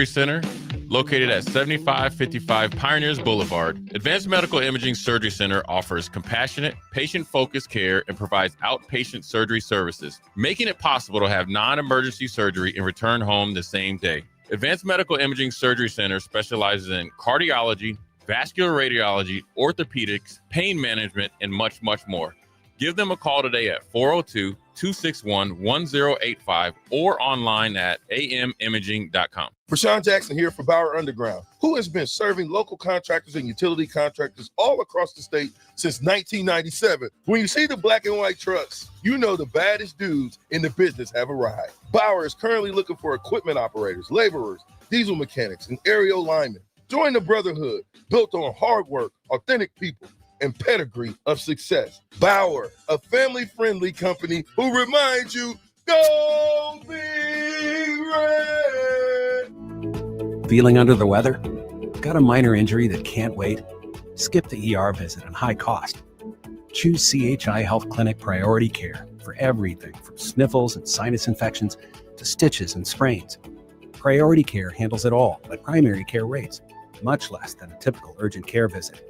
Center, located at 7555 Pioneers Boulevard. Advanced Medical Imaging Surgery Center offers compassionate, patient-focused care and provides outpatient surgery services, making it possible to have non-emergency surgery and return home the same day. Advanced Medical Imaging Surgery Center specializes in cardiology, vascular radiology, orthopedics, pain management, and much, much more. Give them a call today at 402-261-1085 or online at amimaging.com. Rashawn Jackson here for Bauer Underground, who has been serving local contractors and utility contractors all across the state since 1997. When you see the black and white trucks, you know the baddest dudes in the business have arrived. Bauer is currently looking for equipment operators, laborers, diesel mechanics, and aerial linemen. Join the brotherhood built on hard work, authentic people, and pedigree of success. Bauer, a family-friendly company who reminds you, go Big Red! Feeling under the weather? Got a minor injury that can't wait? Skip the ER visit and high cost. Choose CHI Health Clinic Priority Care for everything from sniffles and sinus infections to stitches and sprains. Priority Care handles it all at primary care rates, much less than a typical urgent care visit.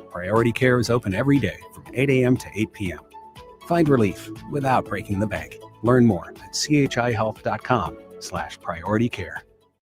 Priority Care is open every day from 8 a.m. to 8 p.m. Find relief without breaking the bank. Learn more at chihealth.com/prioritycare.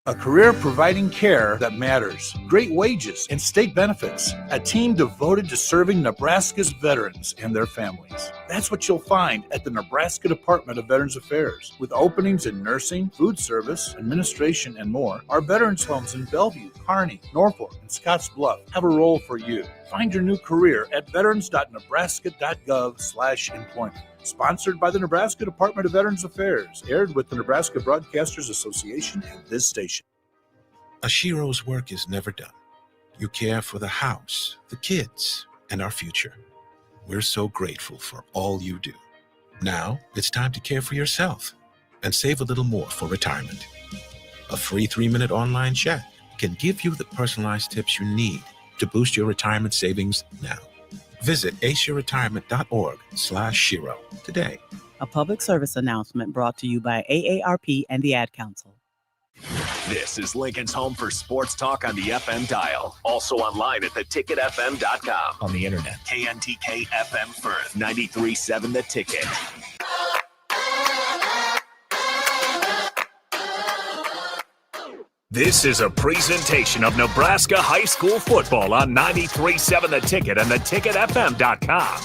A career providing care that matters, great wages, and state benefits. A team devoted to serving Nebraska's veterans and their families. That's what you'll find at the Nebraska Department of Veterans Affairs. With openings in nursing, food service, administration, and more, our veterans homes in Bellevue, Kearney, Norfolk, and Scottsbluff have a role for you. Find your new career at veterans.nebraska.gov/employment. Sponsored by the Nebraska Department of Veterans Affairs. Aired with the Nebraska Broadcasters Association and this station. Ashiro's work is never done. You care for the house, the kids, and our future. We're so grateful for all you do. Now it's time to care for yourself and save a little more for retirement. A free 3-minute online chat can give you the personalized tips you need to boost your retirement savings now. Visit aceyourretirement.org/Shiro today. A public service announcement brought to you by AARP and the Ad Council. This is Lincoln's home for sports talk on the FM dial. Also online at theticketfm.com. On the internet. KNTK FM Firth, 93.7 The Ticket. This is a presentation of Nebraska High School football on 93.7 The Ticket and theticketfm.com.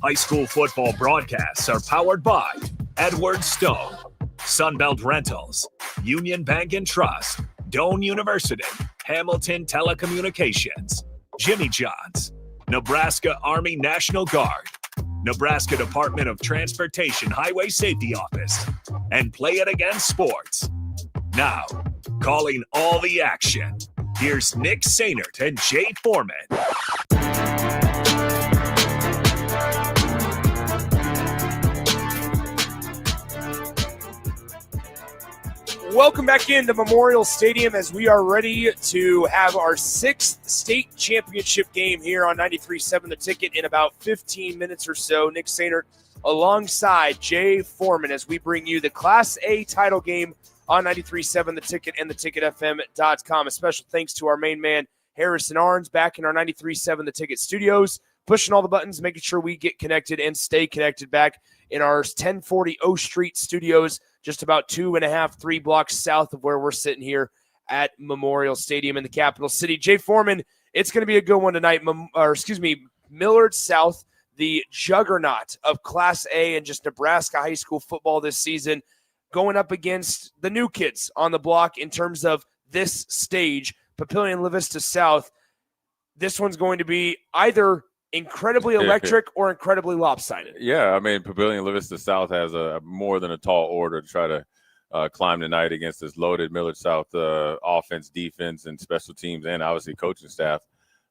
High school football broadcasts are powered by Edward Stone, Sunbelt Rentals, Union Bank and Trust, Doane University, Hamilton Telecommunications, Jimmy John's, Nebraska Army National Guard, Nebraska Department of Transportation Highway Safety Office, and Play It Again Sports. Now, calling all the action, here's Nick Sainert and Jay Foreman. Welcome back into Memorial Stadium as we are ready to have our 6th state championship game here on 93.7 The Ticket in about 15 minutes or so. Nick Sainert alongside Jay Foreman as we bring you the Class A title game on 93.7 The Ticket and theticketfm.com. A special thanks to our main man, Harrison Arns, back in our 93.7 The Ticket studios, pushing all the buttons, making sure we get connected and stay connected back in our 1040 O Street studios, just about 3 blocks south of where we're sitting here at Memorial Stadium in the capital city. Jay Foreman, it's going to be a good one tonight. Millard South, the juggernaut of Class A and just Nebraska high school football this season, going up against the new kids on the block in terms of this stage, Papillion La Vista South. This one's going to be either incredibly electric or incredibly lopsided. Yeah, I mean, Papillion La Vista South has a more than a tall order to try to climb tonight against this loaded Millard South offense, defense, and special teams, and obviously coaching staff.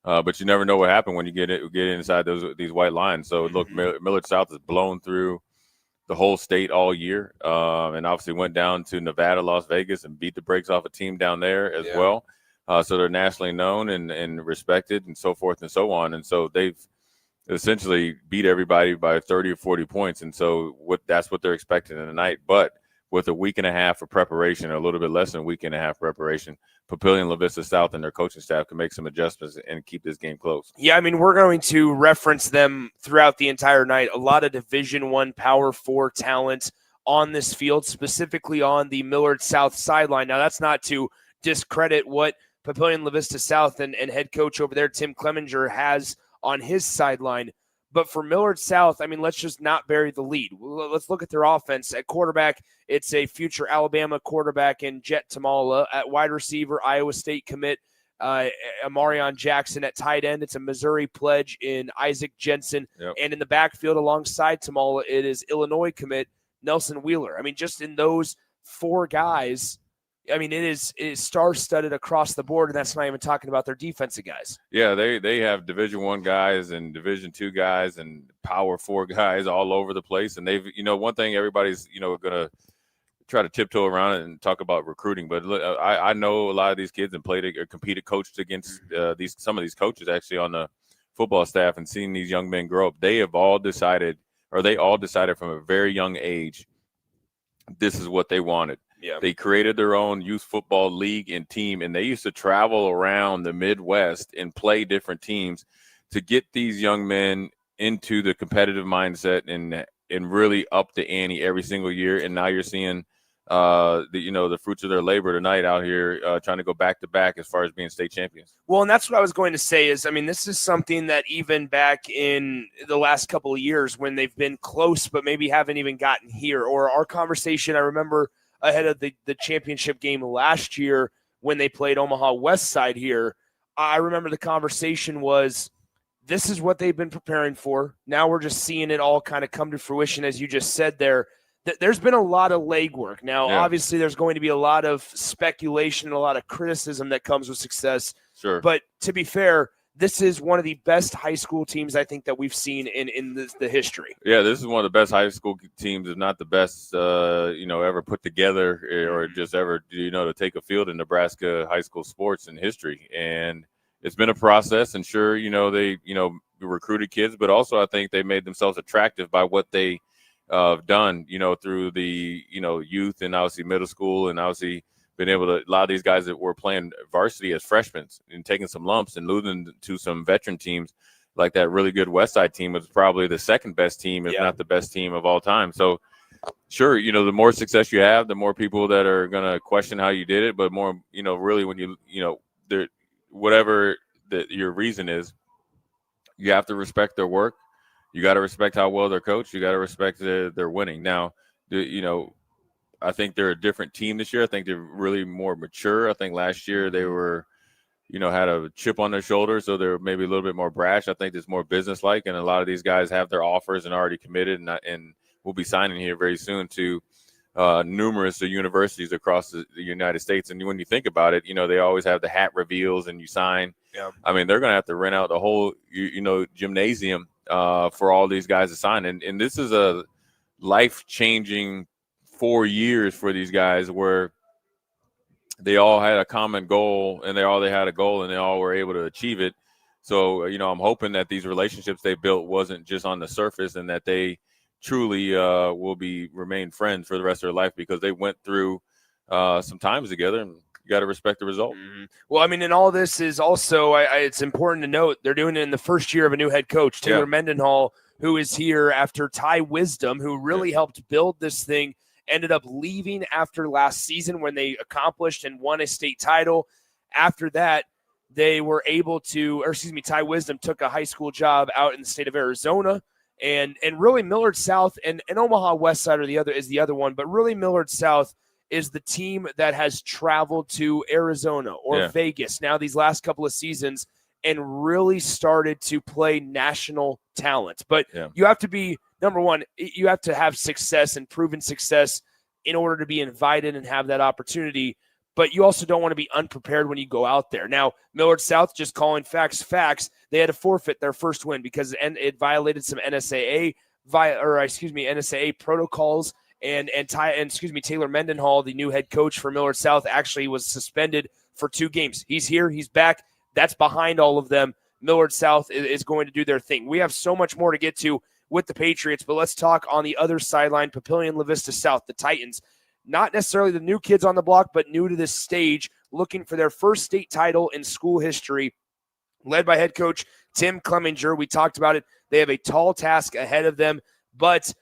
But you never know what happened when you get inside these white lines. So, look, Millard South has blown through the whole state all year, and obviously went down to Nevada, Las Vegas, and beat the brakes off a team down there as well. So they're nationally known and respected and so forth and so on. And so they've essentially beat everybody by 30 or 40 points. And so that's what they're expecting tonight. But with a week and a half of preparation, or a little bit less than a week and a half preparation, Papillion, La Vista South, and their coaching staff can make some adjustments and keep this game close. Yeah, I mean, we're going to reference them throughout the entire night. A lot of Division I Power 4 talent on this field, specifically on the Millard South sideline. Now, that's not to discredit what Papillion La Vista South and head coach over there, Tim Clemenger, has on his sideline. But for Millard South, I mean, let's just not bury the lead. Let's look at their offense. At quarterback, it's a future Alabama quarterback in Jet Tamala. At wide receiver, Iowa State commit Amarion Jackson. At tight end, it's a Missouri pledge in Isaac Jensen. Yep. And in the backfield alongside Tamala, it is Illinois commit Nelson Wheeler. I mean, just in those four guys, I mean, it is star-studded across the board, and that's not even talking about their defensive guys. Yeah, they have Division I guys and Division II guys and Power 4 guys all over the place. And they've, one thing everybody's, going to try to tiptoe around it and talk about recruiting. But I know a lot of these kids and played or competed, coached against some of these coaches actually on the football staff, and seeing these young men grow up. They all decided from a very young age, this is what they wanted. Yeah. They created their own youth football league and team, and they used to travel around the Midwest and play different teams to get these young men into the competitive mindset and really up the ante every single year. And now you're seeing the fruits of their labor tonight out here trying to go back to back as far as being state champions. Well, and that's what I was going to say is, I mean, this is something that even back in the last couple of years when they've been close but maybe haven't even gotten here, or our conversation, I remember ahead of the championship game last year when they played Omaha West Side here, I remember the conversation was, this is what they've been preparing for. Now we're just seeing it all kind of come to fruition, as you just said there. There's been a lot of legwork. Now, Obviously, there's going to be a lot of speculation and a lot of criticism that comes with success. Sure. But to be fair, this is one of the best high school teams I think that we've seen in the history. Yeah, this is one of the best high school teams, if not the best, ever put together or just ever, to take a field in Nebraska high school sports in history. And it's been a process, and sure, they, recruited kids, but also I think they made themselves attractive by what they done, through the, youth and obviously middle school, and obviously been able to, a lot of these guys that were playing varsity as freshmen and taking some lumps and losing to some veteran teams, like that really good West Side team was probably the second best team, if not the best team of all time. So sure, the more success you have, the more people that are going to question how you did it, but more, really when whatever your reason is, you have to respect their work. You got to respect how well they're coached. You got to respect their winning. Now, I think they're a different team this year. I think they're really more mature. I think last year they were, had a chip on their shoulder, so they're maybe a little bit more brash. I think it's more businesslike, and a lot of these guys have their offers and already committed, and will be signing here very soon to numerous universities across the United States. And when you think about it, they always have the hat reveals and you sign. Yeah. I mean, they're going to have to rent out the whole, gymnasium for all these guys to sign. And this is a life-changing 4 years for these guys where they all had a common goal, and they had a goal, and they all were able to achieve it. So, I'm hoping that these relationships they built wasn't just on the surface, and that they truly will remain friends for the rest of their life, because they went through some times together, and you got to respect the result. Mm-hmm. Well, I mean, and all this is also, it's important to note, they're doing it in the first year of a new head coach, Taylor Mendenhall, who is here after Ty Wisdom, who really helped build this thing, ended up leaving after last season when they accomplished and won a state title. After that, they were able to, Ty Wisdom took a high school job out in the state of Arizona. And really Millard South and Omaha West Side is the other one, but really Millard South is the team that has traveled to Arizona or Vegas now these last couple of seasons and really started to play national talent. But you have to be, number one, you have to have success and proven success in order to be invited and have that opportunity. But you also don't want to be unprepared when you go out there. Now, Millard South, just calling facts, they had to forfeit their first win because it violated some NSAA protocols. And Taylor Mendenhall, the new head coach for Millard South, actually was suspended for 2 games. He's here. He's back. That's behind all of them. Millard South is going to do their thing. We have so much more to get to with the Patriots, but let's talk on the other sideline, Papillion La Vista South, the Titans. not necessarily the new kids on the block, but new to this stage, looking for their first state title in school history, led by head coach Tim Clemenger. We talked about it. They have a tall task ahead of them, but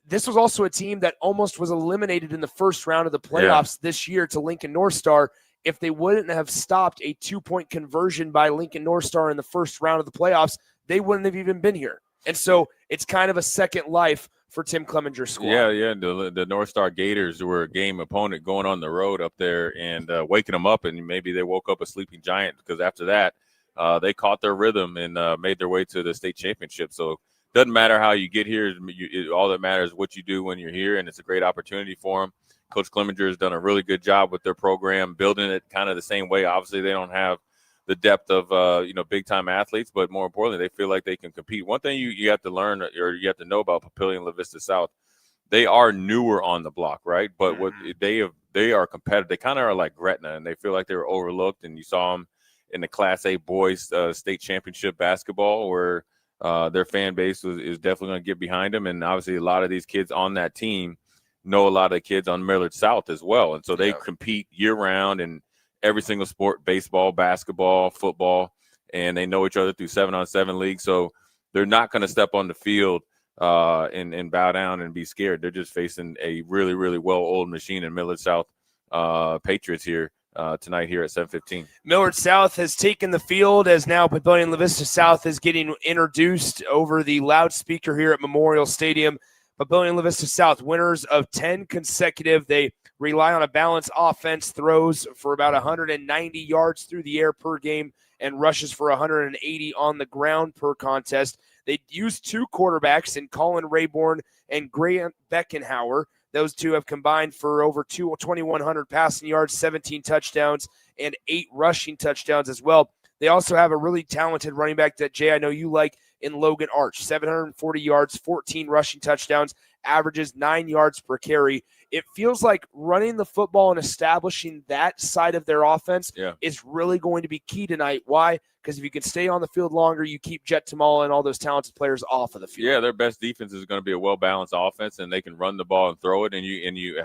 this was also a team that almost was eliminated in the first round of the playoffs this year to Lincoln North Star. If they wouldn't have stopped a 2-point conversion by Lincoln North Star in the first round of the playoffs, they wouldn't have even been here. And so it's kind of a second life for Tim Clemenger's squad. Yeah. The North Star Gators were a game opponent going on the road up there and waking them up, and maybe they woke up a sleeping giant, because after that, they caught their rhythm and made their way to the state championship. So doesn't matter how you get here. All that matters is what you do when you're here, and it's a great opportunity for them. Coach Clemenger has done a really good job with their program, building it kind of the same way. Obviously, they don't have the depth of big-time athletes, but more importantly, they feel like they can compete. One thing you have to learn, or you have to know about Papillion and La Vista South, they are newer on the block, right? But what they are competitive. They kind of are like Gretna, and they feel like they were overlooked. And you saw them in the Class A boys state championship basketball, where their fan base is definitely going to get behind them. And obviously, a lot of these kids on that team know a lot of the kids on Millard South as well. And so they compete year-round in every single sport: baseball, basketball, football, and they know each other through 7-on-7 leagues. So they're not going to step on the field and bow down and be scared. They're just facing a really, really well-oiled machine in Millard South Patriots here tonight here at 7:15. Millard South has taken the field as now Papillion La Vista South is getting introduced over the loudspeaker here at Memorial Stadium. Papillion La Vista South, winners of 10 consecutive. They rely on a balanced offense, throws for about 190 yards through the air per game, and rushes for 180 on the ground per contest. They use two quarterbacks in Colin Rayborn and Grant Beckenhauer. Those two have combined for over 2,100 passing yards, 17 touchdowns, and 8 rushing touchdowns as well. They also have a really talented running back that, Jay, I know you like, in Logan Arch, 740 yards, 14 rushing touchdowns, averages 9 yards per carry. It feels like running the football and establishing that side of their offense is really going to be key tonight. Why? Because if you can stay on the field longer, you keep Jet Tamal and all those talented players off of the field. Yeah, their best defense is going to be a well-balanced offense, and they can run the ball and throw it. And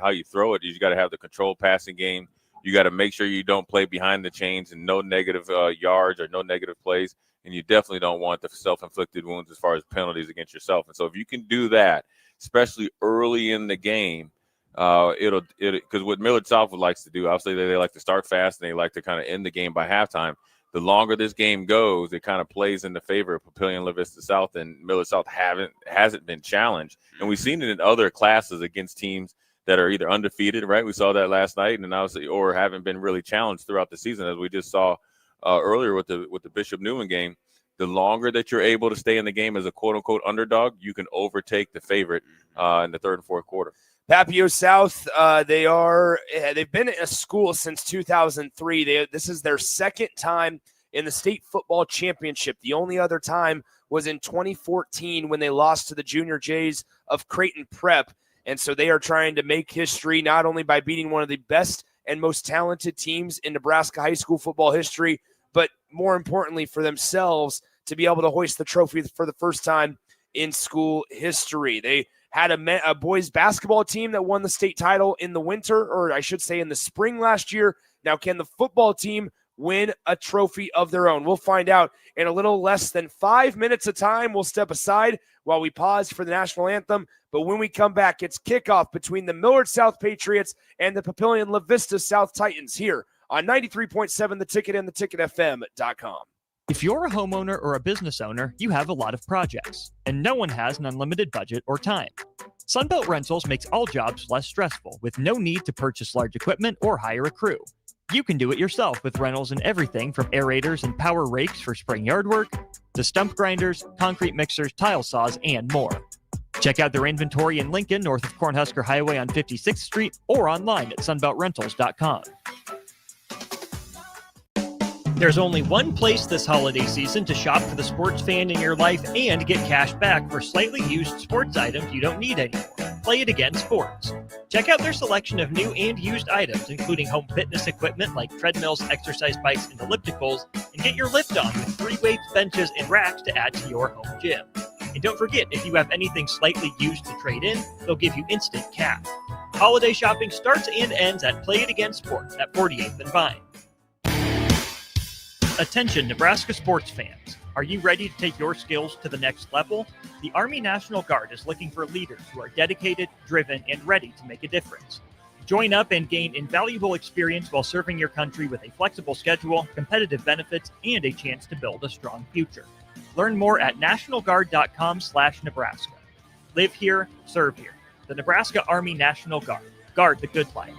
how you throw it, you got to have the controlled passing game. You got to make sure you don't play behind the chains and no negative yards or no negative plays. And you definitely don't want the self-inflicted wounds as far as penalties against yourself. And so if you can do that, especially early in the game, because what Millard South likes to do, obviously they like to start fast and they like to kind of end the game by halftime. The longer this game goes, it kind of plays in the favor of Papillion La Vista South, and Millard South hasn't been challenged. And we've seen it in other classes against teams that are either undefeated, right? We saw that last night, and obviously, or haven't been really challenged throughout the season, as we just saw earlier with the Bishop Neumann game. The longer that you're able to stay in the game as a quote-unquote underdog, you can overtake the favorite in the third and fourth quarter. Papio South, they've been in a school since 2003. This is their second time in the state football championship. The only other time was in 2014 when they lost to the Junior Jays of Creighton Prep. And so they are trying to make history not only by beating one of the best and most talented teams in Nebraska high school football history, but more importantly for themselves to be able to hoist the trophy for the first time in school history. They had a boys basketball team that won the state title in the winter, or I should say in the spring last year. Now, can the football team win a trophy of their own? We'll find out in a little less than 5 minutes of time. We'll step aside while we pause for the national anthem. But when we come back, it's kickoff between the Millard South Patriots and the Papillion La Vista South Titans here on 93.7 The Ticket and theticketfm.com. If you're a homeowner or a business owner, you have a lot of projects, and no one has an unlimited budget or time. Sunbelt Rentals makes all jobs less stressful with no need to purchase large equipment or hire a crew. You can do it yourself with rentals and everything from aerators and power rakes for spring yard work to stump grinders, concrete mixers, tile saws, and more. Check out their inventory in Lincoln, north of Cornhusker Highway on 56th Street, or online at sunbeltrentals.com. There's only one place this holiday season to shop for the sports fan in your life and get cash back for slightly used sports items you don't need anymore. Play It Again Sports. Check out their selection of new and used items, including home fitness equipment like treadmills, exercise bikes, and ellipticals, and get your lift on with free weights, benches, and racks to add to your home gym. And don't forget, if you have anything slightly used to trade in, they'll give you instant cash. Holiday shopping starts and ends at Play It Again Sports at 48th and Vine. Attention Nebraska sports fans. Are you ready to take your skills to the next level? The Army National Guard is looking for leaders who are dedicated, driven, and ready to make a difference. Join up and gain invaluable experience while serving your country with a flexible schedule, competitive benefits, and a chance to build a strong future. Learn more at nationalguard.com/Nebraska. Live here, serve here. The Nebraska Army National Guard. Guard the good life.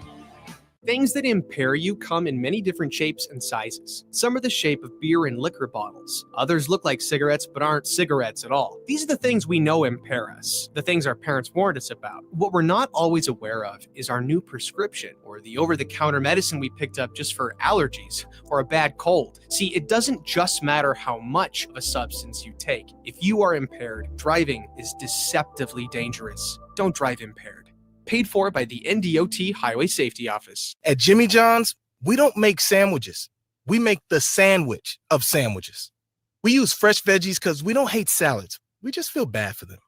Things that impair you come in many different shapes and sizes. Some are the shape of beer and liquor bottles. Others look like cigarettes but aren't cigarettes at all. These are the things we know impair us, the things our parents warned us about. What we're not always aware of is our new prescription or the over-the-counter medicine we picked up just for allergies or a bad cold. See, it doesn't just matter how much of a substance you take. If you are impaired, driving is deceptively dangerous. Don't drive impaired. Paid for by the NDOT Highway Safety Office. At Jimmy John's, we don't make sandwiches. We make the sandwich of sandwiches. We use fresh veggies because we don't hate salads. We just feel bad for them.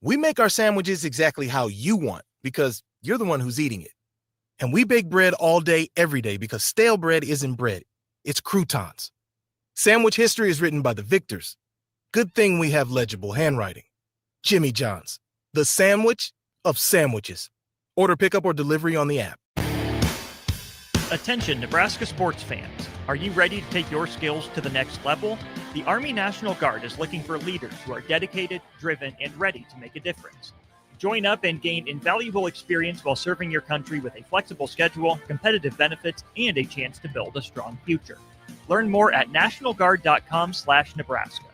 We make our sandwiches exactly how you want because you're the one who's eating it. And we bake bread all day, every day because stale bread isn't bread. It's croutons. Sandwich history is written by the victors. Good thing we have legible handwriting. Jimmy John's, the sandwich of sandwiches. Order pickup or delivery on the app. Attention Nebraska sports fans. Are you ready to take your skills to the next level? The Army National Guard is looking for leaders who are dedicated, driven, and ready to make a difference. Join up and gain invaluable experience while serving your country with a flexible schedule, competitive benefits, and a chance to build a strong future. Learn more at nationalguard.com/Nebraska.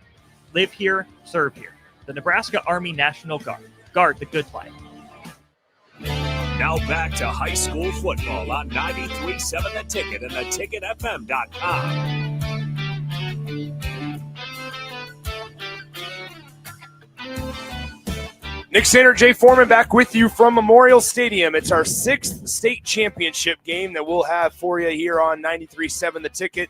Live here, serve here. The Nebraska Army National Guard. Guard the good life. Now back to high school football on 93.7 The Ticket and theticketfm.com. Nick Sander, Jay Foreman back with you from Memorial Stadium. It's our 6th state championship game that we'll have for you here on 93.7 The Ticket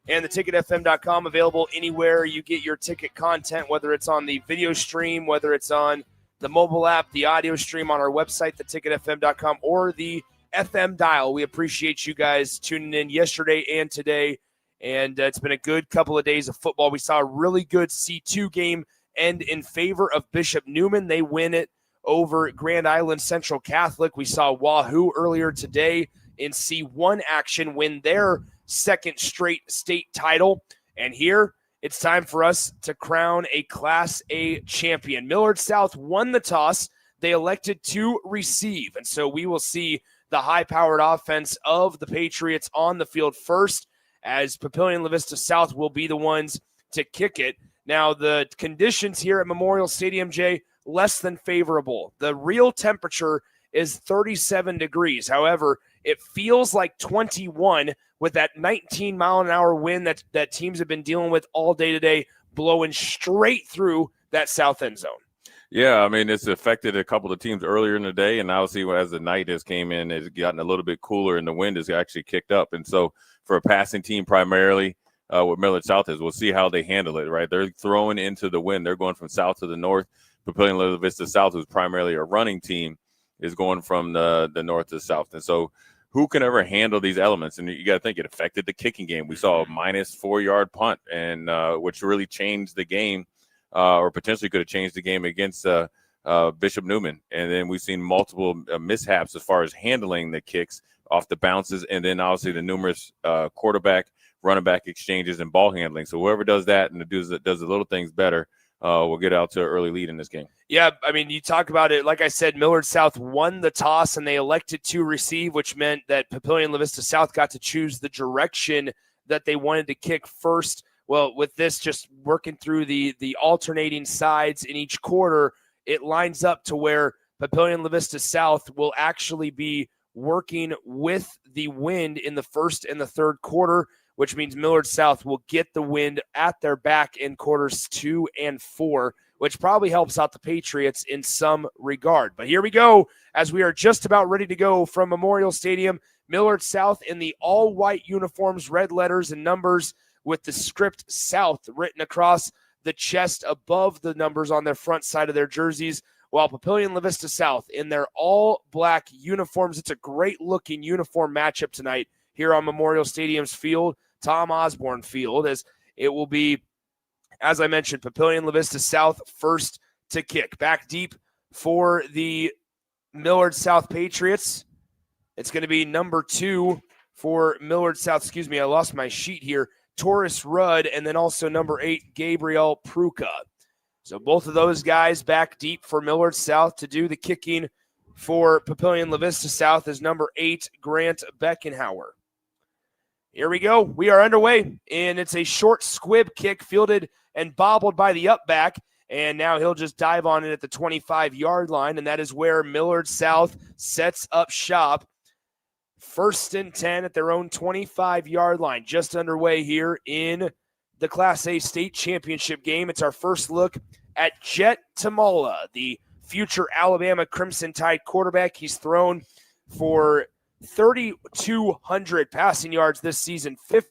and theticketfm.com. Available anywhere you get your ticket content, whether it's on the video stream, whether it's on the mobile app, the audio stream on our website, theticketfm.com, or the FM dial. We appreciate you guys tuning in yesterday and today, and it's been a good couple of days of football. We saw a really good C2 game end in favor of Bishop Neumann. They win it over Grand Island Central Catholic. We saw Wahoo earlier today in C1 action win their second straight state title, and here it's time for us to crown a Class A champion. Millard South won the toss. They elected to receive. And so we will see the high-powered offense of the Patriots on the field first, as Papillion and La Vista South will be the ones to kick it. Now, the conditions here at Memorial Stadium, Jay, less than favorable. The real temperature is 37 degrees. However, it feels like 21 with that 19-mile-an-hour wind that teams have been dealing with all day today, blowing straight through that south end zone. Yeah, I mean, it's affected a couple of teams earlier in the day, and now see as the night has came in, it's gotten a little bit cooler, and the wind has actually kicked up. And so for a passing team primarily, what Millard South is, we'll see how they handle it, right? They're throwing into the wind. They're going from south to the north. Papillion La Vista South, who's primarily a running team, is going from the north to the south. And so who can ever handle these elements? And you got to think it affected the kicking game. We saw a minus 4-yard punt, and which really changed the game, or potentially could have changed the game against Bishop Neumann. And then we've seen multiple mishaps as far as handling the kicks off the bounces, and then obviously the numerous quarterback, running back exchanges and ball handling. So whoever does that and does the little things better, we'll get out to an early lead in this game. Yeah, I mean, you talk about it. Like I said, Millard South won the toss, and they elected to receive, which meant that Papillion and La Vista South got to choose the direction that they wanted to kick first. Well, with this just working through the alternating sides in each quarter, it lines up to where Papillion and La Vista South will actually be working with the wind in the first and the third quarter, which means Millard South will get the wind at their back in quarters 2 and 4, which probably helps out the Patriots in some regard. But here we go, as we are just about ready to go from Memorial Stadium. Millard South in the all-white uniforms, red letters and numbers with the script South written across the chest above the numbers on their front side of their jerseys. while Papillion La Vista South in their all-black uniforms. It's a great-looking uniform matchup tonight here on Memorial Stadium's field, Tom Osborne Field, as it will be, as I mentioned, Papillion La Vista South first to kick. Back deep for the Millard South Patriots. It's going to be number 2 for Millard South. Excuse me, I lost my sheet here. Taurus Rudd, and then also number 8, Gabriel Pruka. So both of those guys back deep for Millard South. To do the kicking for Papillion La Vista South is number 8, Grant Beckenhauer. Here we go. We are underway, and it's a short squib kick fielded and bobbled by the up back, and now he'll just dive on it at the 25-yard line, and that is where Millard South sets up shop. 1st and 10 at their own 25-yard line, just underway here in the Class A state championship game. It's our first look at Jet Tamala, the future Alabama Crimson Tide quarterback. He's thrown for 3,200 passing yards this season, 50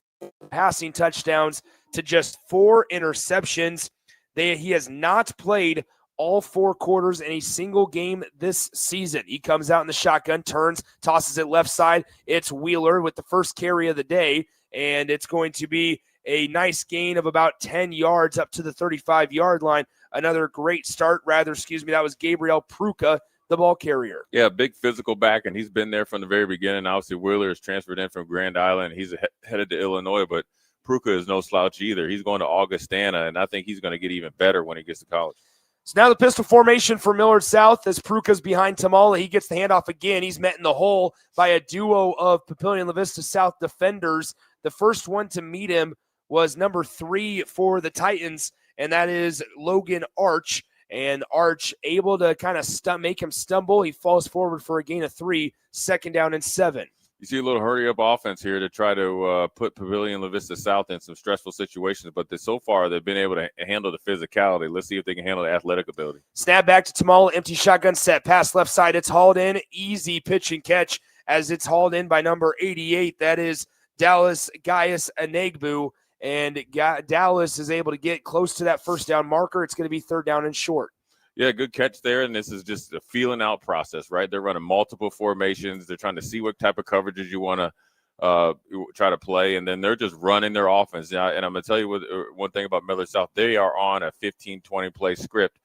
passing touchdowns to just 4 interceptions. He has not played all 4 quarters in a single game this season. He comes out in the shotgun, turns, tosses it left side. It's Wheeler with the first carry of the day, and it's going to be a nice gain of about 10 yards up to the 35-yard line. Another great start, that was Gabriel Pruka, the ball carrier. Yeah, big physical back, and he's been there from the very beginning. Obviously, Wheeler is transferred in from Grand Island. He's headed to Illinois, but Pruka is no slouch either. He's going to Augustana, and I think he's going to get even better when he gets to college. So now the pistol formation for Millard South as Pruka's behind Tamala. He gets the handoff again. He's met in the hole by a duo of Papillion La Vista South defenders. The first one to meet him was number 3 for the Titans, and that is Logan Arch. And Arch able to kind of make him stumble. He falls forward for a gain of 3, 2nd down and 7. You see a little hurry-up offense here to try to put Papillion La Vista South in some stressful situations, but so far they've been able to handle the physicality. Let's see if they can handle the athletic ability. Snap back to Tamala, empty shotgun set, pass left side. It's hauled in, easy pitch and catch as it's hauled in by number 88. That is Dallas Gaius Anegbu, and Dallas is able to get close to that 1st down marker. It's going to be 3rd down and short. Yeah, good catch there, and this is just a feeling out process, right? They're running multiple formations. They're trying to see what type of coverages you want to try to play, and then they're just running their offense. Yeah, and I'm going to tell you one thing about Millard South. They are on a 15, 20-play script.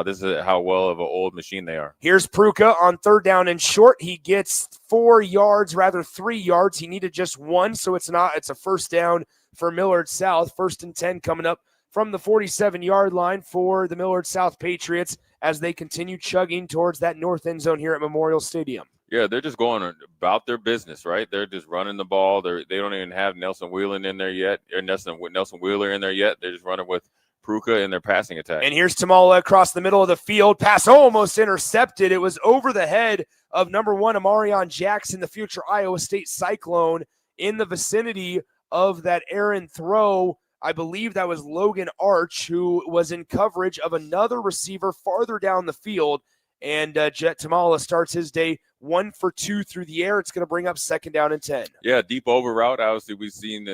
This is how well of an old machine they are. Here's Pruka on 3rd down and short. He gets 3 yards. He needed just 1, so it's a 1st down for Millard South. 1st and 10 coming up from the 47-yard line for the Millard South Patriots as they continue chugging towards that north end zone here at Memorial Stadium. Yeah, they're just going about their business, right? They're just running the ball. They don't even have Nelson Wheeler in there yet. Nelson Wheeler in there yet. They're just running with Pruka in their passing attack. And here's Tamala across the middle of the field. Pass almost intercepted. It was over the head of number 1, Amarion Jackson, the future Iowa State Cyclone, in the vicinity of that errant throw. I believe that was Logan Arch, who was in coverage of another receiver farther down the field. And Jet Tamala starts his day 1 for 2 through the air. It's going to bring up 2nd down and 10. Yeah, deep over route. Obviously, we've seen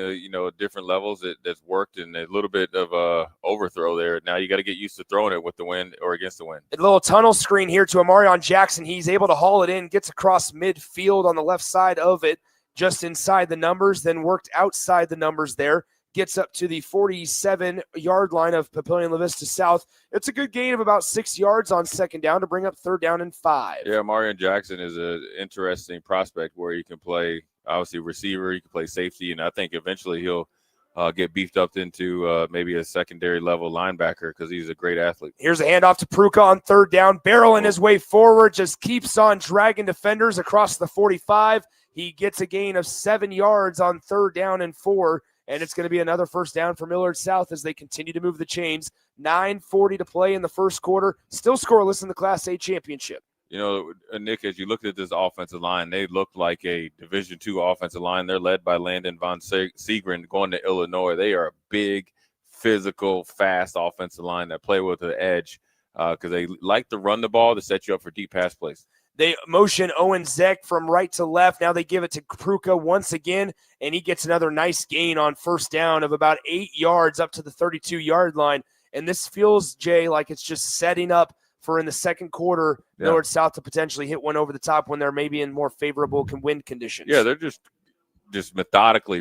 different levels that's worked, and a little bit of overthrow there. Now you got to get used to throwing it with the wind or against the wind. A little tunnel screen here to Amarion Jackson. He's able to haul it in, gets across midfield on the left side of it, just inside the numbers, then worked outside the numbers there. Gets up to the 47-yard line of Papillion La Vista South. It's a good gain of about 6 yards on 2nd down to bring up 3rd down and 5. Yeah, Marion Jackson is an interesting prospect where he can play, obviously, receiver. He can play safety, and I think eventually he'll get beefed up into maybe a secondary-level linebacker because he's a great athlete. Here's a handoff to Pruka on 3rd down. Barreling his way forward, just keeps on dragging defenders across the 45. He gets a gain of 7 yards on 3rd down and 4. And it's going to be another 1st down for Millard South as they continue to move the chains. 9:40 to play in the 1st quarter. Still scoreless in the Class A championship. You know, Nick, as you look at this offensive line, they look like a Division II offensive line. They're led by Landon Von Segren going to Illinois. They are a big, physical, fast offensive line that play with the edge because they like to run the ball to set you up for deep pass plays. They motion Owen Zeck from right to left. Now they give it to Pruka once again, and he gets another nice gain on 1st down of about 8 yards up to the 32-yard line. And this feels, Jay, like it's just setting up for in the second quarter, Millard South to potentially hit one over the top when they're maybe in more favorable wind conditions. Yeah, they're just methodically,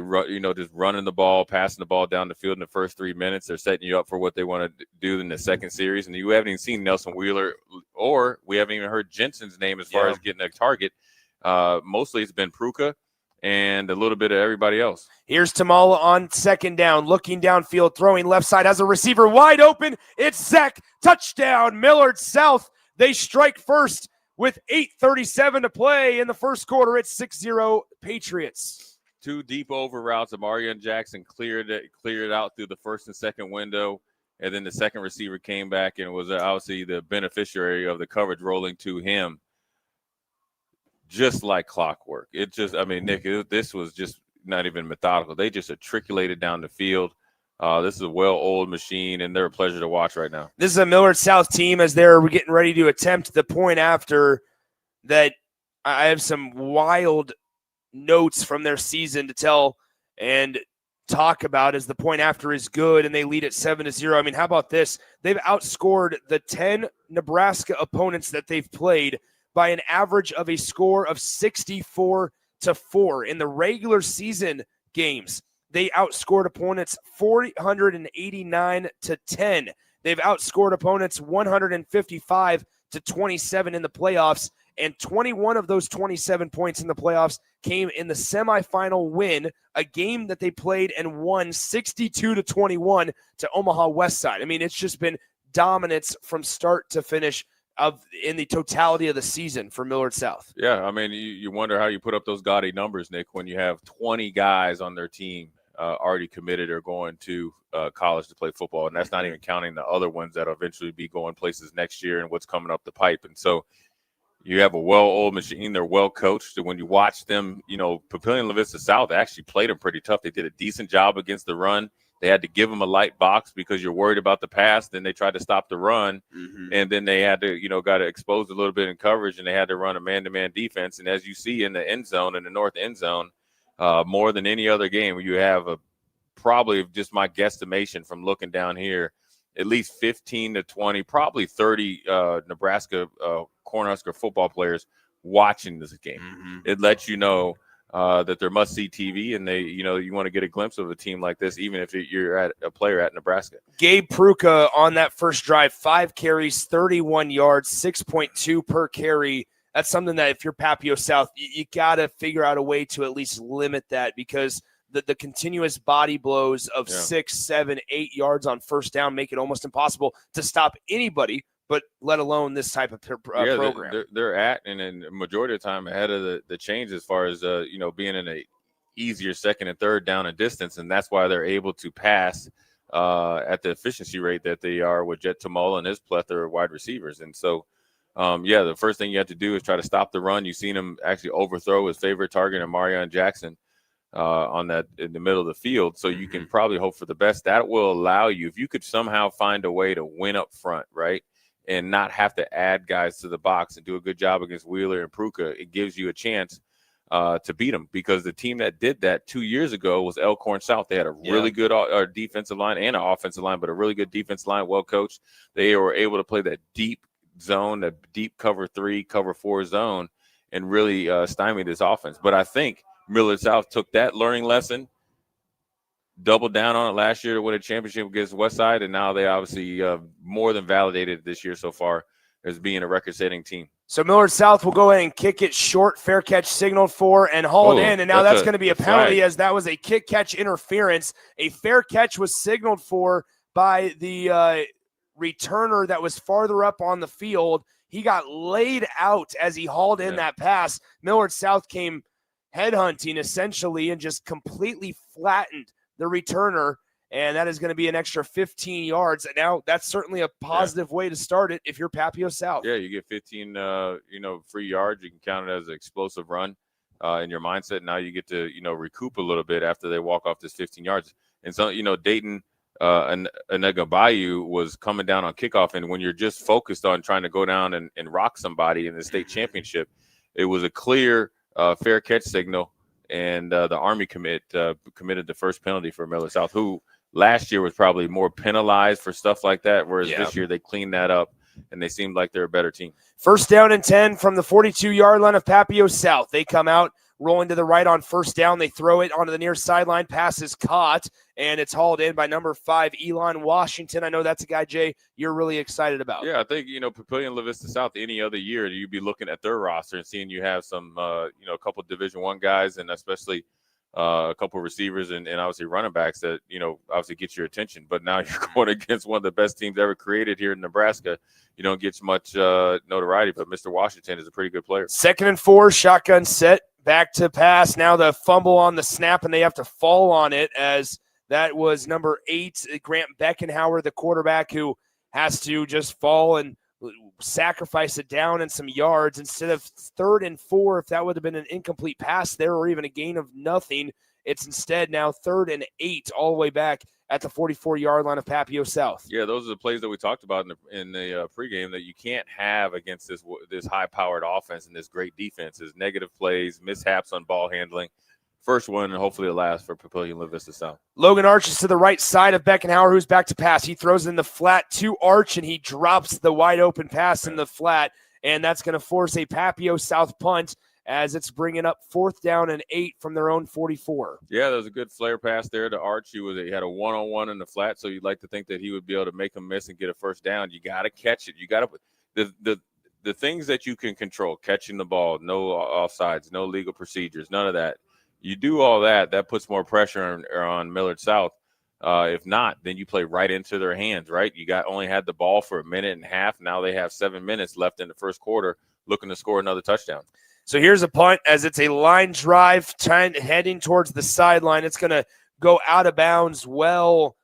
just running the ball, passing the ball down the field in the first 3 minutes. They're setting you up for what they want to do in the second series. And you haven't even seen Nelson Wheeler, or we haven't even heard Jensen's name as far as getting a target. Mostly it's been Pruka and a little bit of everybody else. Here's Tamala on second down, looking downfield, throwing left side, has a receiver wide open. It's Zach. Touchdown, Millard South. They strike first with 8:37 to play in the first quarter. It's 6-0 Patriots. 2 deep over routes. Amarian Jackson cleared it out through the first and second window, and then the second receiver came back and was obviously the beneficiary of the coverage rolling to him. Just like clockwork. Nick, this was just not even methodical. They just matriculated down the field. This is a well-oiled machine, and they're a pleasure to watch right now. This is a Millard South team as they're getting ready to attempt the point after that. I have some wild notes from their season to tell and talk about as the point after is good, and they lead at 7-0. I mean, how about this? They've outscored the 10 Nebraska opponents that they've played by an average of a score of 64-4. In the regular season games, they outscored opponents 489-10. They've outscored opponents 155-27 in the playoffs, and 21 of those 27 points in the playoffs came in the semifinal win, a game that they played and won 62-21 to Omaha Westside. I mean, it's just been dominance from start to finish in the totality of the season for Millard South. Yeah, I mean, you wonder how you put up those gaudy numbers, Nick, when you have 20 guys on their team already committed or going to college to play football, and that's not even counting the other ones that will eventually be going places next year and what's coming up the pipe. And so you have a well-oiled machine. They're well-coached. And when you watch them, Papio and La Vista South actually played them pretty tough. They did a decent job against the run. They had to give them a light box because you're worried about the pass. Then they tried to stop the run, and then they had to, got exposed a little bit in coverage, and they had to run a man-to-man defense. And as you see in the end zone, in the north end zone, more than any other game, you have probably just my guesstimation from looking down here, at least 15 to 20, probably 30 Nebraska Cornhusker football players watching this game. It lets you know that they're must-see TV, and they, you want to get a glimpse of a team like this, even if you're at a player at Nebraska. Gabe Pruka on that first drive, 5 carries, 31 yards, 6.2 per carry. That's something that if you're Papio South, you got to figure out a way to at least limit that, because the continuous body blows of 6, 7, 8 yards on first down make it almost impossible to stop anybody, but let alone this type of program. They're at, and then majority of the time ahead of the change as far as, being in a easier second and third down and distance. And that's why they're able to pass at the efficiency rate that they are with Jet Tamala and his plethora of wide receivers. And so, the first thing you have to do is try to stop the run. You've seen him actually overthrow his favorite target, Amarian Jackson, on that in the middle of the field. So you can probably hope for the best. That will allow you, if you could somehow find a way to win up front, right, and not have to add guys to the box and do a good job against Wheeler and Pruka, it gives you a chance to beat them, because the team that did that 2 years ago was Elkhorn South. They had a really good defensive line and an offensive line, but a really good defensive line, well coached. They were able to play that deep zone, that deep cover 3, cover 4 zone, and really stymie this offense. But I think Millard South took that learning lesson, doubled down on it last year to win a championship against Westside, and now they obviously more than validated this year so far as being a record-setting team. So Millard South will go ahead and kick it short, fair catch signaled for and hauled in, and now that's going to be a penalty as that was a kick-catch interference. A fair catch was signaled for by the returner that was farther up on the field. He got laid out as he hauled in that pass. Millard South came headhunting essentially and just completely flattened the returner, and that is going to be an extra 15 yards. And now that's certainly a positive way to start it if you're Papio South. Yeah, you get 15, free yards. You can count it as an explosive run in your mindset. Now you get to, recoup a little bit after they walk off this 15 yards. And so, Dayton Anagabayu was coming down on kickoff, and when you're just focused on trying to go down and rock somebody in the state championship, it was a clear fair catch signal. And the Army committed the first penalty for Millard South, who last year was probably more penalized for stuff like that, whereas this year they cleaned that up and they seemed like they're a better team. First down and 10 from the 42-yard line of Papio South. They come out rolling to the right on first down. They throw it onto the near sideline. Pass is caught, and it's hauled in by number 5, Elon Washington. I know that's a guy, Jay, you're really excited about. Yeah, I think, Papillion La Vista South, any other year, you'd be looking at their roster and seeing you have some, a couple Division I guys, and especially a couple receivers and obviously running backs that, obviously get your attention. But now you're going against one of the best teams ever created here in Nebraska. You don't get much notoriety, but Mr. Washington is a pretty good player. 2nd and 4, shotgun set. Back to pass. Now the fumble on the snap, and they have to fall on it as that was number 8, Grant Beckenhauer, the quarterback, who has to just fall and sacrifice it down and some yards instead of 3rd and 4. If that would have been an incomplete pass there or even a gain of nothing, it's instead now 3rd and 8 all the way back at the 44-yard line of Papio South. Yeah, those are the plays that we talked about in the pregame that you can't have against this high-powered offense and this great defense is negative plays, mishaps on ball handling. First one, and hopefully the last for Papillion La Vista South. Logan Arch is to the right side of Beckenhauer, who's back to pass. He throws in the flat to Arch, and he drops the wide-open pass in the flat, and that's going to force a Papio South punt as it's bringing up 4th down and 8 from their own 44. Yeah, there was a good flare pass there to Arch. He had a one-on-one in the flat, so you'd like to think that he would be able to make a miss and get a first down. You got to catch it. You got to the things that you can control, catching the ball, no offsides, no legal procedures, none of that. You do all that, that puts more pressure on Millard South. If not, then you play right into their hands, right? You only had the ball for a minute and a half. Now they have 7 minutes left in the first quarter looking to score another touchdown. So here's a punt as it's a line drive heading towards the sideline. It's going to go out of bounds well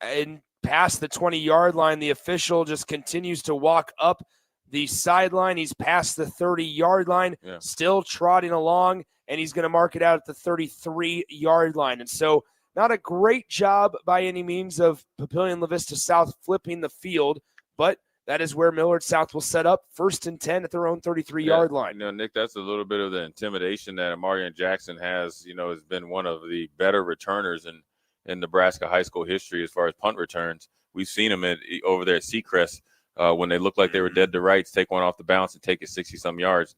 and past the 20-yard line. The official just continues to walk up the sideline. He's past the 30-yard line, still trotting along, and he's going to mark it out at the 33-yard line. And so not a great job by any means of Papillion La Vista South flipping the field, but that is where Millard South will set up 1st and 10 at their own 33-yard line. Nick, that's a little bit of the intimidation that Amarian Jackson has, has been one of the better returners in Nebraska high school history as far as punt returns. We've seen him over there at Seacrest when they looked like they were dead to rights, take one off the bounce and take it 60-some yards.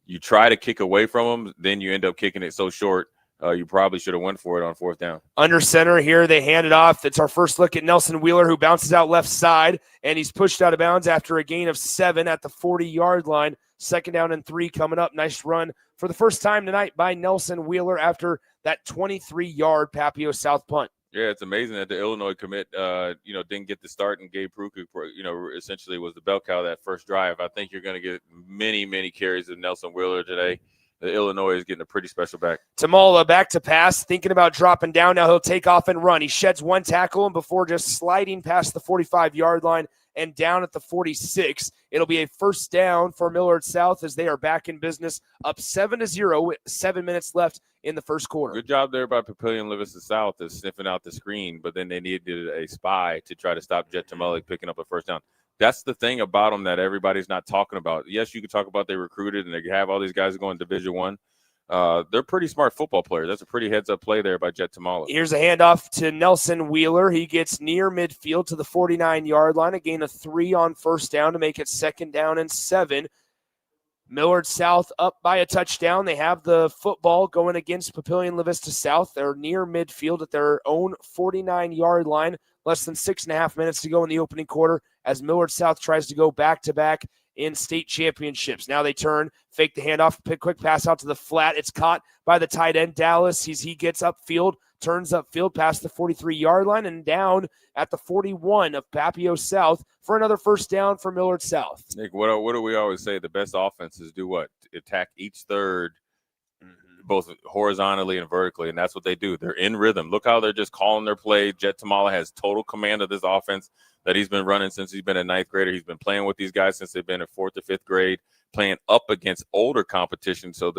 You try to kick away from them, then you end up kicking it so short. You probably should have went for it on 4th down. Under center here, they hand it off. It's our first look at Nelson Wheeler, who bounces out left side, and he's pushed out of bounds after a gain of 7 at the 40-yard line. 2nd down and 3 coming up. Nice run for the first time tonight by Nelson Wheeler after that 23-yard Papio South punt. Yeah, it's amazing that the Illinois commit, didn't get the start, and Gabe Pruka, essentially was the bell cow that first drive. I think you're going to get many, many carries of Nelson Wheeler today. The Illinois is getting a pretty special back. Tamala back to pass, thinking about dropping down. Now he'll take off and run. He sheds one tackle, and before just sliding past the 45-yard line and down at the 46, it'll be a first down for Millard South as they are back in business, up 7-0 with 7 minutes left in the first quarter. Good job there by Papillion La Vista South is sniffing out the screen, but then they needed a spy to try to stop Jet Tamalik picking up a first down. That's the thing about them that everybody's not talking about. Yes, you could talk about they recruited and they have all these guys going Division I. They're pretty smart football players. That's a pretty heads-up play there by Jet Tamala. Here's a handoff to Nelson Wheeler. He gets near midfield to the 49-yard line, a gain of 3 on first down to make it 2nd down and 7. Millard South up by a touchdown. They have the football going against Papillion La Vista South. They're near midfield at their own 49-yard line. Less than 6.5 minutes to go in the opening quarter as Millard South tries to go back-to-back in state championships. Now they turn, fake the handoff, quick pass out to the flat. It's caught by the tight end, Dallas. He gets upfield, turns upfield past the 43-yard line and down at the 41 of Papio South for another first down for Millard South. Nick, what do we always say? The best offenses do what? Attack each third, both horizontally and vertically, and that's what they do. They're in rhythm. Look how they're just calling their play. Jet Tamala has total command of this offense that he's been running since he's been a 9th grader. He's been playing with these guys since they've been in 4th or 5th grade, playing up against older competition. So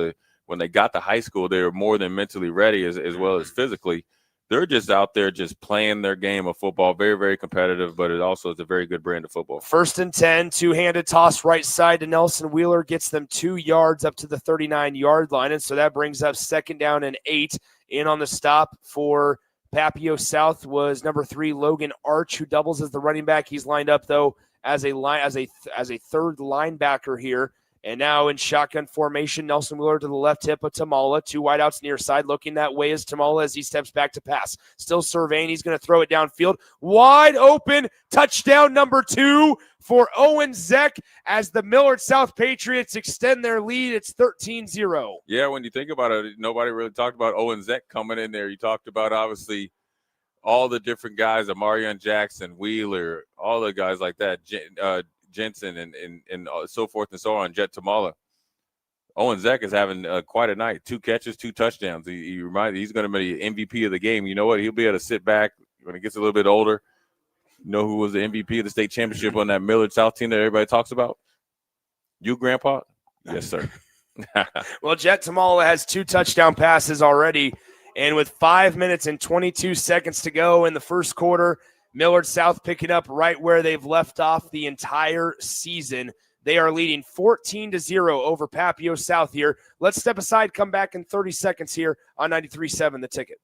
when they got to high school, they were more than mentally ready as well as physically. They're just out there just playing their game of football, very, very competitive, but it also is a very good brand of football. 1st and 10, two-handed toss right side to Nelson Wheeler, gets them 2 yards up to the 39-yard line, and so that brings up 2nd down and 8. In on the stop for Papio South was number 3, Logan Arch, who doubles as the running back. He's lined up, though, as a third linebacker here. And now in shotgun formation, Nelson Wheeler to the left hip of Tamala. 2 wideouts near side. Looking that way is Tamala as he steps back to pass. Still surveying. He's going to throw it downfield. Wide open. Touchdown number 2 for Owen Zeck as the Millard South Patriots extend their lead. It's 13-0. Yeah, when you think about it, nobody really talked about Owen Zeck coming in there. You talked about, obviously, all the different guys, Amarion Jackson, Wheeler, all the guys like that, Jensen and so forth and so on, Jet Tamala. Owen Zeck is having quite a night. 2 catches, 2 touchdowns. He's going to be MVP of the game. You know what? He'll be able to sit back when he gets a little bit older. You know who was the MVP of the state championship on that Millard South team that everybody talks about? You, Grandpa? Yes, sir. Well, Jet Tamala has 2 touchdown passes already. And with 5 minutes and 22 seconds to go in the first quarter, Millard South picking up right where they've left off the entire season. They are leading 14-0 over Papio South here. Let's step aside, come back in 30 seconds here on 93.7 The Ticket.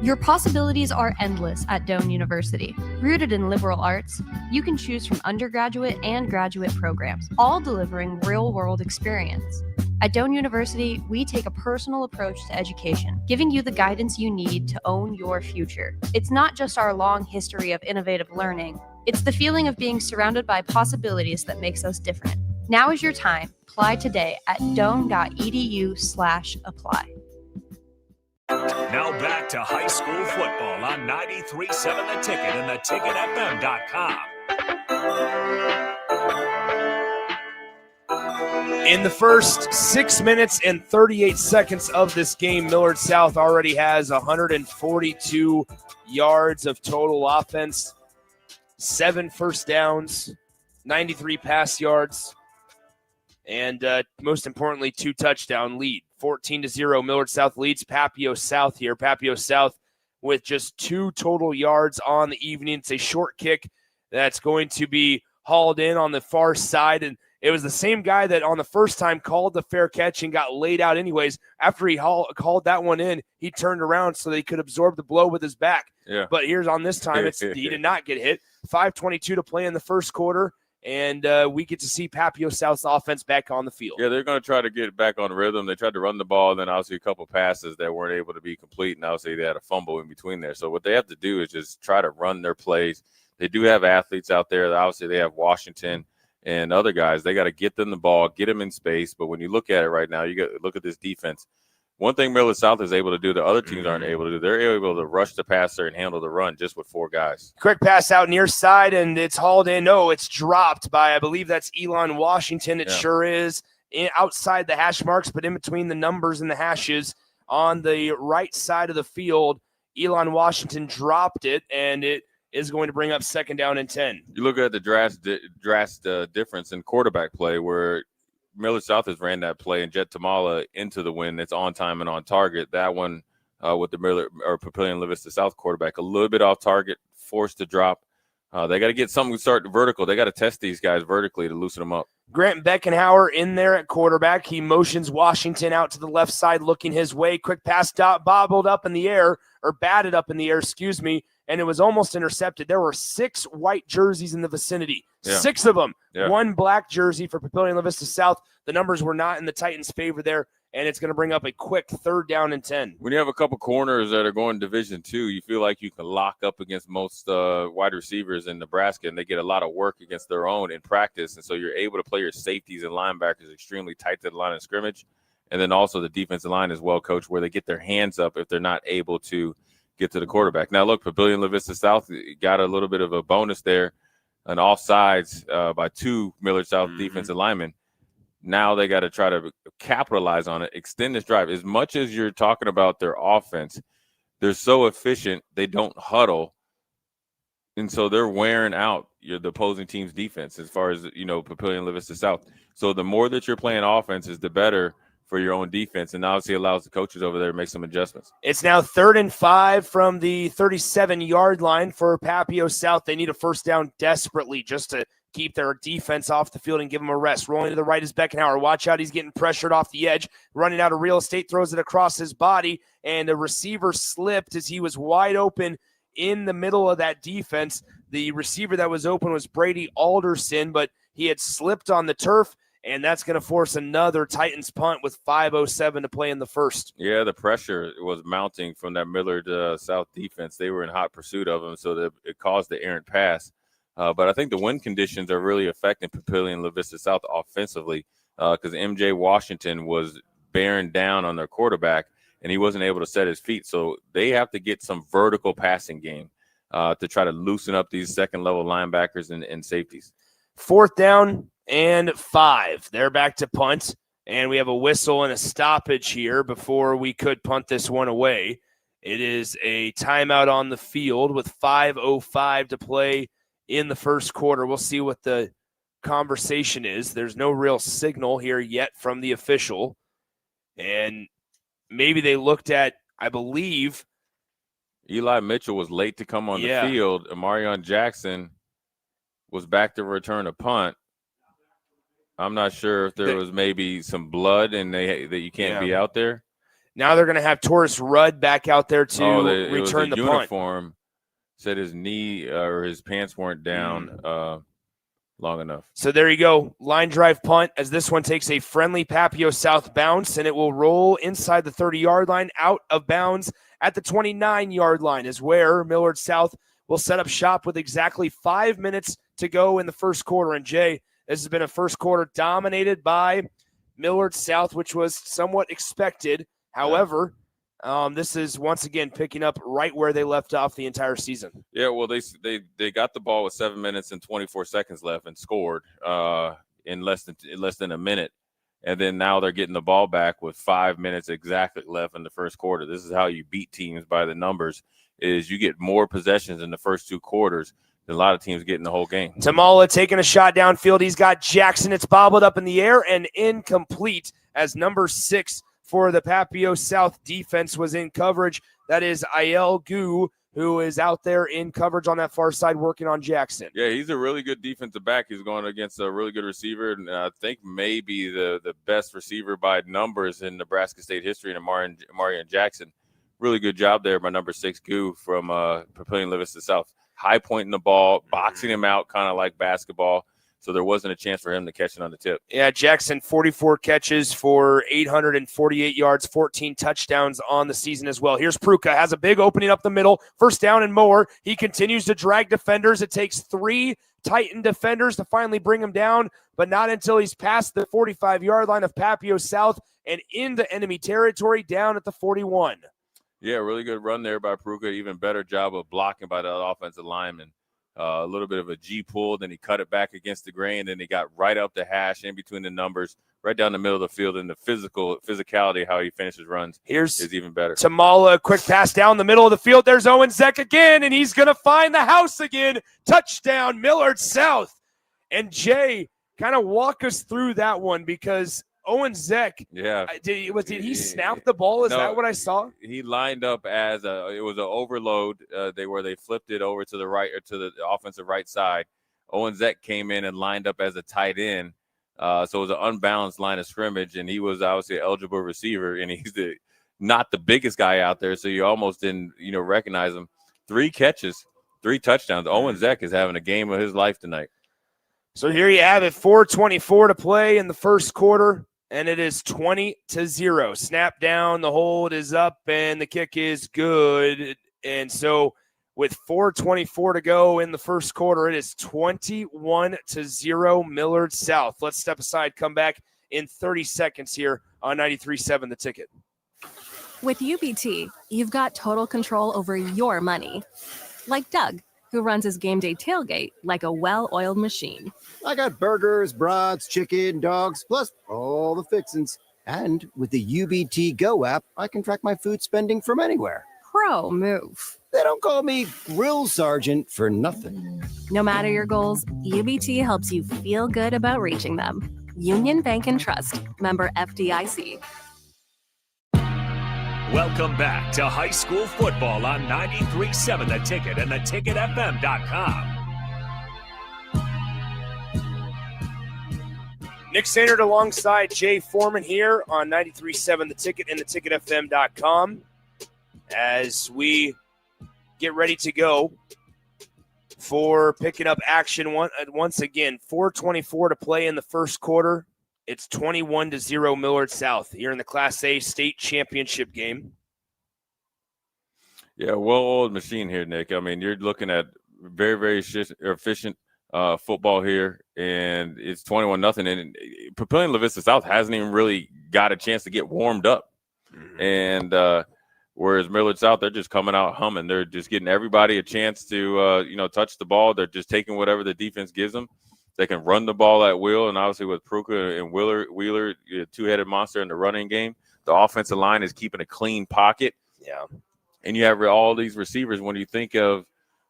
Your possibilities are endless at Doane University. Rooted in liberal arts, you can choose from undergraduate and graduate programs, all delivering real-world experience. At Doane University, we take a personal approach to education, giving you the guidance you need to own your future. It's not just our long history of innovative learning, it's the feeling of being surrounded by possibilities that makes us different. Now is your time. Apply today at doane.edu/apply. Now back to high school football on 93.7 The Ticket and theticketfm.com. In the first 6 minutes and 38 seconds of this game, Millard South already has 142 yards of total offense, 7 first downs, 93 pass yards, and most importantly, 2 touchdown lead. 14-0, Millard South leads Papio South here. Papio South with just 2 total yards on the evening. It's a short kick that's going to be hauled in on the far side, and it was the same guy that on the first time called the fair catch and got laid out anyways. After he called that one in, he turned around so that he could absorb the blow with his back. Yeah. But here's on this time, he did not get hit. 5:22 to play in the first quarter, and we get to see Papio South's offense back on the field. Yeah, they're going to try to get back on rhythm. They tried to run the ball, and then obviously a couple passes that weren't able to be complete, and obviously they had a fumble in between there. So what they have to do is just try to run their plays. They do have athletes out there. Obviously they have Washington and other guys. They got to get them the ball, get them in space. But when you look at it right now, you got to look at this defense. One thing Millard South is able to do, the other teams aren't able to do. They're able to rush the passer and handle the run just with 4 guys. Quick pass out near side, and it's hauled in. No, it's dropped by, I believe that's Elon Washington. It sure is. Outside the hash marks, but in between the numbers and the hashes on the right side of the field, Elon Washington dropped it, and it is going to bring up 2nd down and 10. You look at the drastic difference in quarterback play where Millard South has ran that play and Jet Tamala into the win. It's on time and on target. That one with the Papillion La Vista South quarterback, a little bit off target, forced to drop. They got to get something to start vertical. They got to test these guys vertically to loosen them up. Grant Beckenhauer in there at quarterback. He motions Washington out to the left side looking his way. Quick pass bobbled up in the air, or batted up in the air, and it was almost intercepted. There were 6 white jerseys in the vicinity, 6 of them. 1 black jersey for Papillion La Vista South. The numbers were not in the Titans' favor there, and it's going to bring up a quick 3rd down and 10. When you have a couple corners that are going Division II, you feel like you can lock up against most wide receivers in Nebraska, and they get a lot of work against their own in practice, and so you're able to play your safeties and linebackers extremely tight to the line of scrimmage, and then also the defensive line is well coached where they get their hands up if they're not able to get to the quarterback. Now, look, Papillion La Vista South got a little bit of a bonus there, an offsides by 2 Millard South defensive linemen. Now they got to try to capitalize on it, extend this drive. As much as you're talking about their offense, they're so efficient, they don't huddle, and so they're wearing out the opposing team's defense as far as, Papillion La Vista South. So the more that you're playing offense is the better for your own defense, and obviously allows the coaches over there to make some adjustments. It's now 3rd and 5 from the 37-yard line for Papio South. They need a 1st down desperately just to keep their defense off the field and give them a rest. Rolling to the right is Beckenhauer. Watch out, he's getting pressured off the edge. Running out of real estate, throws it across his body, and the receiver slipped as he was wide open in the middle of that defense. The receiver that was open was Brady Alderson, but he had slipped on the turf, and that's going to force another Titans punt with 5:07 to play in the first. Yeah, the pressure was mounting from that Millard South defense. They were in hot pursuit of him, so that it caused the errant pass. But I think the wind conditions are really affecting Papillion and La Vista South offensively because MJ Washington was bearing down on their quarterback, and he wasn't able to set his feet. So they have to get some vertical passing game to try to loosen up these second-level linebackers and safeties. 4th down and 5. They're back to punt, and we have a whistle and a stoppage here before we could punt this one away. It is a timeout on the field with 5:05 to play in the first quarter. We'll see what the conversation is. There's no real signal here yet from the official, and maybe they looked at, I believe, Eli Mitchell was late to come on the field. Amarion Jackson was back to return a punt. I'm not sure if there was maybe some blood and that you can't be out there. Now they're going to have Taurus Rudd back out there to return the uniform. Punt. Said his knee or his pants weren't down long enough. So there you go. Line drive punt as this one takes a friendly Papio South bounce, and it will roll inside the 30-yard line, out of bounds at the 29-yard line is where Millard South will set up shop with exactly 5 minutes to go in the first quarter. And Jay, this has been a first quarter dominated by Millard South, which was somewhat expected. However, this is once again picking up right where they left off the entire season. Yeah, well, they got the ball with 7 minutes and 24 seconds left and scored in less than a minute. And then now they're getting the ball back with 5 minutes exactly left in the first quarter. This is how you beat teams by the numbers, is you get more possessions in the first 2 quarters than a lot of teams get in the whole game. Tamala taking a shot downfield. He's got Jackson. It's bobbled up in the air and incomplete as number 6 for the Papio South defense was in coverage. That is Aiel Gu, who is out there in coverage on that far side working on Jackson. Yeah, he's a really good defensive back. He's going against a really good receiver, and I think maybe the best receiver by numbers in Nebraska State history, and Amarian Jackson. Really good job there by number 6, Gu from Papillion La Vista South. High pointing the ball, boxing him out kind of like basketball, so there wasn't a chance for him to catch it on the tip. Yeah, Jackson, 44 catches for 848 yards, 14 touchdowns on the season as well. Here's Pruka, has a big opening up the middle, first down and more. He continues to drag defenders. It takes 3 Titan defenders to finally bring him down, but not until he's past the 45-yard line of Papio South and into enemy territory down at the 41. Yeah, really good run there by Pruka. Even better job of blocking by the offensive lineman. A little bit of a G pull, then he cut it back against the grain, then he got right up the hash in between the numbers, right down the middle of the field, and the physicality, how he finishes runs is even better. Tamala, quick pass down the middle of the field. There's Owen Zeck again, and he's going to find the house again. Touchdown, Millard South. And Jay, kind of walk us through that one because Owen Zeck, did he snap the ball? Is that what I saw? He lined up as it was an overload. They flipped it over to the right or to the offensive right side. Owen Zeck came in and lined up as a tight end. So it was an unbalanced line of scrimmage, and he was obviously an eligible receiver, and he's not the biggest guy out there, so you almost didn't recognize him. 3 catches, 3 touchdowns. Owen Zeck is having a game of his life tonight. So here you have it, 4:24 to play in the first quarter. And it is 20-0. Snap down, the hold is up, and the kick is good. And so with 4:24 to go in the first quarter, it is 21-0 Millard South. Let's step aside, come back in 30 seconds here on 93.7 The Ticket. With UBT, you've got total control over your money. Like Doug, who runs his game day tailgate like a well-oiled machine. I got burgers, brats, chicken, dogs, plus all the fixins. And with the UBT Go app, I can track my food spending from anywhere. Pro move. They don't call me Grill Sergeant for nothing. No matter your goals, UBT helps you feel good about reaching them. Union Bank and Trust. Member FDIC. Welcome back to high school football on 93.7 The Ticket and theticketfm.com. Nick Sainert alongside Jay Foreman here on 93.7 The Ticket and theticketfm.com as we get ready to go for picking up action once again. 4:24 to play in the first quarter. It's 21-0 Millard South here in the Class A state championship game. Yeah, well-oiled machine here, Nick. I mean, you're looking at very, very efficient football here, and it's 21-0. And Papio La Vista South hasn't even really got a chance to get warmed up. And whereas Millard South, they're just coming out humming. They're just getting everybody a chance to, touch the ball. They're just taking whatever the defense gives them. They can run the ball at will, and obviously with Pruka and Wheeler, two-headed monster in the running game, the offensive line is keeping a clean pocket. Yeah. And you have all these receivers. When you think of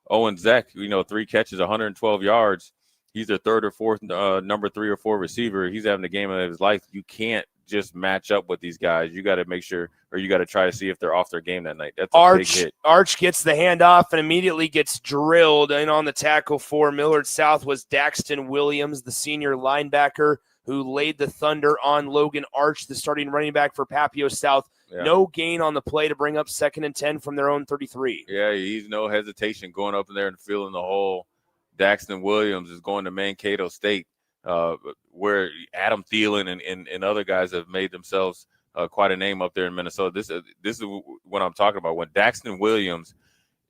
Owen Zek, 3 catches, 112 yards. He's their third or fourth, number 3 or 4 receiver. He's having the game of his life. You can't just match up with these guys. You got to make sure, or you got to try to see if they're off their game that night. That's a big hit. Arch gets the handoff and immediately gets drilled. And on the tackle for Millard South was Daxton Williams, the senior linebacker, who laid the thunder on Logan Arch, the starting running back for Papio South. Yeah. No gain on the play to bring up 2nd and 10 from their own 33. Yeah, he's no hesitation going up in there and filling the hole. Daxton Williams is going to Mankato State, where Adam Thielen and other guys have made themselves quite a name up there in Minnesota. This is what I'm talking about. When Daxton Williams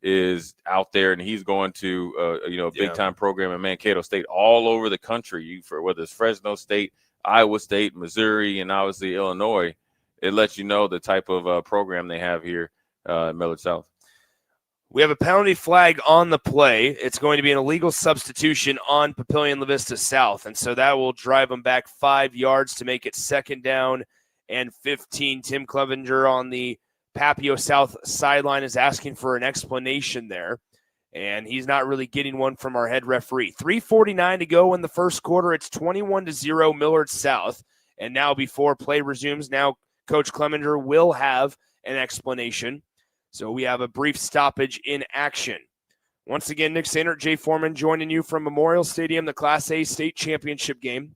is out there and he's going to a big-time program in Mankato State all over the country, whether it's Fresno State, Iowa State, Missouri, and obviously Illinois, it lets you know the type of program they have here at Millard South. We have a penalty flag on the play. It's going to be an illegal substitution on Papillion La Vista South, and so that will drive them back 5 yards to make it 2nd down and 15. Tim Clevenger on the Papio South sideline is asking for an explanation there, and he's not really getting one from our head referee. 3:49 to go in the first quarter. It's 21-0 Millard South, and now before play resumes, now Coach Clevenger will have an explanation. So we have a brief stoppage in action. Once again, Nick Sainert, Jay Foreman joining you from Memorial Stadium, the Class A state championship game.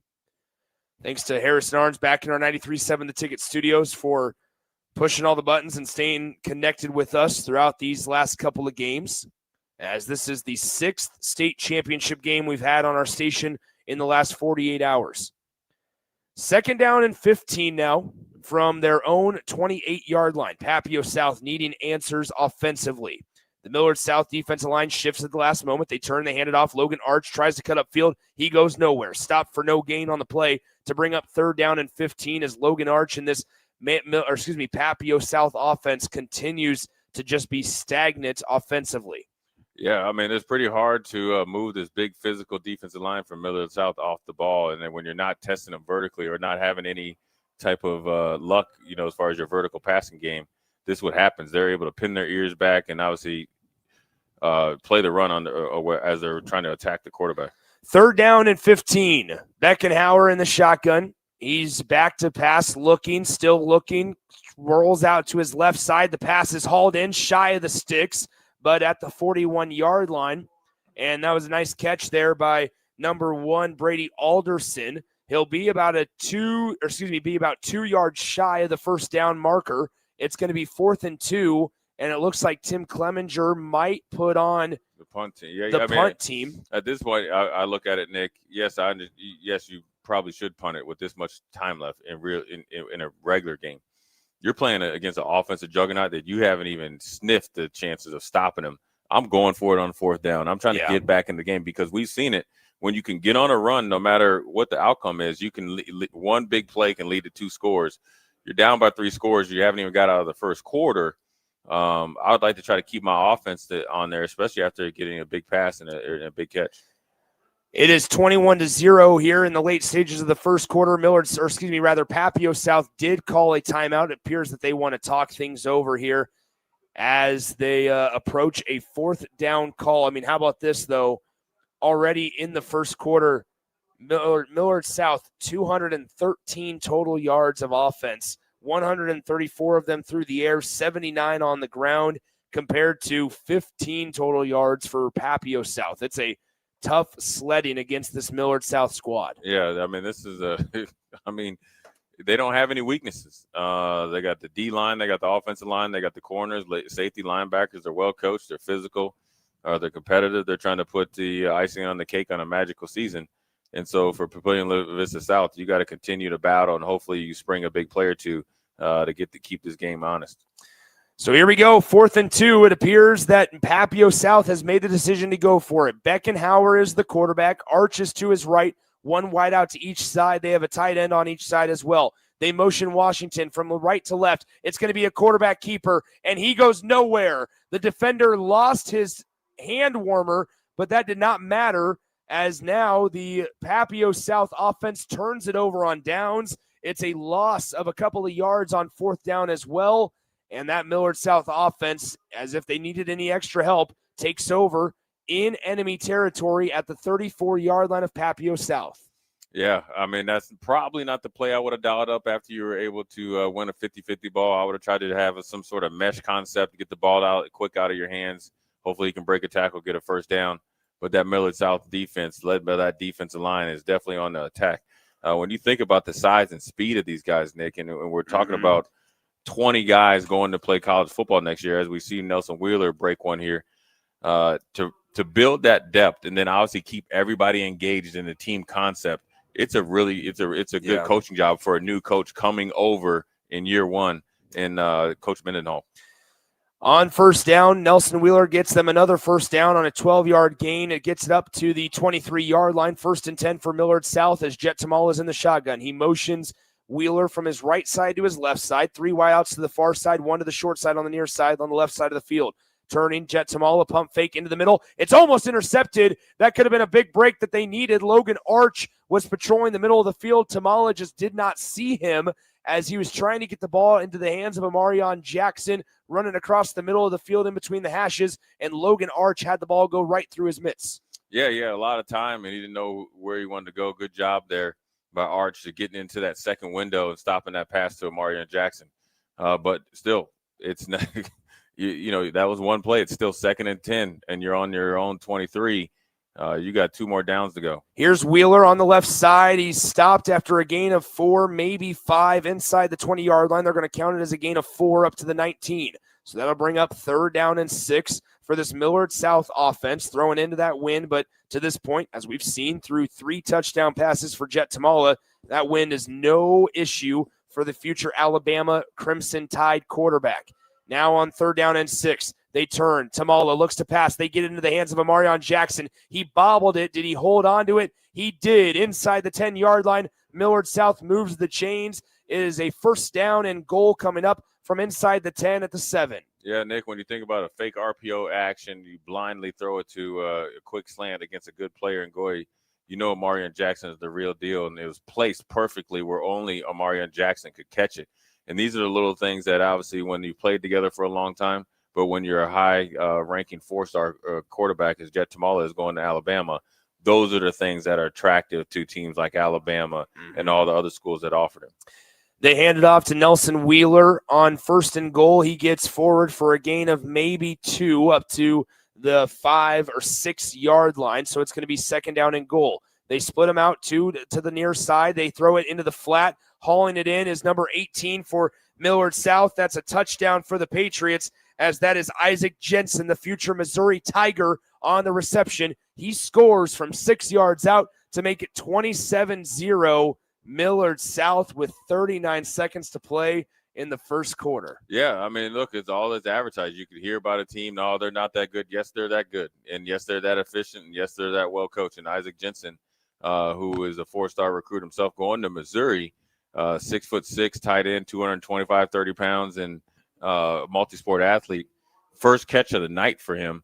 Thanks to Harrison Arns back in our 93.7 The Ticket studios for pushing all the buttons and staying connected with us throughout these last couple of games, as this is the 6th state championship game we've had on our station in the last 48 hours. 2nd down and 15 now from their own 28-yard line. Papio South needing answers offensively. The Millard South defensive line shifts at the last moment. They turn, they hand it off. Logan Arch tries to cut upfield. He goes nowhere. Stopped for no gain on the play to bring up 3rd down and 15 as Logan Arch in this Papio South offense continues to just be stagnant offensively. Yeah, I mean, it's pretty hard to move this big physical defensive line from Millard South off the ball. And then when you're not testing them vertically or not having any type of luck, as far as your vertical passing game, this is what happens. They're able to pin their ears back and obviously play the run as they're trying to attack the quarterback. 3rd down and 15. Beckenhauer in the shotgun. He's back to pass, still looking, rolls out to his left side. The pass is hauled in shy of the sticks, but at the 41-yard line. And that was a nice catch there by number 1, Brady Alderson. He'll be about 2 yards shy of the 1st down marker. It's going to be 4th and 2, and it looks like Tim Clevenger might put on the punt team. Punt team. At this point, I look at it, Nick. Yes, you probably should punt it with this much time left in a regular game. You're playing against an offensive juggernaut that you haven't even sniffed the chances of stopping him. I'm going for it on 4th down. I'm trying to get back in the game because we've seen it. When you can get on a run, no matter what the outcome is, you can one big play can lead to 2 scores. You're down by 3 scores. You haven't even got out of the first quarter. I would like to try to keep my offense on there, especially after getting a big pass and a big catch. It is 21-0 here in the late stages of the first quarter. Papio South did call a timeout. It appears that they want to talk things over here as they approach a 4th down call. I mean, how about this, though? Already in the first quarter, Millard South, 213 total yards of offense, 134 of them through the air, 79 on the ground, compared to 15 total yards for Papio South. It's a tough sledding against this Millard South squad. Yeah, I mean, this is they don't have any weaknesses. They got the D line, they got the offensive line, they got the corners, safety, linebackers. They're well coached, they're physical, they're competitive. They're trying to put the icing on the cake on a magical season. And so for Papio Vista South, you got to continue to battle, and hopefully you spring a big play or two to keep this game honest. So here we go, 4th and 2. It appears that Papio South has made the decision to go for it. Beckenhauer is the quarterback. Arch is to his right, one wide out to each side. They have a tight end on each side as well. They motion Washington from right to left. It's going to be a quarterback keeper, and he goes nowhere. The defender lost his hand warmer, but that did not matter, as now the Papio South offense turns it over on downs. It's a loss of a couple of yards on 4th down as well. And that Millard South offense, as if they needed any extra help, takes over in enemy territory at the 34-yard line of Papio South. Yeah, I mean, that's probably not the play I would have dialed up after you were able to win a 50-50 ball. I would have tried to have some sort of mesh concept to get the ball out quick out of your hands. Hopefully you can break a tackle, get a first down. But that Millard South defense, led by that defensive line, is definitely on the attack. When you think about the size and speed of these guys, Nick, and we're talking about 20 guys going to play college football next year, as we see Nelson Wheeler break one here, to build that depth and then obviously keep everybody engaged in the team concept. It's a good coaching job for a new coach coming over in year one in Coach Mendenhall. On 1st down, Nelson Wheeler gets them another 1st down on a 12-yard gain. It gets it up to the 23-yard line. 1st and 10 for Millard South as Jet Tamal is in the shotgun. He motions Wheeler from his right side to his left side. 3 wideouts to the far side, 1 to the short side on the near side on the left side of the field. Turning, Jet Tamala, pump fake into the middle. It's almost intercepted. That could have been a big break that they needed. Logan Arch was patrolling the middle of the field. Tamala just did not see him as he was trying to get the ball into the hands of Amarion Jackson, running across the middle of the field in between the hashes, and Logan Arch had the ball go right through his mitts. Yeah, a lot of time, and he didn't know where he wanted to go. Good job there by Arch to getting into that second window and stopping that pass to Amarion Jackson. But still, it's not – that was one play. It's still 2nd and 10, and you're on your own 23. You got 2 more downs to go. Here's Wheeler on the left side. He's stopped after a gain of 4, maybe 5 inside the 20-yard line. They're going to count it as a gain of 4 up to the 19. So that'll bring up 3rd down and 6 for this Millard South offense, throwing into that win. But to this point, as we've seen through 3 touchdown passes for Jet Tamala, that win is no issue for the future Alabama Crimson Tide quarterback. Now on 3rd down and 6, they turn. Tamala looks to pass. They get into the hands of Amarion Jackson. He bobbled it. Did he hold on to it? He did. Inside the 10-yard line, Millard South moves the chains. It is a 1st down and goal coming up from inside the 10 at the 7. Yeah, Nick, when you think about a fake RPO action, you blindly throw it to a quick slant against a good player in Goy. You know Amarion Jackson is the real deal, and it was placed perfectly where only Amarion Jackson could catch it. And these are the little things that obviously when you played together for a long time, but when you're a high-ranking 4-star quarterback as Jet Tamala is going to Alabama, those are the things that are attractive to teams like Alabama and all the other schools that offer them. They hand it off to Nelson Wheeler on 1st and goal. He gets forward for a gain of maybe 2 up to the 5 or 6 yard line. So it's going to be 2nd down and goal. They split him out to the near side. They throw it into the flat. Hauling it in is number 18 for Millard South. That's a touchdown for the Patriots, as that is Isaac Jensen, the future Missouri Tiger, on the reception. He scores from 6 yards out to make it 27-0 Millard South with 39 seconds to play in the first quarter. Yeah, I mean, look, it's all that's advertised. You could hear about a team, no, they're not that good. Yes, they're that good. And yes, they're that efficient. And yes, they're that well coached. And Isaac Jensen, who is a 4-star recruit himself, going to Missouri, 6'6", tight end, 225, 30 pounds, and multi-sport athlete. First catch of the night for him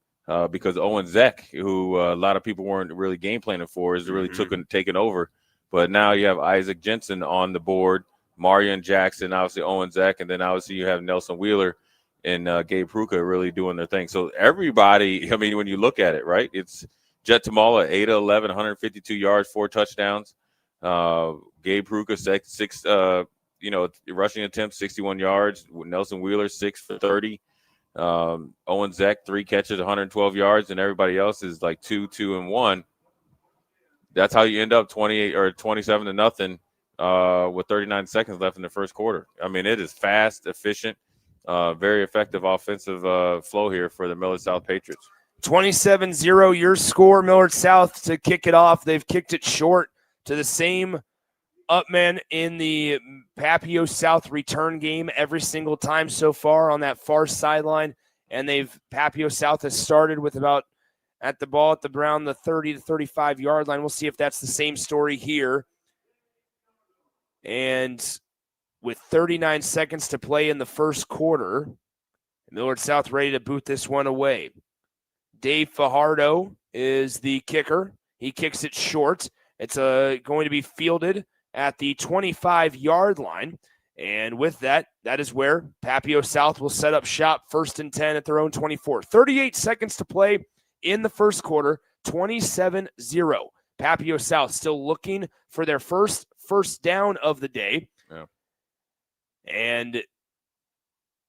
because Owen Zeck, who a lot of people weren't really game planning for, is really taken over. But now you have Isaac Jensen on the board, Marion Jackson, obviously Owen Zeck, and then obviously you have Nelson Wheeler and Gabe Pruka really doing their thing. So everybody, I mean, when you look at it, right, it's Jet Tamala, 8 of 11, 152 yards, 4 touchdowns. Gabe Pruka, 6 rushing attempts, 61 yards. Nelson Wheeler, 6 for 30. Owen Zeck, 3 catches, 112 yards, and everybody else is like 2, 2, and 1. That's how you end up 28 or 27-0 with 39 seconds left in the first quarter. I mean, it is fast, efficient, very effective offensive flow here for the Millard South Patriots. 27-0 your score. Millard South to kick it off. They've kicked it short to the same upman in the Papio South return game every single time so far on that far sideline. And Papio South has started with about at the ball at around the 30 to 35 yard line. We'll see if that's the same story here. And with 39 seconds to play in the first quarter, Millard South ready to boot this one away. Dave Fajardo is the kicker. He kicks it short. It's going to be fielded at the 25-yard line. And with that, that is where Papio South will set up shop, 1st and 10 at their own 24. 38 seconds to play in the first quarter, 27-0. Papio South still looking for their first down of the day. Yeah. And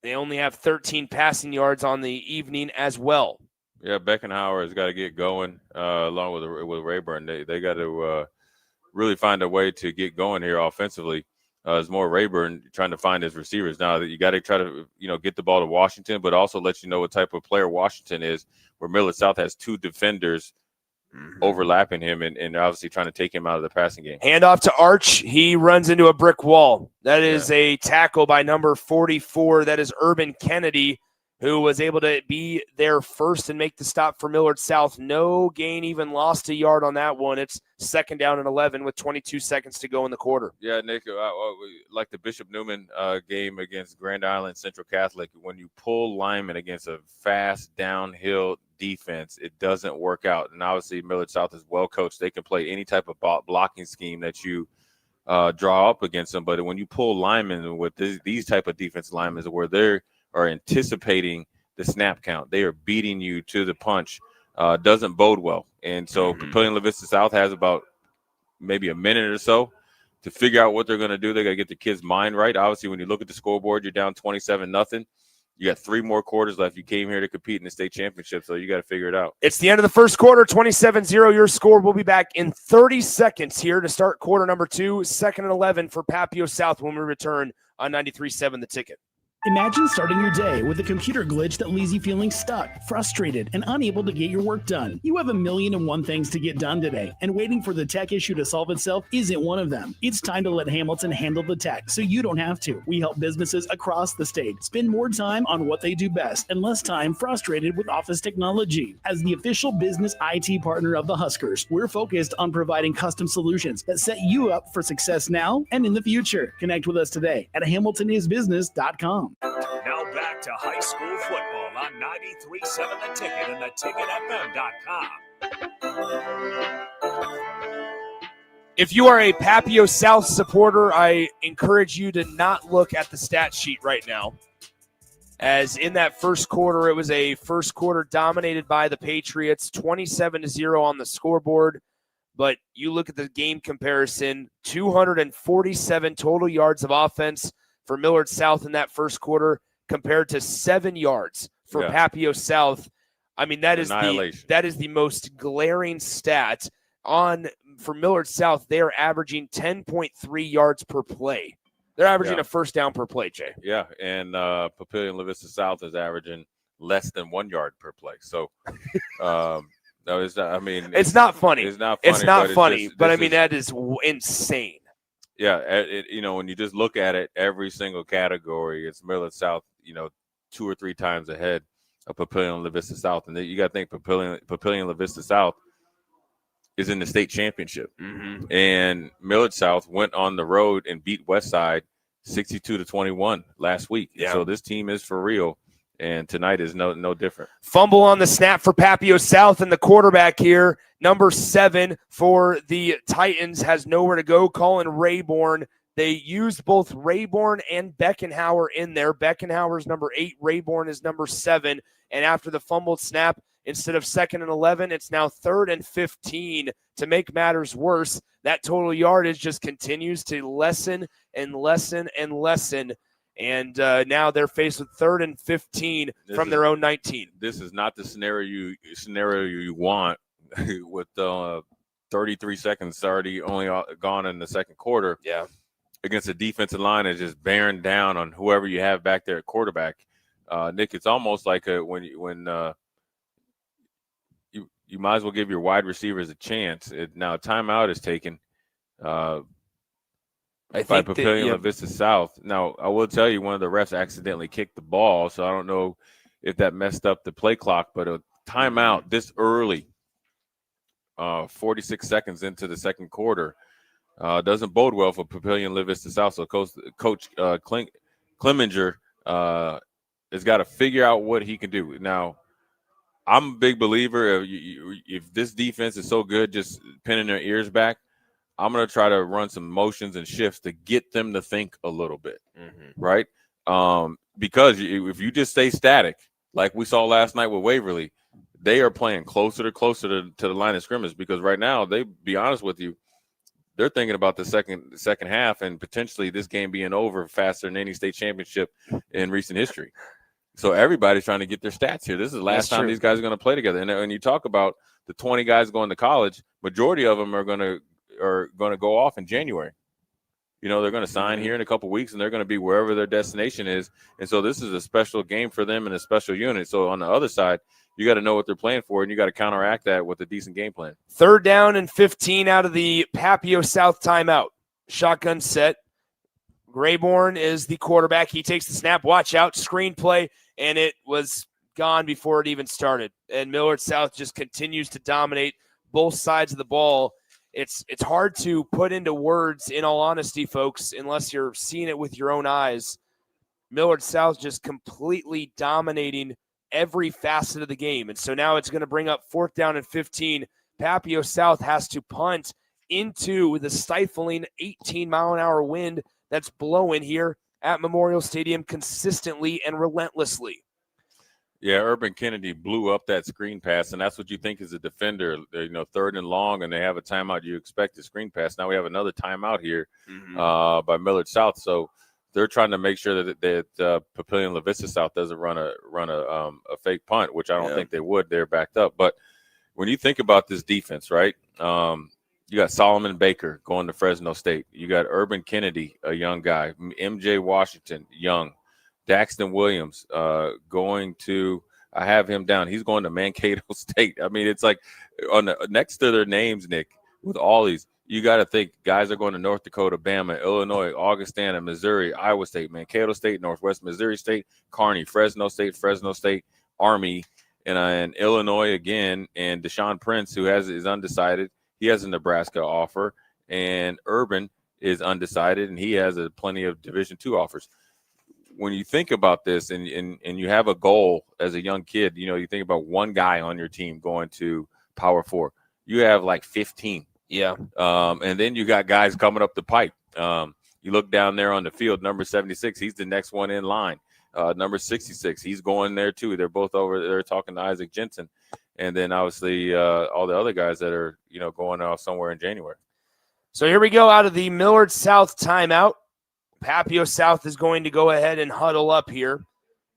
they only have 13 passing yards on the evening as well. Yeah, Beckenhauer has got to get going along with Rayburn. They got to really find a way to get going here offensively. It's more Rayburn trying to find his receivers. Now you got to try to get the ball to Washington, but also let you know what type of player Washington is. Where Millard South has 2 defenders overlapping him and obviously trying to take him out of the passing game. Hand off to Arch. He runs into a brick wall. That is a tackle by number 44. That is Urban Kennedy, who was able to be there first and make the stop for Millard South. No gain, even lost a yard on that one. It's 2nd down and 11 with 22 seconds to go in the quarter. Yeah, Nick, like the Bishop Newman game against Grand Island Central Catholic, when you pull linemen against a fast downhill defense, it doesn't work out. And obviously Millard South is well coached. They can play any type of blocking scheme that you draw up against them. But when you pull linemen with these type of defense linemen where they're are anticipating the snap count, they are beating you to the punch, doesn't bode well. And so Papillion La Vista South has about maybe a minute or so to figure out what they're going to do. They got to get the kids' mind right. Obviously, when you look at the scoreboard, you're down 27-0. You got 3 more quarters left. You came here to compete in the state championship, so you got to figure it out. It's the end of the first quarter, 27-0 your score. We'll be back in 30 seconds here to start quarter number 2, 2nd and 11 for Papio South when we return on 93.7 The Ticket. Imagine starting your day with a computer glitch that leaves you feeling stuck, frustrated, and unable to get your work done. You have 1,000,001 things to get done today, and waiting for the tech issue to solve itself isn't one of them. It's time to let Hamilton handle the tech so you don't have to. We help businesses across the state spend more time on what they do best and less time frustrated with office technology. As the official business IT partner of the Huskers, we're focused on providing custom solutions that set you up for success now and in the future. Connect with us today at hamiltonisbusiness.com. Now back to high school football on 93.7 The Ticket and theticketfm.com. If you are a Papio South supporter, I encourage you to not look at the stat sheet right now. As in that first quarter, it was a first quarter dominated by the Patriots, 27-0 on the scoreboard. But you look at the game comparison, 247 total yards of offense for Millard South in that first quarter compared to 7 yards for Papio South. I mean, that is the most glaring stat for Millard South. They are averaging 10.3 yards per play. They're averaging a first down per play, Jay. Yeah, and Papillion La Vista South is averaging less than 1 yard per play. So, no, it's not. I mean, it's not funny. It's not funny. It's not funny, but I mean, that is insane. Yeah, when you just look at it, every single category, it's Millard South, 2 or 3 times ahead of Papillion La Vista South. And you got to think Papillion La Vista South is in the state championship. Mm-hmm. And Millard South went on the road and beat Westside 62-21 last week. Yeah. So this team is for real. And tonight is no different. Fumble on the snap for Papio South, and the quarterback here, number 7 for the Titans, has nowhere to go. Colin Rayborn. They used both Rayborn and Beckenhauer in there. Beckenhauer's number 8, Rayborn is number 7. And after the fumbled snap, instead of 2nd and 11, it's now 3rd and 15. To make matters worse, that total yardage just continues to lessen and lessen and lessen. And now they're faced with 3rd and 15 from their own 19. This is not the scenario you want with 33 seconds already only gone in the second quarter. Yeah. Against a defensive line that's just bearing down on whoever you have back there at quarterback. Nick, it's almost like when you might as well give your wide receivers a chance. Now a timeout is taken by Papio Vista South. Now I will tell you, one of the refs accidentally kicked the ball, so I don't know if that messed up the play clock. But a timeout this early, 46 seconds into the second quarter, doesn't bode well for Papillion La Vista South. So Coach Clemenger has got to figure out what he can do. Now, I'm a big believer if this defense is so good, just pinning their ears back, I'm going to try to run some motions and shifts to get them to think a little bit, right? Because if you just stay static, like we saw last night with Waverly, they are playing closer to the line of scrimmage, because right now, they be honest with you, they're thinking about the second half and potentially this game being over faster than any state championship in recent history. So everybody's trying to get their stats here. This is the last time these guys are going to play together. And when you talk about the 20 guys going to college, majority of them are going to go off in January. You know, they're going to sign here in a couple of weeks, and they're going to be wherever their destination is. And so this is a special game for them and a special unit. So on the other side, you got to know what they're playing for, and you got to counteract that with a decent game plan. 3rd down and 15 out of the Papio South timeout. Shotgun set. Grayborn is the quarterback. He takes the snap. Watch out. Screen play. And it was gone before it even started. And Millard South just continues to dominate both sides of the ball. It's hard to put into words, in all honesty, folks, unless you're seeing it with your own eyes. Millard South just completely dominating every facet of the game. And so now it's going to bring up 4th down and 15. Papio South has to punt into the stifling 18-mile-an-hour wind that's blowing here at Memorial Stadium consistently and relentlessly. Yeah, Urban Kennedy blew up that screen pass, and that's what you think is a defender. 3rd and long, and they have a timeout. You expect a screen pass. Now we have another timeout here by Millard South. So they're trying to make sure that Papillion La Vista South doesn't run a fake punt, which I don't think they would. They're backed up. But when you think about this defense, right, you got Solomon Baker going to Fresno State. You got Urban Kennedy, a young guy. MJ Washington, young. Daxton Williams going to – I have him down. He's going to Mankato State. I mean, it's like next to their names, Nick, with all these, you got to think guys are going to North Dakota, Bama, Illinois, Augustana, Missouri, Iowa State, Mankato State, Northwest Missouri State, Kearney, Fresno State, Army, and Illinois again, and Deshaun Prince, who is undecided. He has a Nebraska offer, and Urban is undecided, and he has plenty of Division II offers. When you think about this and you have a goal as a young kid, you think about one guy on your team going to Power 4. You have like 15. Yeah. And then you got guys coming up the pipe. You look down there on the field, number 76, he's the next one in line. Number 66, he's going there too. They're both over there talking to Isaac Jensen. And then obviously all the other guys that are, going off somewhere in January. So here we go out of the Millard South timeout. Papio South is going to go ahead and huddle up here.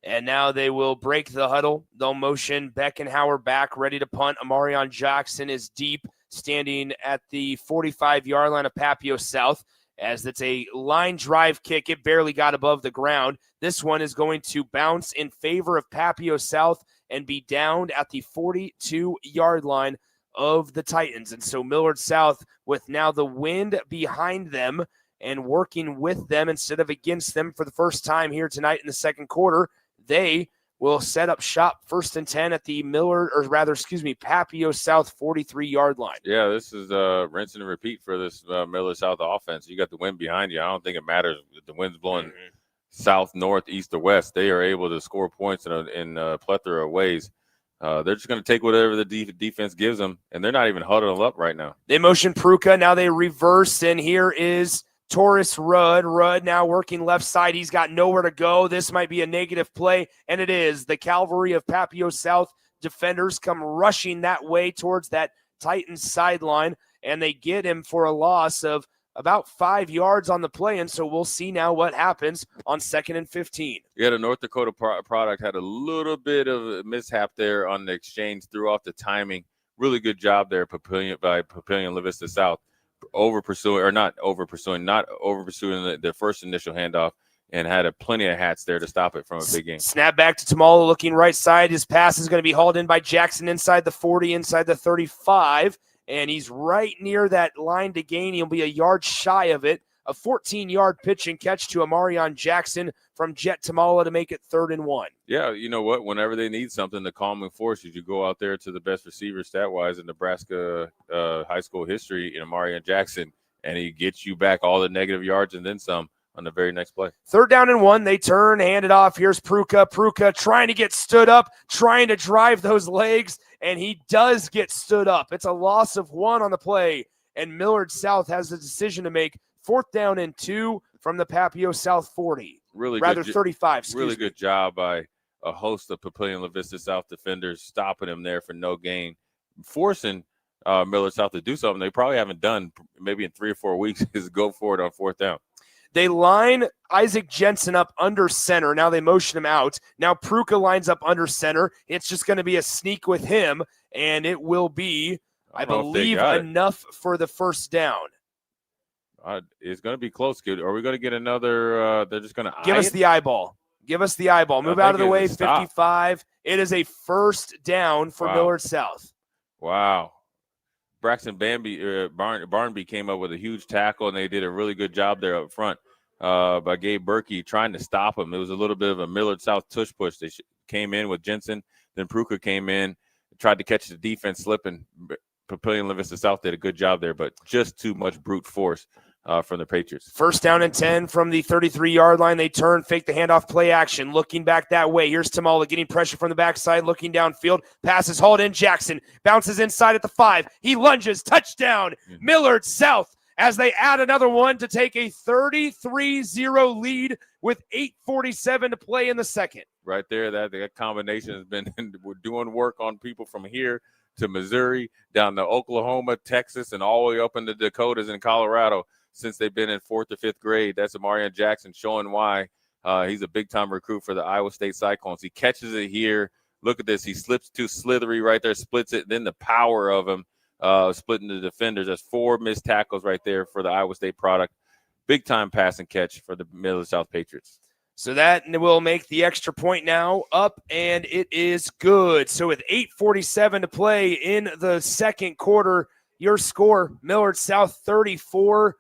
And now they will break the huddle. They'll motion Beckenhauer back, ready to punt. Amarion Jackson is deep, standing at the 45-yard line of Papio South, as it's a line drive kick. It barely got above the ground. This one is going to bounce in favor of Papio South and be downed at the 42-yard line of the Titans. And so Millard South, with now the wind behind them and working with them instead of against them for the first time here tonight in the second quarter, they will set up shop 1st and 10 at the Papio South 43-yard line. Yeah, this is rinse and repeat for this Millard South offense. You got the wind behind you. I don't think it matters if the wind's blowing south, north, east, or west. They are able to score points in a plethora of ways. They're just going to take whatever the defense gives them, and they're not even huddled up right now. They motion Pruka. Now they reverse, and here is Taurus Rudd. Rudd now working left side. He's got nowhere to go. This might be a negative play, and it is. The cavalry of Papio South defenders come rushing that way towards that Titans sideline, and they get him for a loss of about 5 yards on the play, and so we'll see now what happens on 2nd and 15. Yeah, the North Dakota product had a little bit of a mishap there on the exchange, threw off the timing. really good job there Papillion La Vista South, not over pursuing the first initial handoff, and had plenty of hats there to stop it from a big game. Snap back to Tamala looking right side. His pass is going to be hauled in by Jackson inside the 40, inside the 35, and he's right near that line to gain. He'll be a yard shy of it. A 14-yard pitch and catch to Amarion Jackson from Jet Tamala to make it 3rd and 1. Yeah, you know what? Whenever they need something, the calming force is you go out there to the best receiver stat-wise in Nebraska high school history in Amarion Jackson, and he gets you back all the negative yards and then some on the very next play. 3rd down and 1. They turn, hand it off. Here's Pruka. Pruka trying to get stood up, trying to drive those legs, and he does get stood up. It's a loss of 1 on the play, and Millard South has a decision to make. 4th down and 2 from the Papio South 40. Rather 35. Really good job by a host of Papillion La Vista South defenders stopping him there for no gain, forcing Millard South to do something they probably haven't done maybe in 3 or 4 weeks is go for it on 4th down. They line Isaac Jensen up under center. Now they motion him out. Now Pruka lines up under center. It's just going to be a sneak with him, and it will be, I believe, enough for the 1st down. It's going to be close. Are we going to get another? They're just going to give us the eyeball. Give us the eyeball. Move out of the way. 55. It is a 1st down for Millard South. Wow. Braxton Barnby came up with a huge tackle, and they did a really good job there up front by Gabe Berkey trying to stop him. It was a little bit of a Millard South tush push. They came in with Jensen. Then Pruka came in, tried to catch the defense slipping. Papillion La Vista South did a good job there, but just too much brute force from the Patriots. 1st down and 10 from the 33-yard line. They turn, fake the handoff, play action, looking back that way. Here's Tamala getting pressure from the backside, looking downfield. Pass is hauled in. Jackson bounces inside at the 5. He lunges. Touchdown, Millard South, as they add another one to take a 33-0 lead with 8:47 to play in the second. Right there, that combination has been we're doing work on people from here to Missouri, down to Oklahoma, Texas, and all the way up in the Dakotas and Colorado since they've been in 4th or 5th grade. That's Amarion Jackson showing why he's a big-time recruit for the Iowa State Cyclones. He catches it here. Look at this. He slips too slithery right there, splits it. Then the power of him splitting the defenders. That's 4 missed tackles right there for the Iowa State product. Big-time pass and catch for the Millard South Patriots. So that will make the extra point now up, and it is good. So with 8:47 to play in the second quarter, your score, Millard South 34,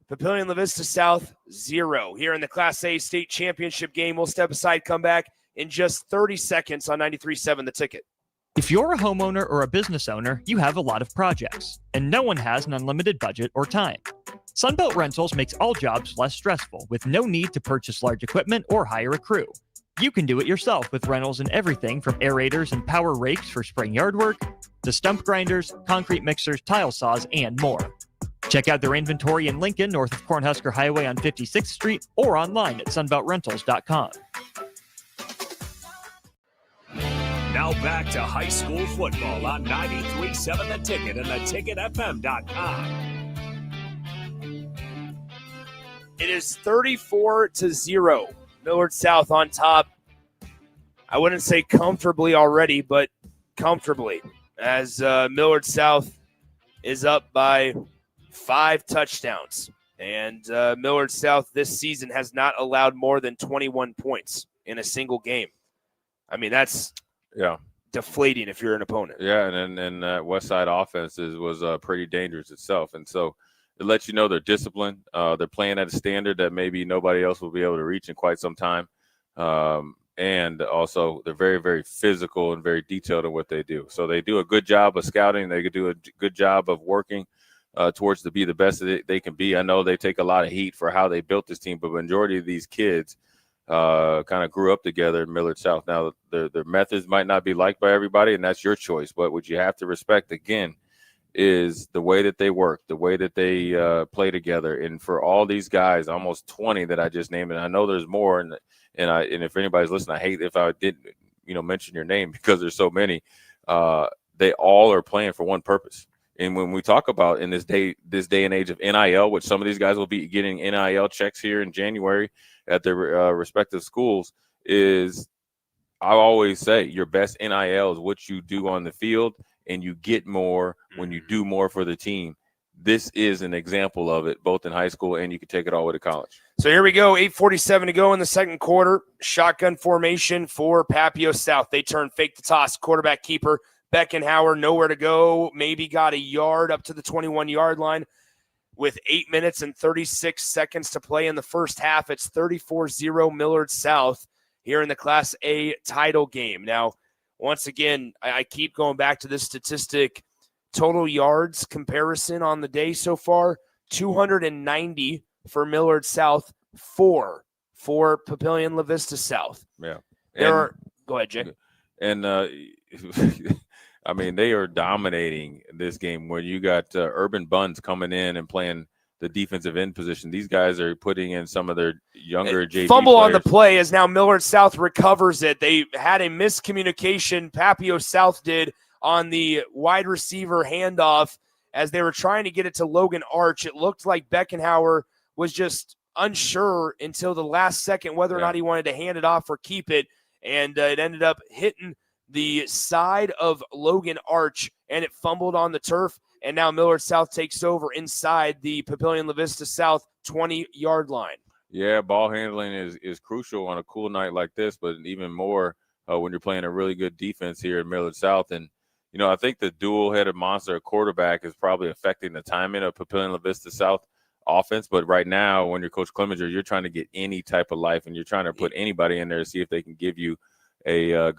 Papillion La Vista South 0. Here in the Class A state championship game, we'll step aside, come back in just 30 seconds on 93.7 The Ticket. If you're a homeowner or a business owner, you have a lot of projects, and no one has an unlimited budget or time. Sunbelt Rentals makes all jobs less stressful with no need to purchase large equipment or hire a crew. You can do it yourself with rentals in everything from aerators and power rakes for spring yard work to stump grinders, concrete mixers, tile saws, and more. Check out their inventory in Lincoln, north of Cornhusker Highway on 56th Street, or online at sunbeltrentals.com. Now back to high school football on 93.7 The Ticket and theticketfm.com. It is 34-0. Millard South on top. I wouldn't say comfortably already, but comfortably, as Millard South is up by 5 touchdowns. And Millard South this season has not allowed more than 21 points in a single game. I mean, that's deflating if you're an opponent. Yeah, and that West Side offense was pretty dangerous itself. And so it lets you know they're disciplined. They're playing at a standard that maybe nobody else will be able to reach in quite some time. And also they're very, very physical and very detailed in what they do. So they do a good job of scouting. They could do a good job of working towards to be the best that they can be. I know they take a lot of heat for how they built this team, but the majority of these kids kind of grew up together in Millard South. Now, their methods might not be liked by everybody, and that's your choice. But what you have to respect, again, is the way that they work, the way that they play together. And for all these guys, almost 20 that I just named, and I know there's more, and if anybody's listening, I hate if I didn't mention your name because there's so many. They all are playing for one purpose. And when we talk about in this day and age of NIL, which some of these guys will be getting NIL checks here in January at their respective schools, is I always say your best NIL is what you do on the field and you get more when you do more for the team. This is an example of it, both in high school and you can take it all the way to college. So here we go, 8:47 to go in the second quarter. Shotgun formation for Papio South. They turn fake the toss, quarterback keeper. Beckenhauer, nowhere to go, maybe got a yard up to the 21-yard line. With 8 minutes and 36 seconds to play in the first half, it's 34-0 Millard South here in the Class A title game. Now, once again, I keep going back to this statistic. Total yards comparison on the day so far, 290 for Millard South, 4 for Papillion La Vista South. Yeah. Go ahead, Jay. And, I mean, they are dominating this game where you got Urban Buns coming in and playing the defensive end position. These guys are putting in some of their younger JV fumble players. On the play as now Millard South recovers it. They had a miscommunication, Papio South did, on the wide receiver handoff as they were trying to get it to Logan Arch. It looked like Beckenhauer was just unsure until the last second whether or not he wanted to hand it off or keep it, and it ended up hitting the side of Logan Arch, and it fumbled on the turf, and now Millard South takes over inside the Papillion La Vista South 20-yard line. Yeah, ball handling is crucial on a cool night like this, but even more when you're playing a really good defense here in Millard South. And, you know, I think the dual-headed monster quarterback is probably affecting the timing of Papillion La Vista South offense. But right now, when you're Coach Clemenger, you're trying to get any type of life, and you're trying to put anybody in there to see if they can give you a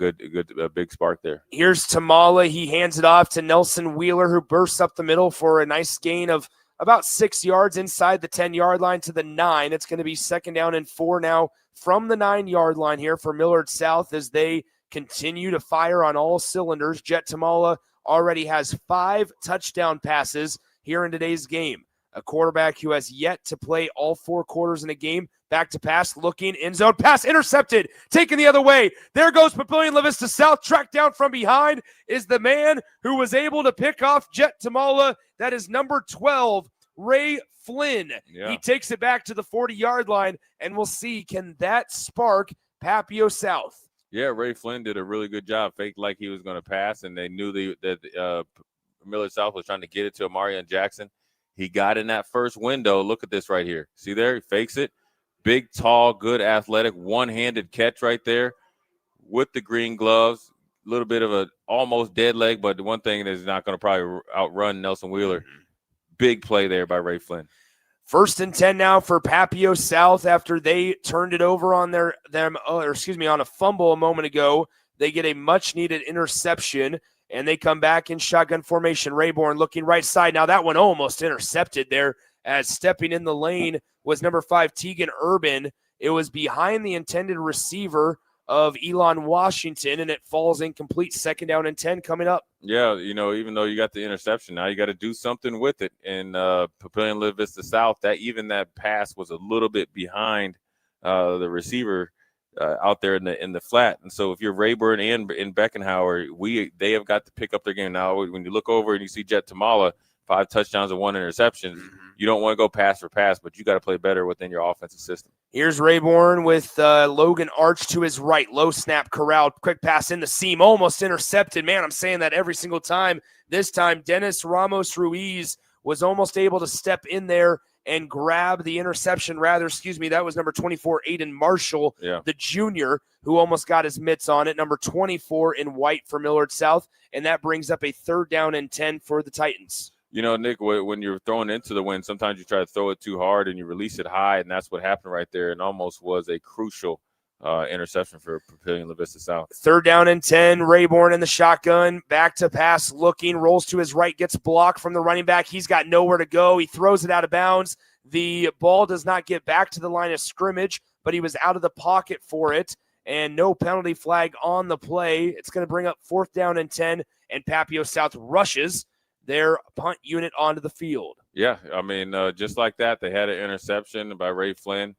big spark there. Here's Tamala. He hands it off to Nelson Wheeler, who bursts up the middle for a nice gain of about 6 yards inside the 10-yard line to the 9. It's going to be 2nd down and 4 now from the 9-yard line here for Millard South as they continue to fire on all cylinders. Jet Tamala already has 5 touchdown passes here in today's game. A quarterback who has yet to play all 4 quarters in a game. Back to pass, looking, end zone, pass intercepted, taken the other way. There goes Papillion La Vista South. Tracked down from behind is the man who was able to pick off Jet Tamala. That is number 12, Ray Flynn. Yeah. He takes it back to the 40-yard line, and we'll see, can that spark Papio South? Yeah, Ray Flynn did a really good job. Faked like he was going to pass, and they knew that Millard South was trying to get it to Amarian Jackson. He got in that first window. Look at this right here. See there? He fakes it. Big, tall, good, athletic, one-handed catch right there with the green gloves. A little bit of a almost dead leg, but the one thing is not going to probably outrun Nelson Wheeler. Big play there by Ray Flynn. 1st and 10 now for Papio South after they turned it over on on a fumble a moment ago. They get a much-needed interception, and they come back in shotgun formation. Rayborn looking right side. Now that one almost intercepted there as stepping in the lane was number 5, Tegan Urban. It was behind the intended receiver of Elon Washington, and it falls incomplete. 2nd down and 10 coming up. Yeah, you know, even though you got the interception, now you got to do something with it. And Papillion La Vista South, that pass was a little bit behind the receiver out there in the flat. And so if you're Rayburn and Beckenhauer, they have got to pick up their game. Now, when you look over and you see Jet Tamala, 5 touchdowns and 1 interception, you don't want to go pass for pass, but you got to play better within your offensive system. Here's Rayborn with Logan Arch to his right. Low snap corralled. Quick pass in the seam. Almost intercepted. Man, I'm saying that every single time. This time, Dennis Ramos Ruiz was almost able to step in there and grab the interception. That was number 24, Aiden Marshall, the junior, who almost got his mitts on it. Number 24 in white for Millard South. And that brings up a 3rd down and 10 for the Titans. You know, Nick, when you're throwing into the wind, sometimes you try to throw it too hard and you release it high, and that's what happened right there, and almost was a crucial interception for Papillion La Vista South. 3rd down and 10, Rayborn in the shotgun, back to pass, looking, rolls to his right, gets blocked from the running back. He's got nowhere to go. He throws it out of bounds. The ball does not get back to the line of scrimmage, but he was out of the pocket for it, and no penalty flag on the play. It's going to bring up 4th down and 10, and Papio South rushes their punt unit onto the field. Yeah, I mean, just like that, they had an interception by Ray Flynn.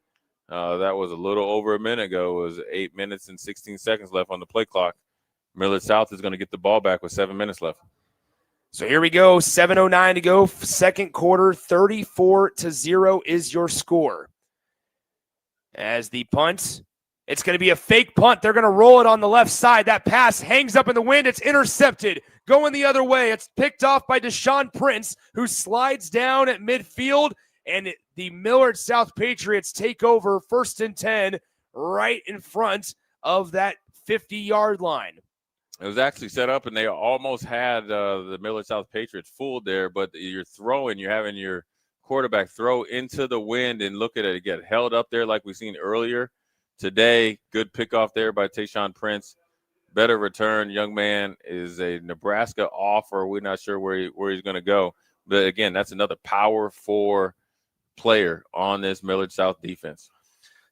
That was a little over a minute ago. It was 8 minutes and 16 seconds left on the play clock. Millard South is going to get the ball back with 7 minutes left. So here we go, 7:09 to go, 2nd quarter, 34-0 is your score. As the punt, it's going to be a fake punt. They're going to roll it on the left side. That pass hangs up in the wind. It's intercepted. going the other way. It's picked off by Deshaun Prince, who slides down at midfield, and the Millard South Patriots take over 1st and 10 right in front of that 50-yard line. It was actually set up, and they almost had the Millard South Patriots fooled there, but you're having your quarterback throw into the wind, and look at it get held up there like we've seen earlier today. Good pickoff there by Tayshawn Prince. Better return. Young man is a Nebraska offer. We're not sure where he's going to go. But, again, that's another Power 4 player on this Millard South defense.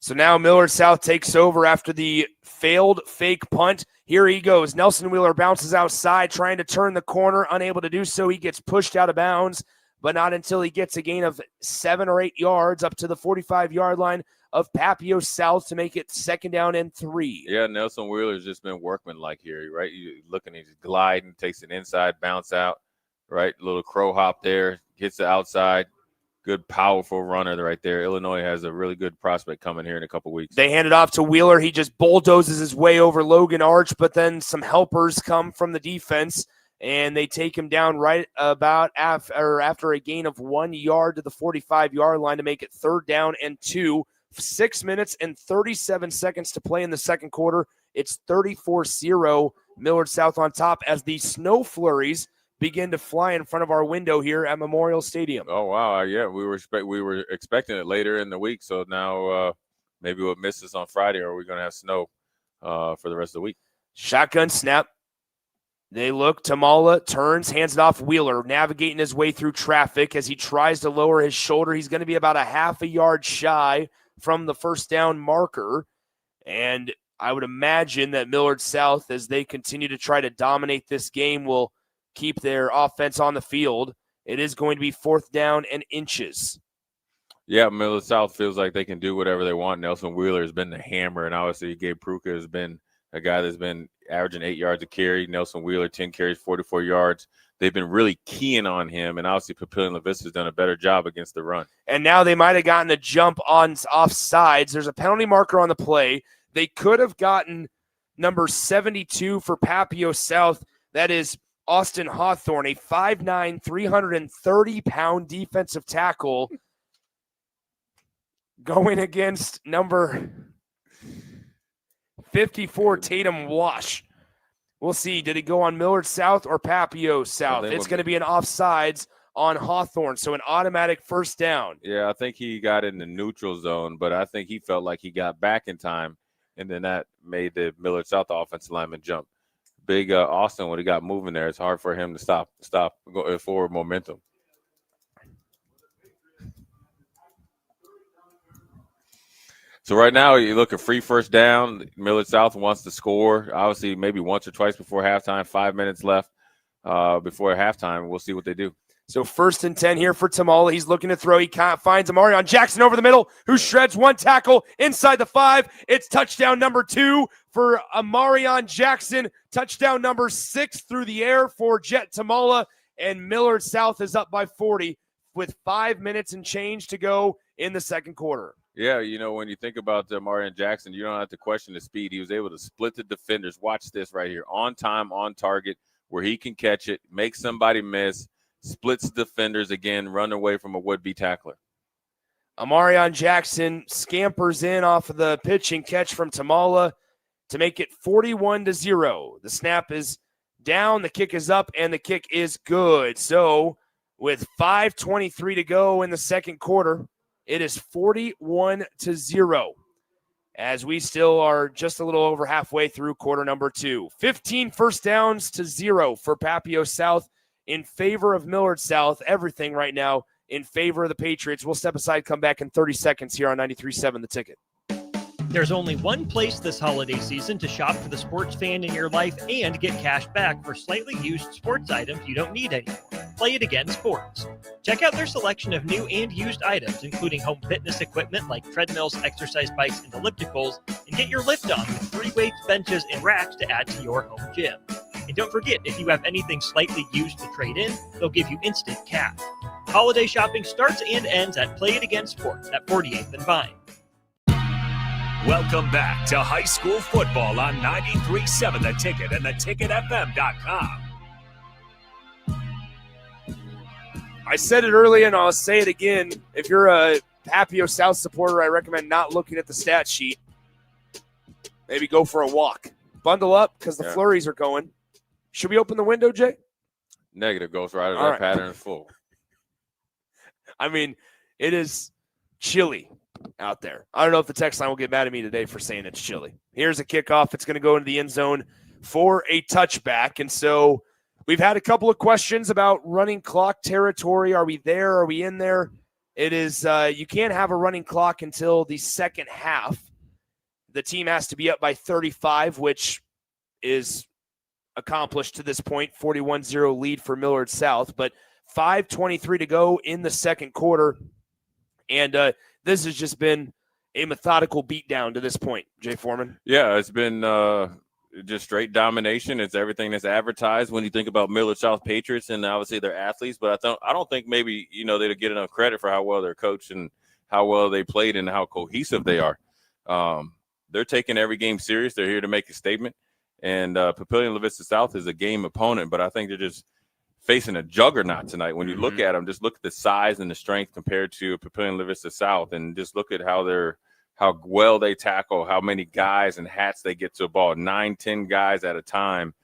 So now Millard South takes over after the failed fake punt. Here he goes. Nelson Wheeler bounces outside, trying to turn the corner, unable to do so. He gets pushed out of bounds, but not until he gets a gain of 7 or 8 yards up to the 45-yard line of Papio South to make it 2nd down and 3. Yeah, Nelson Wheeler's just been workmanlike here, right? You looking, he's gliding, takes an inside bounce out, right? Little crow hop there, hits the outside. Good, powerful runner right there. Illinois has a really good prospect coming here in a couple weeks. They hand it off to Wheeler. He just bulldozes his way over Logan Arch, but then some helpers come from the defense, and they take him down right about after a gain of 1 yard to the 45-yard line to make it 3rd down and 2. 6 minutes and 37 seconds to play in the second quarter. It's 34-0 Millard South on top as the snow flurries begin to fly in front of our window here at Memorial Stadium. Oh, wow. Yeah, we were expecting it later in the week, so now maybe we'll miss this on Friday, or we're going to have snow for the rest of the week. Shotgun snap. They look. Tamala turns, hands it off. Wheeler navigating his way through traffic as he tries to lower his shoulder. He's going to be about a half a yard shy from the 1st down marker. And I would imagine that Millard South, as they continue to try to dominate this game, will keep their offense on the field. It is going to be 4th down and inches. Yeah, Millard South feels like they can do whatever they want. Nelson Wheeler has been the hammer, and obviously Gabe Pruka has been a guy that's been averaging 8 yards a carry. Nelson Wheeler, 10 carries, 44 yards. They've been really keying on him, and obviously Papillion LaVista has done a better job against the run. And now they might have gotten a jump on offsides. There's a penalty marker on the play. They could have gotten number 72 for Papio South. That is Austin Hawthorne, a 5'9", 330-pound defensive tackle going against number 54, Tatum Wash. We'll see. Did it go on Millard South or Papio South? It's going to be an offsides on Hawthorne, so an automatic 1st down. Yeah, I think he got in the neutral zone, but I think he felt like he got back in time, and then that made the Millard South offensive lineman jump. Big Austin, when he got moving there, it's hard for him to stop going forward momentum. So right now, you look at free 1st down. Millard South wants to score, obviously maybe once or twice before halftime, 5 minutes left before halftime. We'll see what they do. So 1st and 10 here for Tamala. He's looking to throw. He finds Amarion Jackson over the middle, who shreds 1 tackle inside the 5. It's touchdown number 2 for Amarion Jackson. Touchdown number 6 through the air for Jet Tamala. And Millard South is up by 40 with 5 minutes and change to go in the second quarter. Yeah, you know, when you think about Amarion Jackson, you don't have to question the speed. He was able to split the defenders. Watch this right here. On time, on target, where he can catch it, make somebody miss, splits defenders again, run away from a would-be tackler. Amarion Jackson scampers in off of the pitch and catch from Tamala to make it 41-0. The snap is down, the kick is up, and the kick is good. So with 5:23 to go in the second quarter, it is 41-0 as we still are just a little over halfway through quarter number 2. 15 1st downs to 0 for Papio South in favor of Millard South. Everything right now in favor of the Patriots. We'll step aside, come back in 30 seconds here on 93.7 The Ticket. There's only one place this holiday season to shop for the sports fan in your life and get cash back for slightly used sports items you don't need anymore. Play It Again Sports. Check out their selection of new and used items, including home fitness equipment like treadmills, exercise bikes, and ellipticals, and get your lift on with 3 weights, benches, and racks to add to your home gym. And don't forget, if you have anything slightly used to trade in, they'll give you instant cash. Holiday shopping starts and ends at Play It Again Sports at 48th and Vine. Welcome back to high school football on 93.7 The Ticket and theticketfm.com. I said it earlier, and I'll say it again. If you're a Papio South supporter, I recommend not looking at the stat sheet. Maybe go for a walk. Bundle up because the flurries are going. Should we open the window, Jay? Negative, Ghost Rider. All That right. pattern is full. I mean, it is chilly out there. I don't know if the text line will get mad at me today for saying it's chilly. Here's a kickoff. It's going to go into the end zone for a touchback. And so we've had a couple of questions about running clock territory. Are we there? Are we in there? It is you can't have a running clock until the second half. The team has to be up by 35, which is accomplished to this point, 41-0 lead for Millard South. But 5:23 to go in the second quarter. And this has just been a methodical beatdown to this point, Jay Foreman. Yeah, it's been just straight domination. It's everything that's advertised when you think about Millard South Patriots and obviously their athletes. But I don't think maybe, they get enough credit for how well they're coached and how well they played and how cohesive they are. They're taking every game serious. They're here to make a statement. And Papio South is a game opponent, but I think they're just facing a juggernaut tonight. When you look at them, just look at the size and the strength compared to Papio South, and just look at how well they tackle, how many guys and hats they get to a ball. 9-10 guys at a time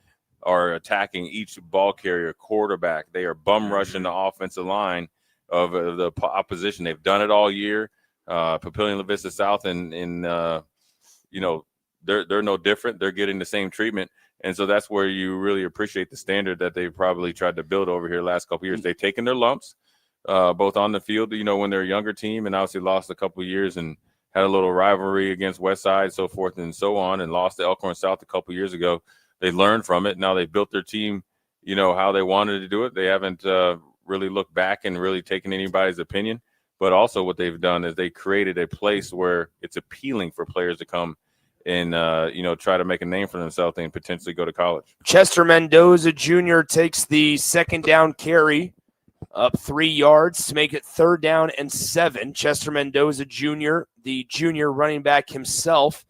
are attacking each ball carrier, quarterback. They are bum rushing the offensive line of the opposition. They've done it all year. Papio South and they're no different. They're getting the same treatment. And so that's where you really appreciate the standard that they've probably tried to build over here the last couple of years. They've taken their lumps, both on the field, when they're a younger team, and obviously lost a couple of years and had a little rivalry against Westside, so forth and so on, and lost to Elkhorn South a couple of years ago. They learned from it. Now they've built their team, how they wanted to do it. They haven't really looked back and really taken anybody's opinion. But also what they've done is they created a place where it's appealing for players to come and, try to make a name for themselves and potentially go to college. Chester Mendoza Jr. takes the second down carry up 3 yards to make it 3rd down and 7. Chester Mendoza Jr., the junior running back himself,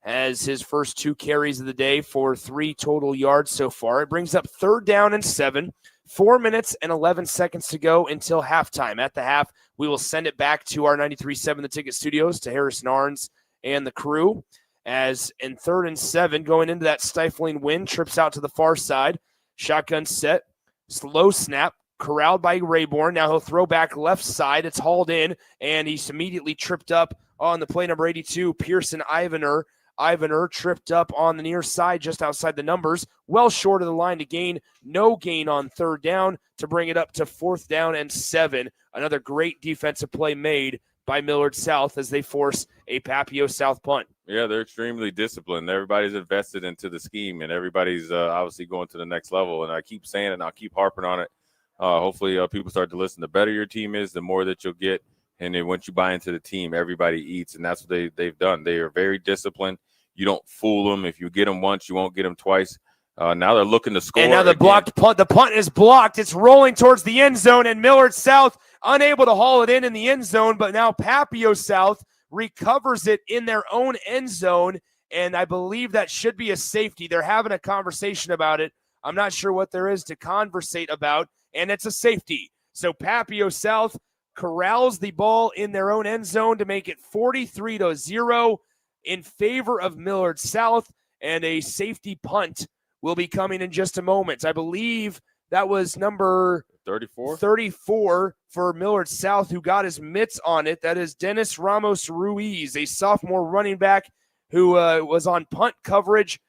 has his first 2 carries of the day for 3 total yards so far. It brings up 3rd down and 7. 4 minutes and 11 seconds to go until halftime. At the half, we will send it back to our 93.7 The Ticket studios to Harrison Arns and the crew. As in 3rd and 7, going into that stifling wind, trips out to the far side. Shotgun set, slow snap, corralled by Rayborn. Now he'll throw back left side. It's hauled in, and he's immediately tripped up on the play number 82, Pearson Ivaner. Ivaner tripped up on the near side just outside the numbers, well short of the line to gain. No gain on 3rd down to bring it up to 4th down and 7. Another great defensive play made by Millard South as they force a Papio South punt. Yeah, they're extremely disciplined. Everybody's invested into the scheme, and everybody's obviously going to the next level. And I keep saying it, and I'll keep harping on it. Hopefully people start to listen. The better your team is, the more that you'll get. And then once you buy into the team, everybody eats, and that's what they've done. They are very disciplined. You don't fool them. If you get them once, you won't get them twice. Now they're looking to score. And now the blocked punt. The punt is blocked. It's rolling towards the end zone, and Millard South unable to haul it in the end zone. But now Papio South recovers it in their own end zone, and I believe that should be a safety. They're having a conversation about it. I'm not sure what there is to conversate about, and it's a safety. So Papio South corrals the ball in their own end zone to make it 43-0 in favor of Millard South, and a safety punt will be coming in just a moment. I believe that was number 34 for Millard South, who got his mitts on it. That is Dennis Ramos Ruiz, a sophomore running back who was on punt coverage,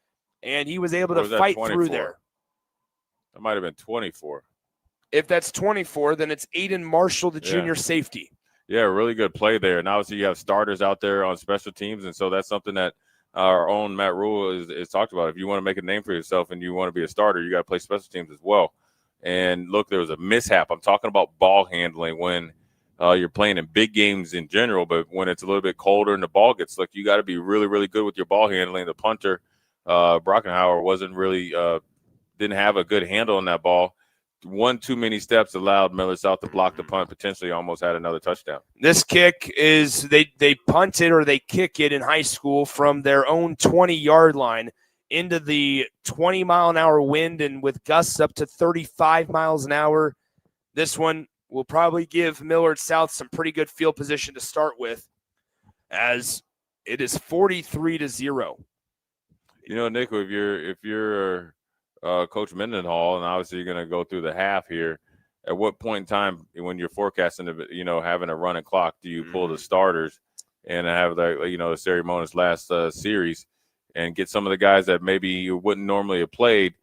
and he was able to fight through there. That might have been 24. If that's 24, then it's Aiden Marshall, the junior safety. Yeah, really good play there. And obviously you have starters out there on special teams, and so that's something that our own Matt Rule is talked about. If you want to make a name for yourself and you want to be a starter, you got to play special teams as well. And look, there was a mishap. I'm talking about ball handling when you're playing in big games in general, but when it's a little bit colder and the ball gets slick, you got to be really, really good with your ball handling. The punter, Brockenhauer, wasn't really didn't have a good handle on that ball. One too many steps allowed Millard South to block the punt, potentially almost had another touchdown. This kick is they punt it or they kick it in high school from their own 20-yard line into the 20-mile-an-hour wind and with gusts up to 35 miles an hour. This one will probably give Millard South some pretty good field position to start with, as it is 43-0. You know, Nick, if you're Coach Mendenhall, and obviously you're going to go through the half here, at what point in time when you're forecasting, having a running clock, do you pull the starters and have the ceremonious last series and get some of the guys that maybe you wouldn't normally have played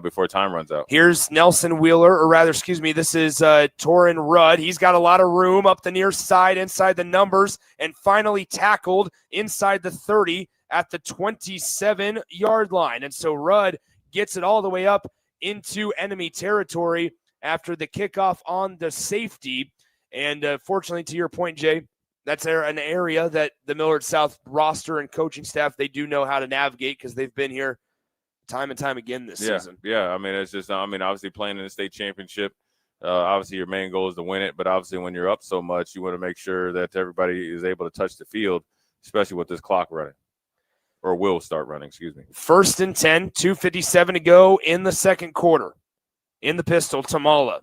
before time runs out? Here's Nelson Wheeler, or rather, this is Torin Rudd. He's got a lot of room up the near side, inside the numbers, and finally tackled inside the 30 at the 27-yard line. And so Rudd gets it all the way up into enemy territory after the kickoff on the safety. And fortunately, to your point, Jay, that's an area that the Millard South roster and coaching staff, they do know how to navigate because they've been here time and time again this season. Yeah, I mean, it's just, obviously playing in the state championship, obviously your main goal is to win it, but obviously when you're up so much, you want to make sure that everybody is able to touch the field, especially with this clock running, or will start running, 1st and 10, 2:57 to go in the second quarter. In the pistol, Tamala.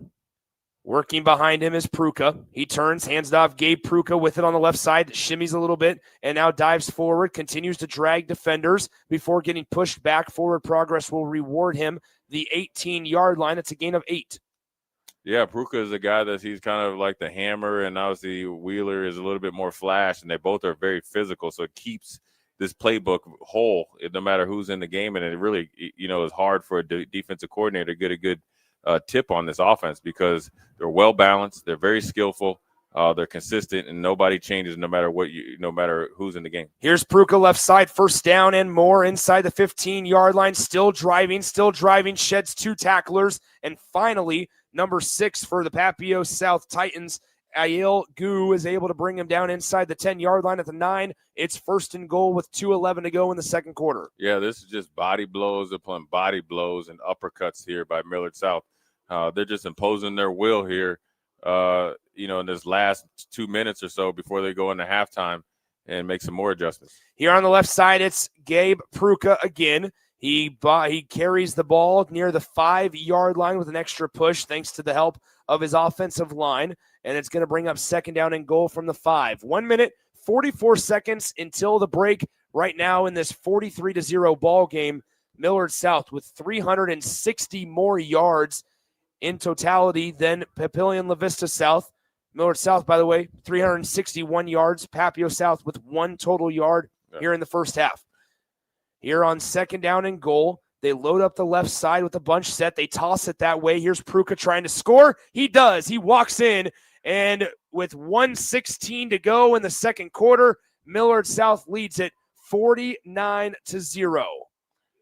Working behind him is Pruka. He turns, hands it off. Gabe Pruka with it on the left side, shimmies a little bit, and now dives forward, continues to drag defenders before getting pushed back. Forward progress will reward him the 18-yard line. It's a gain of 8. Yeah, Pruka is a guy that he's kind of like the hammer, and obviously Wheeler is a little bit more flash, and they both are very physical, so it keeps this playbook whole no matter who's in the game, and it really, is hard for a defensive coordinator to get a good tip on this offense because they're well balanced, they're very skillful, they're consistent, and nobody changes no matter who's in the game. Here's Pruka left side, 1st down and more inside the 15-yard line, still driving, sheds 2 tacklers, and finally number 6 for the Papio South Titans, Ayel Gu, is able to bring him down inside the 10-yard line at the 9. It's 1st and goal with 2:11 to go in the second quarter. Yeah, this is just body blows upon body blows and uppercuts here by Millard South. They're just imposing their will here, in this last 2 minutes or so before they go into halftime and make some more adjustments. Here on the left side, it's Gabe Pruka again. He carries the ball near the 5-yard line with an extra push thanks to the help of his offensive line, and it's going to bring up 2nd down and goal from the 5. 1 minute, 44 seconds until the break right now in this 43-0 ball game. Millard South with 360 more yards in totality than Papillion La Vista South. Millard South, by the way, 361 yards. Papio South with 1 total yard here in the first half. Here on 2nd down and goal, they load up the left side with a bunch set. They toss it that way. Here's Pruka trying to score. He does. He walks in, and with 1:16 to go in the second quarter, Millard South leads it 49-0.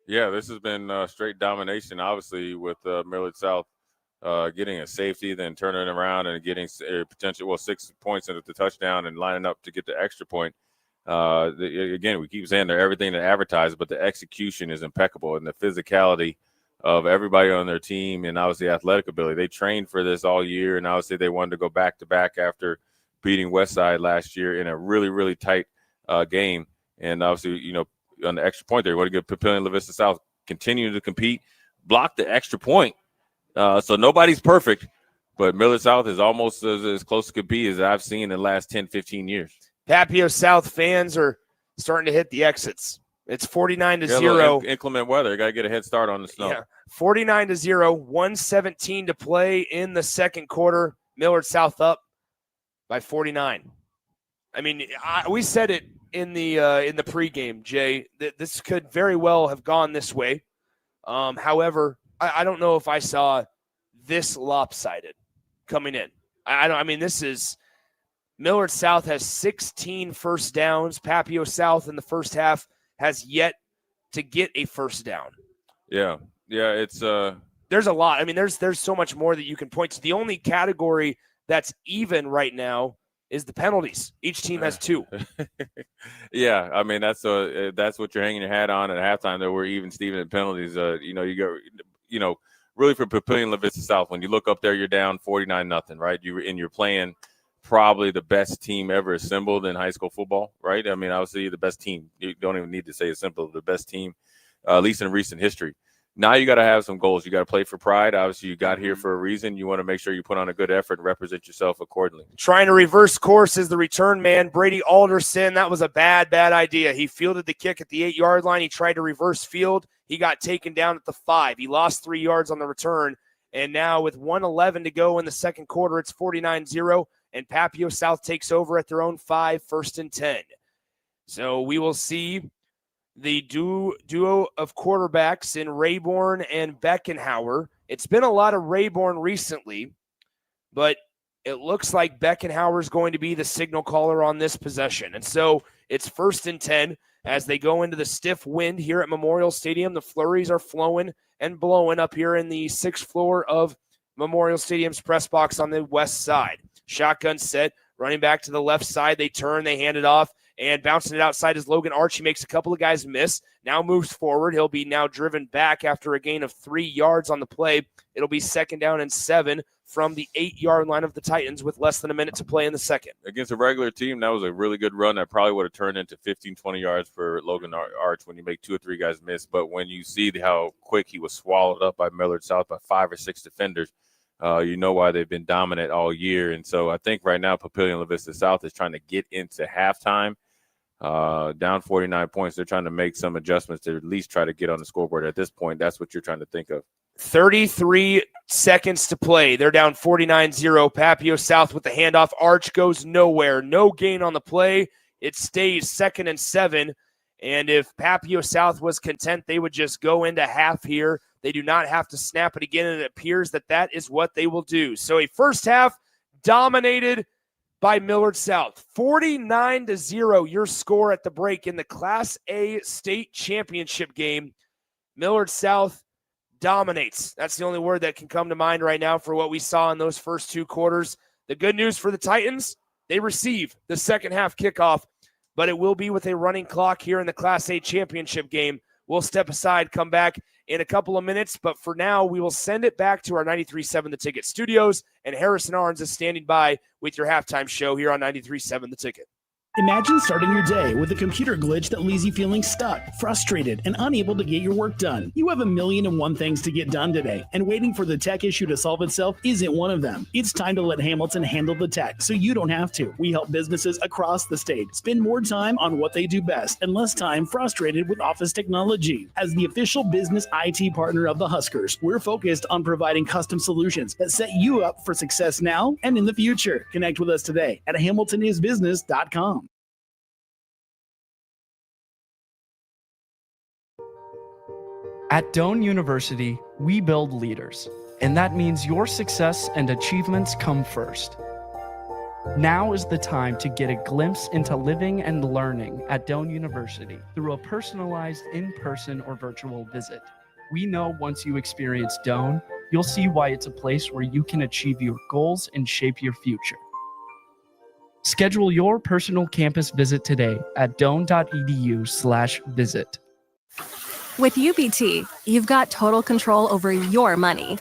Yeah, this has been straight domination, obviously, with Millard South getting a safety, then turning around and getting potential 6 points into the touchdown and lining up to get the extra point. Again, we keep saying they're everything to advertise, but the execution is impeccable, and the physicality of everybody on their team, and obviously athletic ability. They trained for this all year, and obviously they wanted to go back-to-back after beating Westside last year in a really, really tight game. And obviously, on the extra point there, you want to give Papillion La Vista South continue to compete, block the extra point. So nobody's perfect, but Millard South is almost as close to compete as I've seen in the last 10, 15 years. Papio South fans are starting to hit the exits. It's 49-0. Inclement weather. Got to get a head start on the snow. Yeah, 49-0, 1:17 to play in the second quarter. Millard South up by 49. I mean, we said it in the pregame, Jay, that this could very well have gone this way. However, I don't know if I saw this lopsided coming in. This is Millard South has 16 first downs. Papio South in the first half has yet to get a first down. Yeah, it's there's a lot. I mean, there's so much more that you can point to. The only category that's even right now is the penalties. Each team has 2. Yeah, I mean that's what you're hanging your hat on at halftime. That we're even Steven in penalties. You go, really for Papillion La Vista South. When you look up there, you're down 49-0, right? You're playing probably the best team ever assembled in high school football, right? I mean, obviously the best team. You don't even need to say assembled. The best team, at least in recent history. Now you got to have some goals. You got to play for pride. Obviously, you got here for a reason. You want to make sure you put on a good effort and represent yourself accordingly. Trying to reverse course is the return man, Brady Alderson. That was a bad idea. He fielded the kick at the 8-yard line. He tried to reverse field. He got taken down at the 5. He lost 3 yards on the return. And now with 1:11 to go in the second quarter, it's 49-0, and Papio South takes over at their own 5, 1st and 10. So we will see the duo of quarterbacks in Rayborn and Beckenhauer. It's been a lot of Rayborn recently, but it looks like Beckenhauer is going to be the signal caller on this possession. And so it's 1st and 10 as they go into the stiff wind here at Memorial Stadium. The flurries are flowing and blowing up here in the 6th floor of Memorial Stadium's press box on the west side. Shotgun set, running back to the left side. They turn, they hand it off, and bouncing it outside is Logan Arch. He makes a couple of guys miss, now moves forward. He'll be now driven back after a gain of 3 yards on the play. It'll be 2nd down and 7 from the 8-yard line of the Titans with less than a minute to play in the second. Against a regular team, that was a really good run. That probably would have turned into 15, 20 yards for Logan Arch when you make 2 or 3 guys miss. But when you see how quick he was swallowed up by Millard South by 5 or 6 defenders, you know why they've been dominant all year. And so I think right now Papio and La Vista South is trying to get into halftime. Down 49 points. They're trying to make some adjustments to at least try to get on the scoreboard. At this point, that's what you're trying to think of. 33 seconds to play. They're down 49-0. Papio South with the handoff. Arch goes nowhere. No gain on the play. It stays 2nd and 7. And if Papio South was content, they would just go into half here. They do not have to snap it again, and it appears that that is what they will do. So a first half dominated by Millard South. 49-0, your score at the break in the Class A state championship game. Millard South dominates. That's the only word that can come to mind right now for what we saw in those first 2 quarters. The good news for the Titans, they receive the second half kickoff, but it will be with a running clock here in the Class A championship game. We'll step aside, come back in a couple of minutes, but for now, we will send it back to our 93.7 The Ticket studios, and Harrison Arns is standing by with your halftime show here on 93.7 The Ticket. Imagine starting your day with a computer glitch that leaves you feeling stuck, frustrated, and unable to get your work done. You have 1,000,001 things to get done today, and waiting for the tech issue to solve itself isn't one of them. It's time to let Hamilton handle the tech so you don't have to. We help businesses across the state spend more time on what they do best and less time frustrated with office technology. As the official business IT partner of the Huskers, we're focused on providing custom solutions that set you up for success now and in the future. Connect with us today at hamiltonisbusiness.com. At Doane University, we build leaders, and that means your success and achievements come first. Now is the time to get a glimpse into living and learning at Doane University through a personalized in-person or virtual visit. We know once you experience Doane, you'll see why it's a place where you can achieve your goals and shape your future. Schedule your personal campus visit today at doane.edu/visit. With UBT, you've got total control over your money.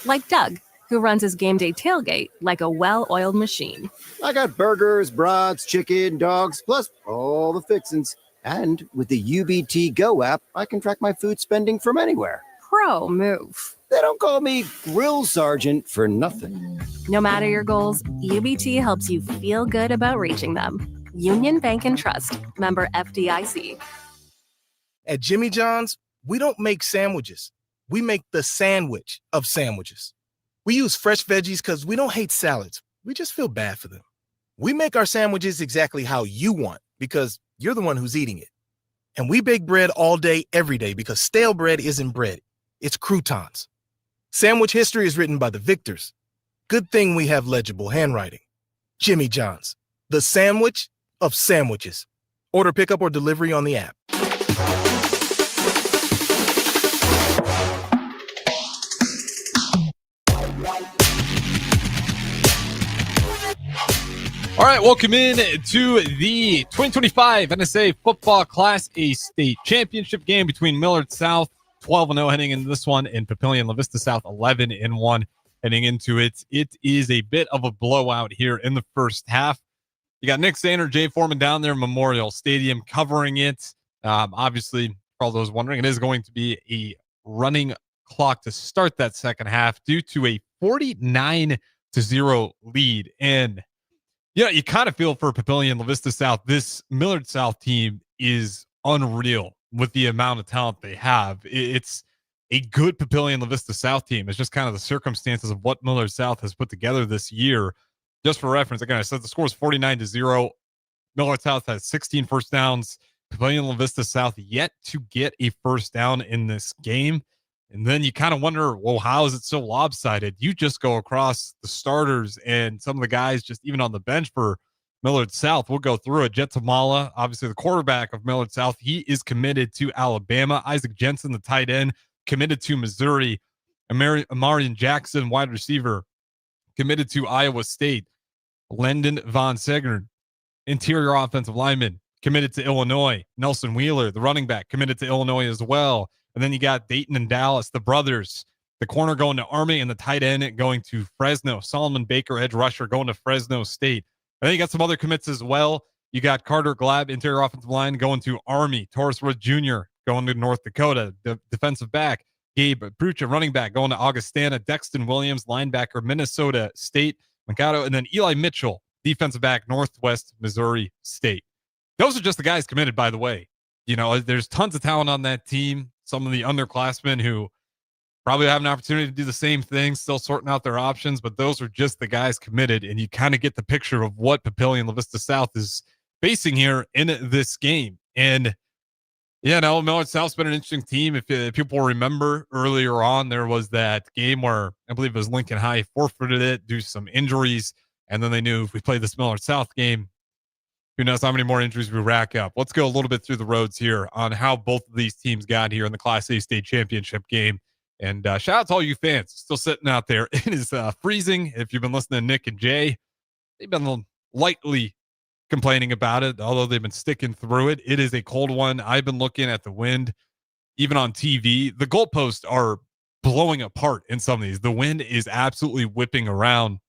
Like Doug, who runs his game day tailgate like a well-oiled machine. I got burgers, brats, chicken, dogs, plus all the fixins. And with the UBT Go app, I can track my food spending from anywhere. Pro move. They don't call me Grill Sergeant for nothing. No matter your goals, UBT helps you feel good about reaching them. Union Bank and Trust, member FDIC. At Jimmy John's, we don't make sandwiches. We make the sandwich of sandwiches. We use fresh veggies because we don't hate salads. We just feel bad for them. We make our sandwiches exactly how you want because you're the one who's eating it. And we bake bread all day, every day because stale bread isn't bread. It's croutons. Sandwich history is written by the victors. Good thing we have legible handwriting. Jimmy John's, the sandwich of sandwiches. Order pickup or delivery on the app. All right, welcome in to the 2025 NSAA Football Class A State Championship game between Millard South, 12-0 heading into this one, and Papio and La Vista South, 11-1 heading into it. It is a bit of a blowout here in the first half. You got Nick Sander, Jay Foreman down there in Memorial Stadium covering it. Obviously, for all those wondering, it is going to be a running clock to start that second half due to a 49-0 lead. And yeah, you kind of feel for Papillion La Vista South. This Millard South team is unreal with the amount of talent they have. It's a good Papillion La Vista South team. It's just kind of the circumstances of what Millard South has put together this year. Just for reference, again, I said the score is 49-0. Millard South has 16 first downs. Papillion La Vista South yet to get a first down in this game. And then you kind of wonder, well, how is it so lopsided? You just go across the starters and some of the guys just even on the bench for Millard South. We'll go through it. Jet Tamala, obviously the quarterback of Millard South, he is committed to Alabama. Isaac Jensen, the tight end, committed to Missouri. Amarian Jackson, wide receiver, committed to Iowa State. Lendon Von Segern, interior offensive lineman, committed to Illinois. Nelson Wheeler, the running back, committed to Illinois as well. And then you got Dayton and Dallas, the brothers, the corner going to Army and the tight end going to Fresno. Solomon Baker, edge rusher, going to Fresno State. And then you got some other commits as well. You got Carter Glab, interior offensive line, going to Army. Taurus Wood Jr. going to North Dakota. The defensive back, Gabe Brucha, running back, going to Augustana. Dexton Williams, linebacker, Minnesota State. Mikado, and then Eli Mitchell, defensive back, Northwest Missouri State. Those are just the guys committed, by the way. You know, there's tons of talent on that team. Some of the underclassmen who probably have an opportunity to do the same thing, still sorting out their options, but those are just the guys committed, and you kind of get the picture of what Papillion La Vista South is facing here in this game. And, you know, Millard South's been an interesting team. If people remember earlier on, there was that game where I believe it was Lincoln High forfeited it due to some injuries, and then they knew if we played this Millard South game, who knows how many more injuries we rack up. Let's go a little bit through the roads here on how both of these teams got here in the Class A state championship game. And shout out to all you fans still sitting out there. It is freezing. If you've been listening to Nick and Jay, they've been lightly complaining about it, although they've been sticking through it. It is a cold one. I've been looking at the wind, even on TV. The goalposts are blowing apart in some of these. The wind is absolutely whipping around.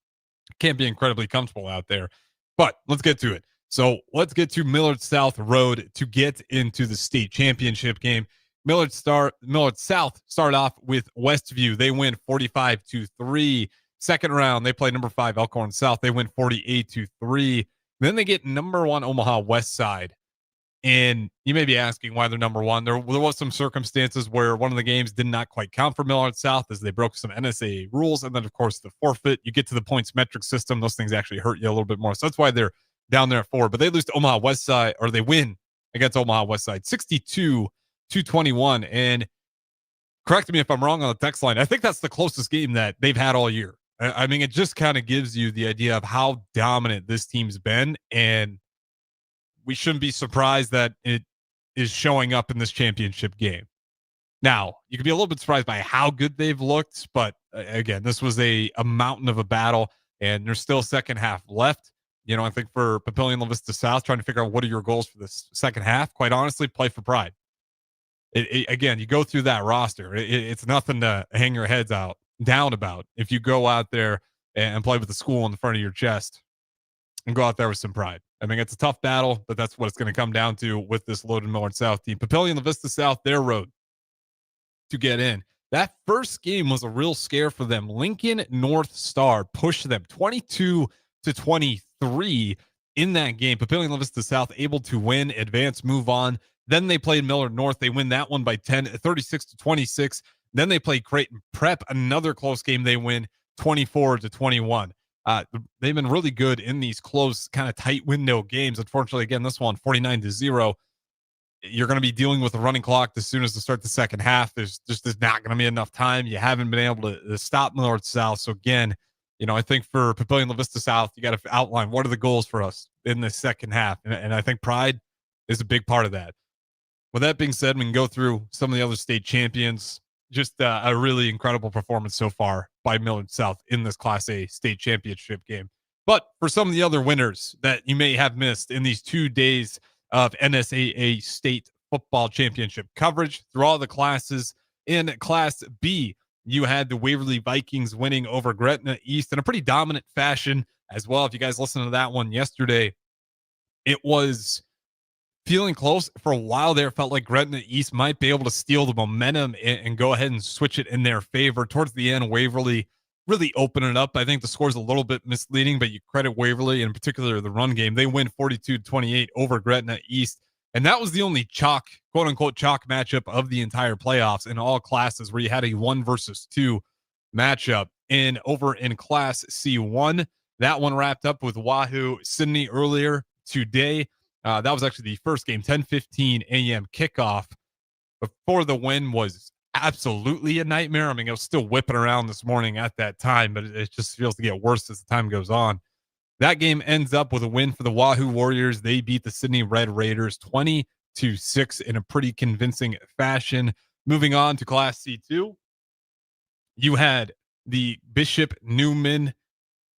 Can't be incredibly comfortable out there. But let's get to it. So let's get to Millard South Road to get into the state championship game. Millard South started off with Westview. They win 45-3. Second round, they play number 5 Elkhorn South. They win 48-3. Then they get number 1 Omaha West Side. And you may be asking why they're number 1. There was some circumstances where one of the games did not quite count for Millard South as they broke some NSAA rules. And then, of course, the forfeit. You get to the points metric system. Those things actually hurt you a little bit more. So that's why they're down there at 4. But they lose to Omaha West Side, or they win against Omaha West Side 62-21. And correct me if I'm wrong on the text line. I think that's the closest game that they've had all year. I mean, it just kind of gives you the idea of how dominant this team's been. And we shouldn't be surprised that it is showing up in this championship game. Now, you can be a little bit surprised by how good they've looked. But again, this was a mountain of a battle. And there's still a second half left. You know, I think for Papillion La Vista South, trying to figure out what are your goals for this second half, quite honestly, play for pride. Again, you go through that roster. It's nothing to hang your heads down about if you go out there and play with the school in the front of your chest and go out there with some pride. I mean, it's a tough battle, but that's what it's going to come down to with this loaded Millard South team. Papillion La Vista South, their road to get in. That first game was a real scare for them. Lincoln North Star pushed them 22-23 in that game. Papillion La Vista South able to win, advance, move on. Then they played Millard North. They win that one by 36-26. Then they played Creighton Prep, another close game. They win 24-21. They've been really good in these close, kind of tight window games. Unfortunately, again, this one 49-0. You're going to be dealing with a running clock as soon as to start the second half. There's not going to be enough time. You haven't been able to stop Millard South. So again, you know, I think for Papillion La Vista South, you got to outline what are the goals for us in the second half. And I think pride is a big part of that. With that being said, we can go through some of the other state champions. Just a really incredible performance so far by Millard South in this Class A state championship game. But for some of the other winners that you may have missed in these 2 days of NSAA state football championship coverage through all the classes, in Class B, you had the Waverly Vikings winning over Gretna East in a pretty dominant fashion as well. If you guys listened to that one yesterday, it was feeling close for a while there. It felt like Gretna East might be able to steal the momentum and go ahead and switch it in their favor. Towards the end, Waverly really opened it up. I think the score's a little bit misleading, but you credit Waverly, in particular the run game. They win 42-28 over Gretna East. And that was the only chalk, quote unquote, chalk matchup of the entire playoffs in all classes, where you had a 1 versus 2 matchup. And over in Class C1, that one wrapped up with Wahoo Sydney earlier today. That was actually the first game, 10:15 a.m. kickoff. Before the win was absolutely a nightmare. I mean, it was still whipping around this morning at that time, but it just feels to get worse as the time goes on. That game ends up with a win for the Wahoo Warriors. They beat the Sydney Red Raiders 20-6 in a pretty convincing fashion. Moving on to Class C2, you had the Bishop Newman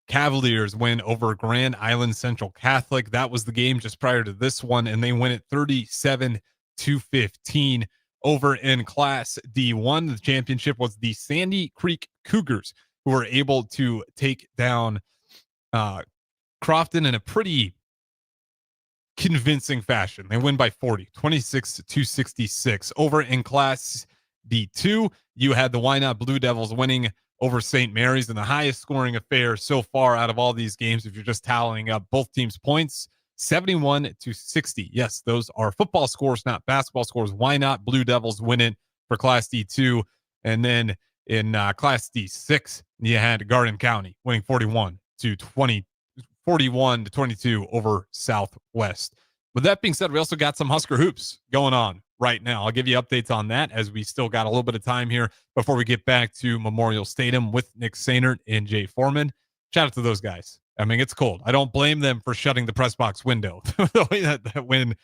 Cavaliers win over Grand Island Central Catholic. That was the game just prior to this one, and they win it 37-15. Over in Class D1, the championship was the Sandy Creek Cougars, who were able to take down Crofton in a pretty convincing fashion. They win by 40, 26-66. Over in Class D2, you had the Why Not Blue Devils winning over St. Mary's in the highest scoring affair so far out of all these games. If you're just tallying up both teams' points, 71-60. Yes, those are football scores, not basketball scores. Why Not Blue Devils win it for Class D2. And then in Class D6, you had Garden County winning 41-22 over Southwest. With that being said, we also got some Husker hoops going on right now. I'll give you updates on that as we still got a little bit of time here before we get back to Memorial Stadium with Nick Sainert and Jay Foreman. Shout out to those guys. I mean, it's cold. I don't blame them for shutting the press box window the way that wind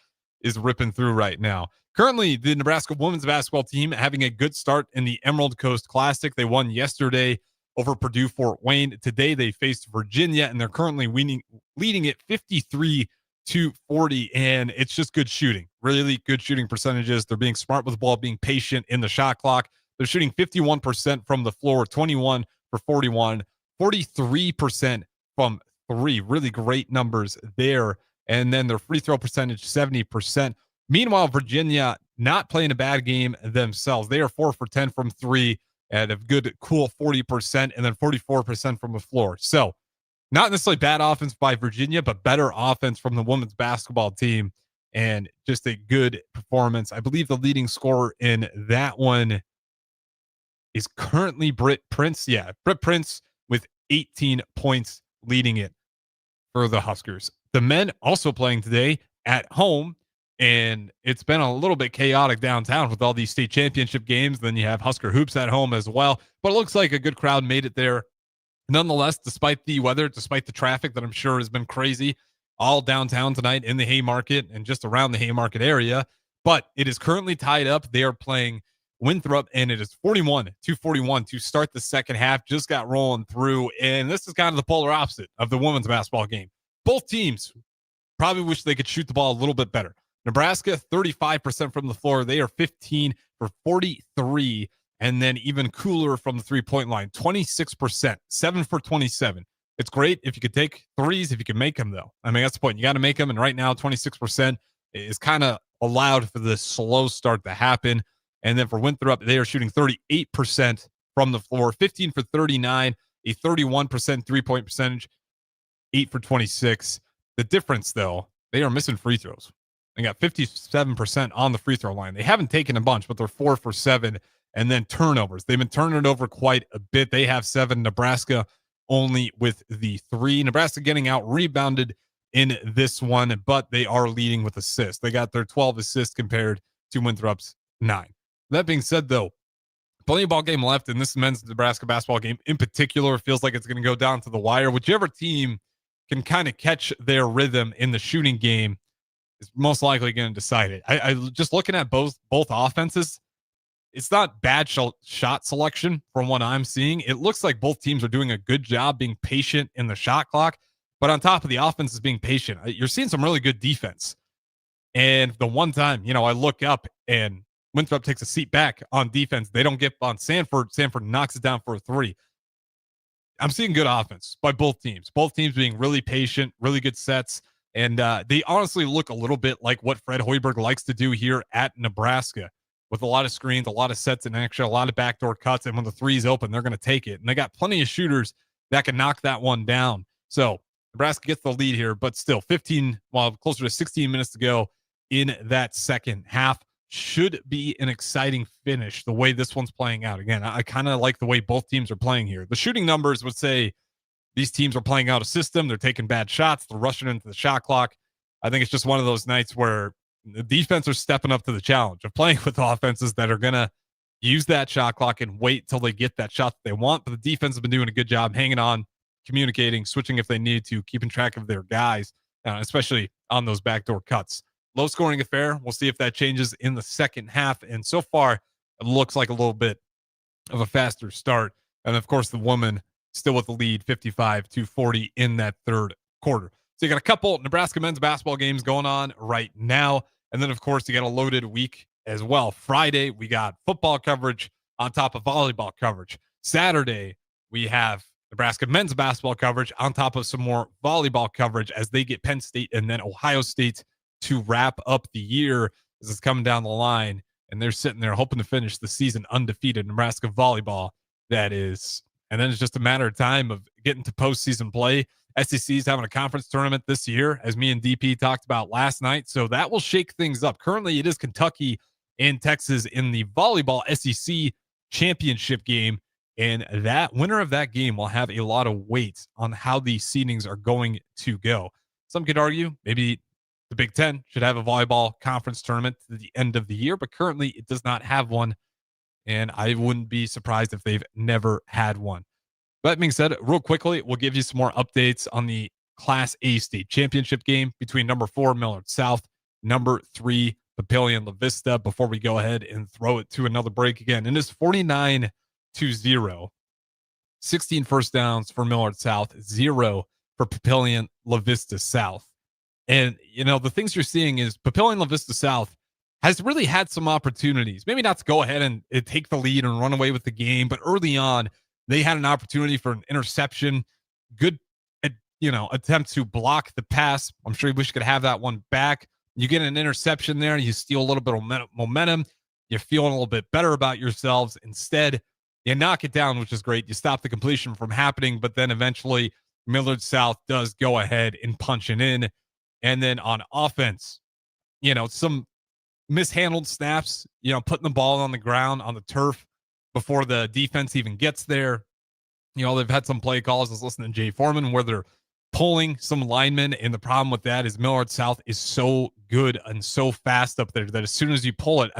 is ripping through right now. Currently, the Nebraska women's basketball team having a good start in the Emerald Coast Classic. They won yesterday over Purdue Fort Wayne. Today, they faced Virginia, and they're currently leading it 53-40, and it's just good shooting. Really good shooting percentages. They're being smart with the ball, being patient in the shot clock. They're shooting 51% from the floor, 21 for 41, 43% from 3. Really great numbers there. And then their free throw percentage, 70%. Meanwhile, Virginia not playing a bad game themselves. They are 4 for 10 from 3 at a good, cool 40%, and then 44% from the floor. So not necessarily bad offense by Virginia, but better offense from the women's basketball team, and just a good performance. I believe the leading scorer in that one is currently Britt Prince. Yeah, Britt Prince with 18 points leading it for the Huskers. The men also playing today at home, and it's been a little bit chaotic downtown with all these state championship games. Then you have Husker hoops at home as well, but it looks like a good crowd made it there nonetheless, despite the weather, despite the traffic that I'm sure has been crazy all downtown tonight in the Haymarket and just around the Haymarket area. But it is currently tied up. They are playing Winthrop, and it is 41-41 to start the second half. Just got rolling through, and this is kind of the polar opposite of the women's basketball game. Both teams probably wish they could shoot the ball a little bit better. Nebraska, 35% from the floor. They are 15 for 43. And then even cooler from the three-point line, 26%, 7 for 27. It's great if you could take threes, if you can make them, though. I mean, that's the point. You got to make them. And right now, 26% is kind of allowed for this slow start to happen. And then for Winthrop, they are shooting 38% from the floor, 15 for 39, a 31% three-point percentage, 8 for 26. The difference, though, they are missing free throws. They got 57% on the free throw line. They haven't taken a bunch, but they're 4 for 7. And then turnovers. They've been turning it over quite a bit. They have 7. Nebraska only with the 3. Nebraska getting out rebounded in this one, but they are leading with assists. They got their 12 assists compared to Winthrop's 9. That being said, though, plenty of ball game left, and this men's Nebraska basketball game in particular feels like it's going to go down to the wire. Whichever team can kind of catch their rhythm in the shooting game is most likely going to decide it. I just looking at both offenses, it's not bad shot selection from what I'm seeing. It looks like both teams are doing a good job being patient in the shot clock, but on top of the offense is being patient. You're seeing some really good defense. And the one time, I look up and Winthrop takes a seat back on defense. They don't get on Sanford. Sanford knocks it down for a 3. I'm seeing good offense by both teams. Both teams being really patient, really good sets, And they honestly look a little bit like what Fred Hoiberg likes to do here at Nebraska, with a lot of screens, a lot of sets in action, a lot of backdoor cuts. And when the three's open, they're going to take it. And they got plenty of shooters that can knock that one down. So Nebraska gets the lead here, but still closer to 16 minutes to go in that second half. Should be an exciting finish the way this one's playing out. Again, I kind of like the way both teams are playing here. The shooting numbers would say these teams are playing out a system. They're taking bad shots. They're rushing into the shot clock. I think it's just one of those nights where the defense are stepping up to the challenge of playing with offenses that are going to use that shot clock and wait till they get that shot that they want. But the defense has been doing a good job hanging on, communicating, switching if they need to, keeping track of their guys, especially on those backdoor cuts. Low scoring affair. We'll see if that changes in the second half. And so far, it looks like a little bit of a faster start. And of course, the woman still with the lead, 55-40 in that third quarter. So you got a couple Nebraska men's basketball games going on right now. And then, of course, you got a loaded week as well. Friday, we got football coverage on top of volleyball coverage. Saturday, we have Nebraska men's basketball coverage on top of some more volleyball coverage as they get Penn State and then Ohio State to wrap up the year as it's coming down the line. And they're sitting there hoping to finish the season undefeated. Nebraska volleyball, that is. And then it's just a matter of time of getting to postseason play. SEC's having a conference tournament this year, as me and DP talked about last night. So that will shake things up. Currently, it is Kentucky and Texas in the volleyball SEC championship game. And that winner of that game will have a lot of weight on how the seedings are going to go. Some could argue maybe the Big Ten should have a volleyball conference tournament to the end of the year, but currently it does not have one. And I wouldn't be surprised if they've never had one. That being said, real quickly, we'll give you some more updates on the Class A state championship game between number 4, Millard South, number 3, Papillion La Vista, before we go ahead and throw it to another break again. And it's 49-0. 16 first downs for Millard South, 0 for Papillion La Vista South. And, the things you're seeing is Papillion La Vista South has really had some opportunities, maybe not to go ahead and take the lead and run away with the game, but early on, they had an opportunity for an interception, good, attempt to block the pass. I'm sure you wish you could have that one back. You get an interception there, you steal a little bit of momentum. You're feeling a little bit better about yourselves. Instead, you knock it down, which is great. You stop the completion from happening, but then eventually Millard South does go ahead and punch it in. And then on offense, some mishandled snaps, putting the ball on the ground, on the turf before the defense even gets there. They've had some play calls. I was listening to Jay Foreman where they're pulling some linemen. And the problem with that is Millard South is so good and so fast up there that as soon as you pull it,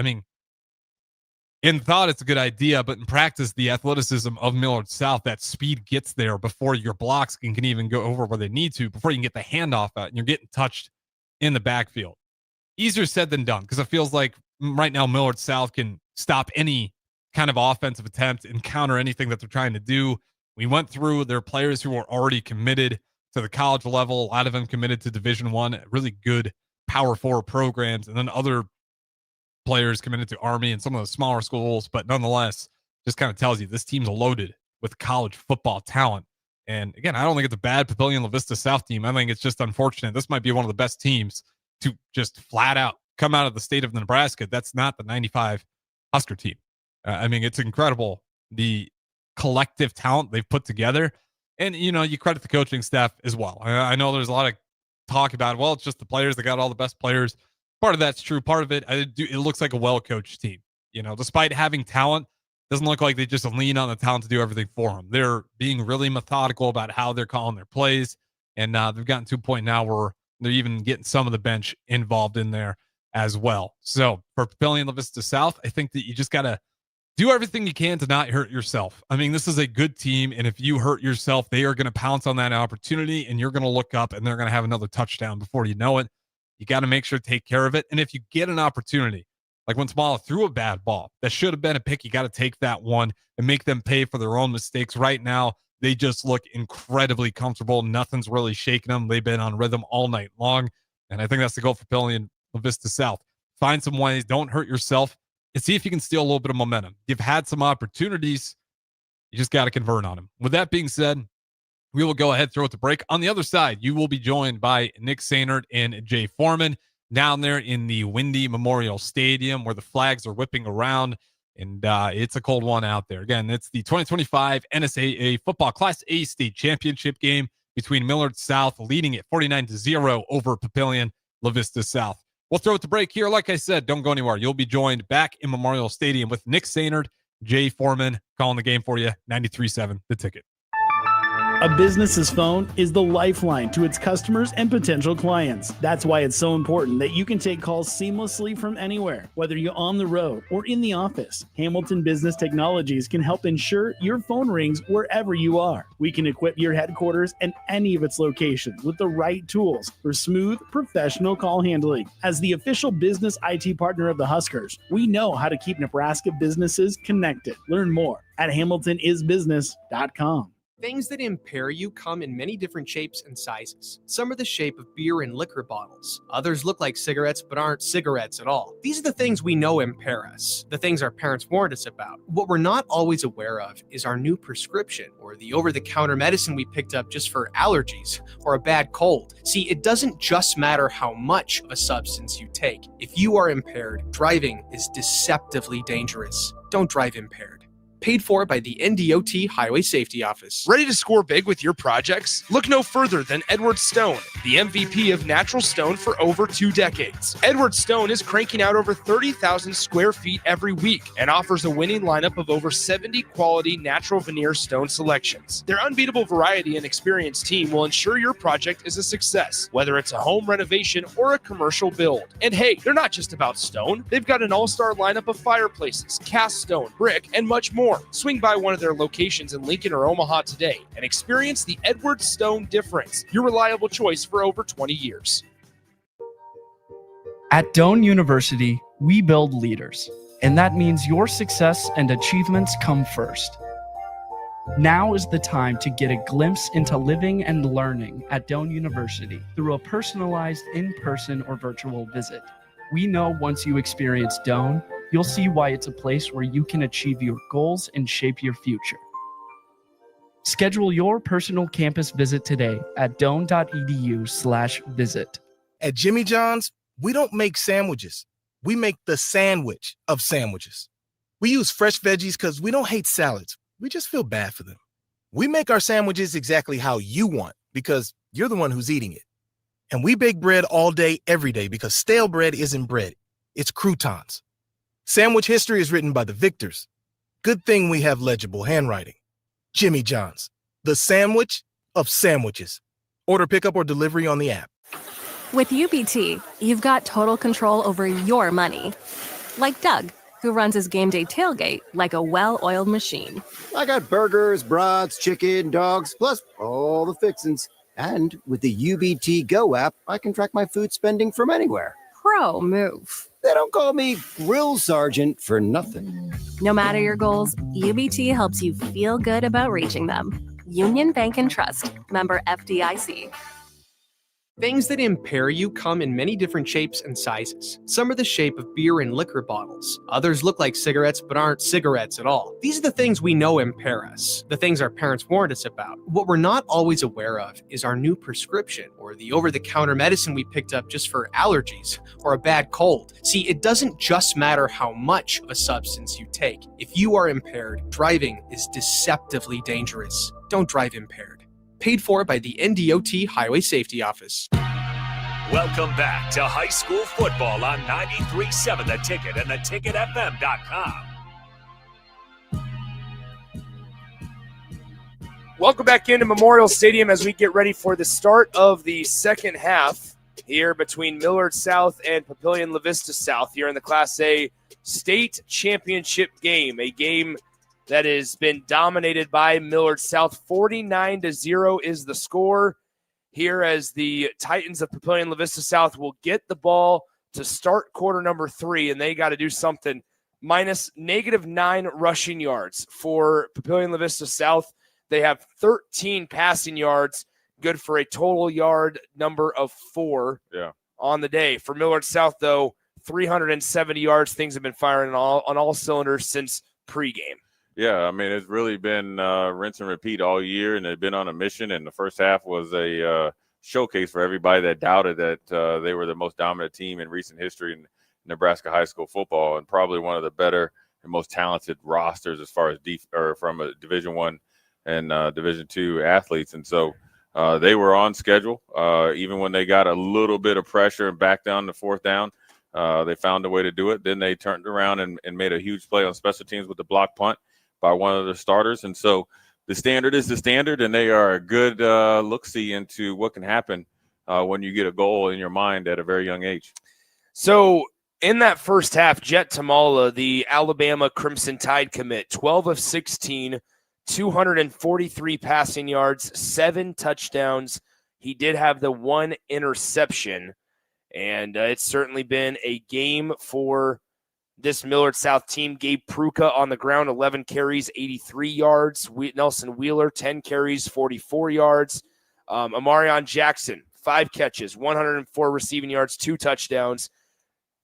in thought, it's a good idea, but in practice, the athleticism of Millard South, that speed gets there before your blocks can even go over where they need to, before you can get the handoff out and you're getting touched in the backfield. Easier said than done, because it feels like right now Millard South can stop any kind of offensive attempt and counter anything that they're trying to do. We went through their players who are already committed to the college level, a lot of them committed to Division I, really good Power 4 programs, and then other players committed to Army and some of the smaller schools, but nonetheless, just kind of tells you this team's loaded with college football talent. And again, I don't think it's a bad Papillion La Vista South team. I think it's just unfortunate. This might be one of the best teams to just flat out come out of the state of Nebraska. That's not the 95 Husker team. It's incredible, the collective talent they've put together. And, you credit the coaching staff as well. I know there's a lot of talk about, well, it's just the players. They got all the best players. Part of that's true. Part of it, it looks like a well-coached team. Despite having talent, doesn't look like they just lean on the talent to do everything for them. They're being really methodical about how they're calling their plays. And they've gotten to a point now where they're even getting some of the bench involved in there as well. So for Papillion La Vista South, I think that you just got to do everything you can to not hurt yourself. This is a good team. And if you hurt yourself, they are going to pounce on that opportunity and you're going to look up and they're going to have another touchdown before you know it. You got to make sure to take care of it. And if you get an opportunity, like when Smala threw a bad ball that should have been a pick, you got to take that one and make them pay for their own mistakes. Right now, they just look incredibly comfortable. Nothing's really shaking them. They've been on rhythm all night long. And I think that's the goal for Papillion La Vista South. Find some ways. Don't hurt yourself. And see if you can steal a little bit of momentum. You've had some opportunities. You just got to convert on them. With that being said, We will go ahead, throw it to break. On the other side, you will be joined by Nick Sainert and Jay Foreman down there in the Windy Memorial Stadium where the flags are whipping around, and it's a cold one out there. Again, it's the 2025 NSAA Football Class A State Championship game between Millard South leading it 49-0 over Papillion La Vista South. We'll throw it to break here. Like I said, don't go anywhere. You'll be joined back in Memorial Stadium with Nick Sainert, Jay Foreman, calling the game for you, 93.7 The Ticket. A business's phone is the lifeline to its customers and potential clients. That's why it's so important that you can take calls seamlessly from anywhere, whether you're on the road or in the office. Hamilton Business Technologies can help ensure your phone rings wherever you are. We can equip your headquarters and any of its locations with the right tools for smooth, professional call handling. As the official business IT partner of the Huskers, we know how to keep Nebraska businesses connected. Learn more at hamiltonisbusiness.com. Things that impair you come in many different shapes and sizes. Some are the shape of beer and liquor bottles. Others look like cigarettes but aren't cigarettes at all. These are the things we know impair us, the things our parents warned us about. What we're not always aware of is our new prescription or the over-the-counter medicine we picked up just for allergies or a bad cold. See, it doesn't just matter how much of a substance you take. If you are impaired, driving is deceptively dangerous. Don't drive impaired. Paid for by the NDOT Highway Safety Office. Ready to score big with your projects? Look no further than Edward Stone, the MVP of natural stone for over 2 decades. Edward Stone is cranking out over 30,000 square feet every week and offers a winning lineup of over 70 quality natural veneer stone selections. Their unbeatable variety and experienced team will ensure your project is a success, whether it's a home renovation or a commercial build. And hey, they're not just about stone. They've got an all-star lineup of fireplaces, cast stone, brick, and much more. Swing by one of their locations in Lincoln or Omaha today and experience the Edward Stone difference, your reliable choice for over 20 years. At Doane University, we build leaders, and that means your success and achievements come first. Now is the time to get a glimpse into living and learning at Doane University through a personalized in-person or virtual visit. We know once you experience Doane, you'll see why it's a place where you can achieve your goals and shape your future. Schedule your personal campus visit today at doane.edu/visit. At Jimmy John's, we don't make sandwiches. We make the sandwich of sandwiches. We use fresh veggies because we don't hate salads. We just feel bad for them. We make our sandwiches exactly how you want because you're the one who's eating it. And we bake bread all day, every day because stale bread isn't bread. It's croutons. Sandwich history is written by the victors. Good thing we have legible handwriting. Jimmy John's, the sandwich of sandwiches. Order pickup or delivery on the app. With UBT, you've got total control over your money. Like Doug, who runs his game day tailgate like a well-oiled machine. I got burgers, brats, chicken, dogs, plus all the fixins. And with the UBT Go app, I can track my food spending from anywhere. Pro move. They don't call me Grill Sergeant for nothing. No matter your goals, UBT helps you feel good about reaching them. Union Bank and Trust. Member FDIC. Things that impair you come in many different shapes and sizes. Some are the shape of beer and liquor bottles. Others look like cigarettes but aren't cigarettes at all. These are the things we know impair us, the things our parents warned us about. What we're not always aware of is our new prescription or the over-the-counter medicine we picked up just for allergies or a bad cold. See, it doesn't just matter how much of a substance you take. If you are impaired, driving is deceptively dangerous. Don't drive impaired. Paid for by the NDOT Highway Safety Office. Welcome back to high school football on 93.7 The Ticket and theticketfm.com. Welcome back into Memorial Stadium as we get ready for the start of the second half here between Millard South and Papillion La Vista South here in the Class A state championship game, a game that has been dominated by Millard South. 49-0 is the score here as the Titans of Papillion La Vista South will get the ball to start quarter number 3, and they got to do something. Minus -9 rushing yards for Papillion La Vista South. They have 13 passing yards, good for a total yard number of 4 on the day. For Millard South, though, 370 yards. Things have been firing on all cylinders since pregame. Yeah, I mean, it's really been rinse and repeat all year, and they've been on a mission. And the first half was a showcase for everybody that doubted that they were the most dominant team in recent history in Nebraska high school football, and probably one of the better and most talented rosters as far as from a Division I and Division II athletes. And so they were on schedule, even when they got a little bit of pressure and back down to fourth down. They found a way to do it. Then they turned around and made a huge play on special teams with the block punt by one of the starters. And so the standard is the standard, and they are a good look-see into what can happen when you get a goal in your mind at a very young age. So in that first half, Jet Tamala, the Alabama Crimson Tide commit, 12 of 16, 243 passing yards, 7 touchdowns. He did have the 1 interception, and it's certainly been a game for this Millard South team. Gabe Pruka on the ground, 11 carries, 83 yards. Nelson Wheeler, 10 carries, 44 yards. Amarion Jackson, 5 catches, 104 receiving yards, 2 touchdowns.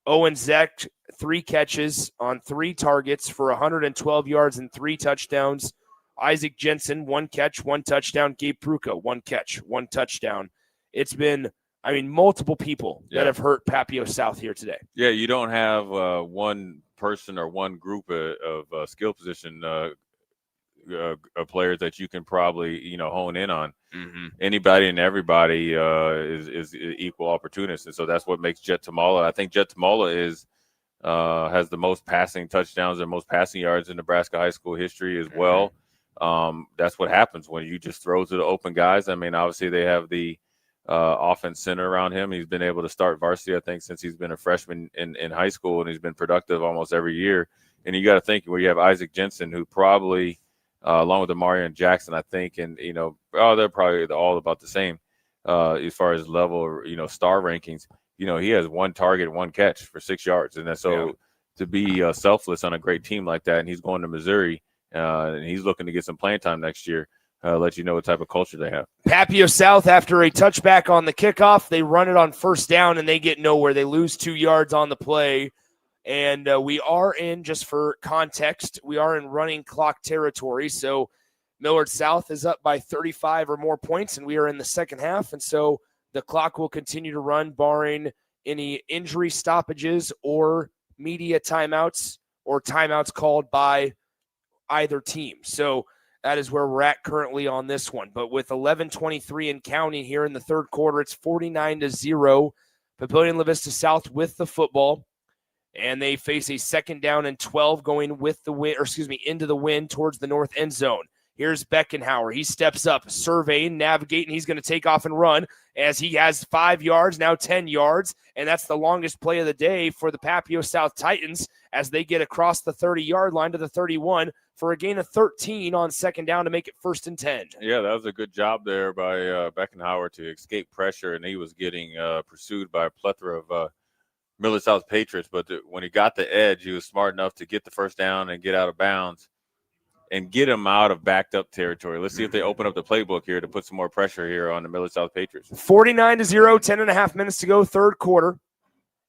Owen Zeck, 3 catches on 3 targets for 112 yards and 3 touchdowns. Isaac Jensen, 1 catch, 1 touchdown. Gabe Pruka, 1 catch, 1 touchdown. It's been, multiple people that have hurt Papio South here today. Yeah, you don't have one person or one group of skill position players that you can probably hone in on. Mm-hmm. Anybody and everybody is equal opportunists, and so that's what makes Jet Tamala. I think Jet Tamala has the most passing touchdowns and most passing yards in Nebraska high school history as well. That's what happens when you just throw to the open guys. Obviously they have the offense center around him. He's been able to start varsity, I think, since he's been a freshman in high school, and he's been productive almost every year. And you got to think where you have Isaac Jensen, who probably, along with Amarion Jackson, I think, and they're probably all about the same as far as level, star rankings. He has 1 target, 1 catch for 6 yards, and so to be selfless on a great team like that, and he's going to Missouri, and he's looking to get some playing time next year. Let you know what type of culture they have. Papio South, after a touchback on the kickoff, they run it on first down, and they get nowhere. They lose 2 yards on the play. And we are in, just for context, we are in running clock territory. So Millard South is up by 35 or more points, and we are in the second half. And so the clock will continue to run, barring any injury stoppages or media timeouts or timeouts called by either team. So that is where we're at currently on this one. But with 11:23 and counting here in the third quarter, it's 49-0. Papillion La Vista South with the football. And they face a 2nd down and 12 going with the wind, into the wind towards the north end zone. Here's Beckenhauer. He steps up, surveying, navigating. He's going to take off and run as he has 5 yards, now 10 yards. And that's the longest play of the day for the Papio South Titans as they get across the 30-yard line to the 31 for a gain of 13 on 2nd down to make it 1st and 10. Yeah, that was a good job there by Beckenhauer to escape pressure, and he was getting pursued by a plethora of Millard South Patriots. But when he got the edge, he was smart enough to get the 1st down and get out of bounds and get him out of backed up territory. Let's see if they open up the playbook here to put some more pressure here on the Millard South Patriots. 49-0, 10.5 minutes to go, third quarter,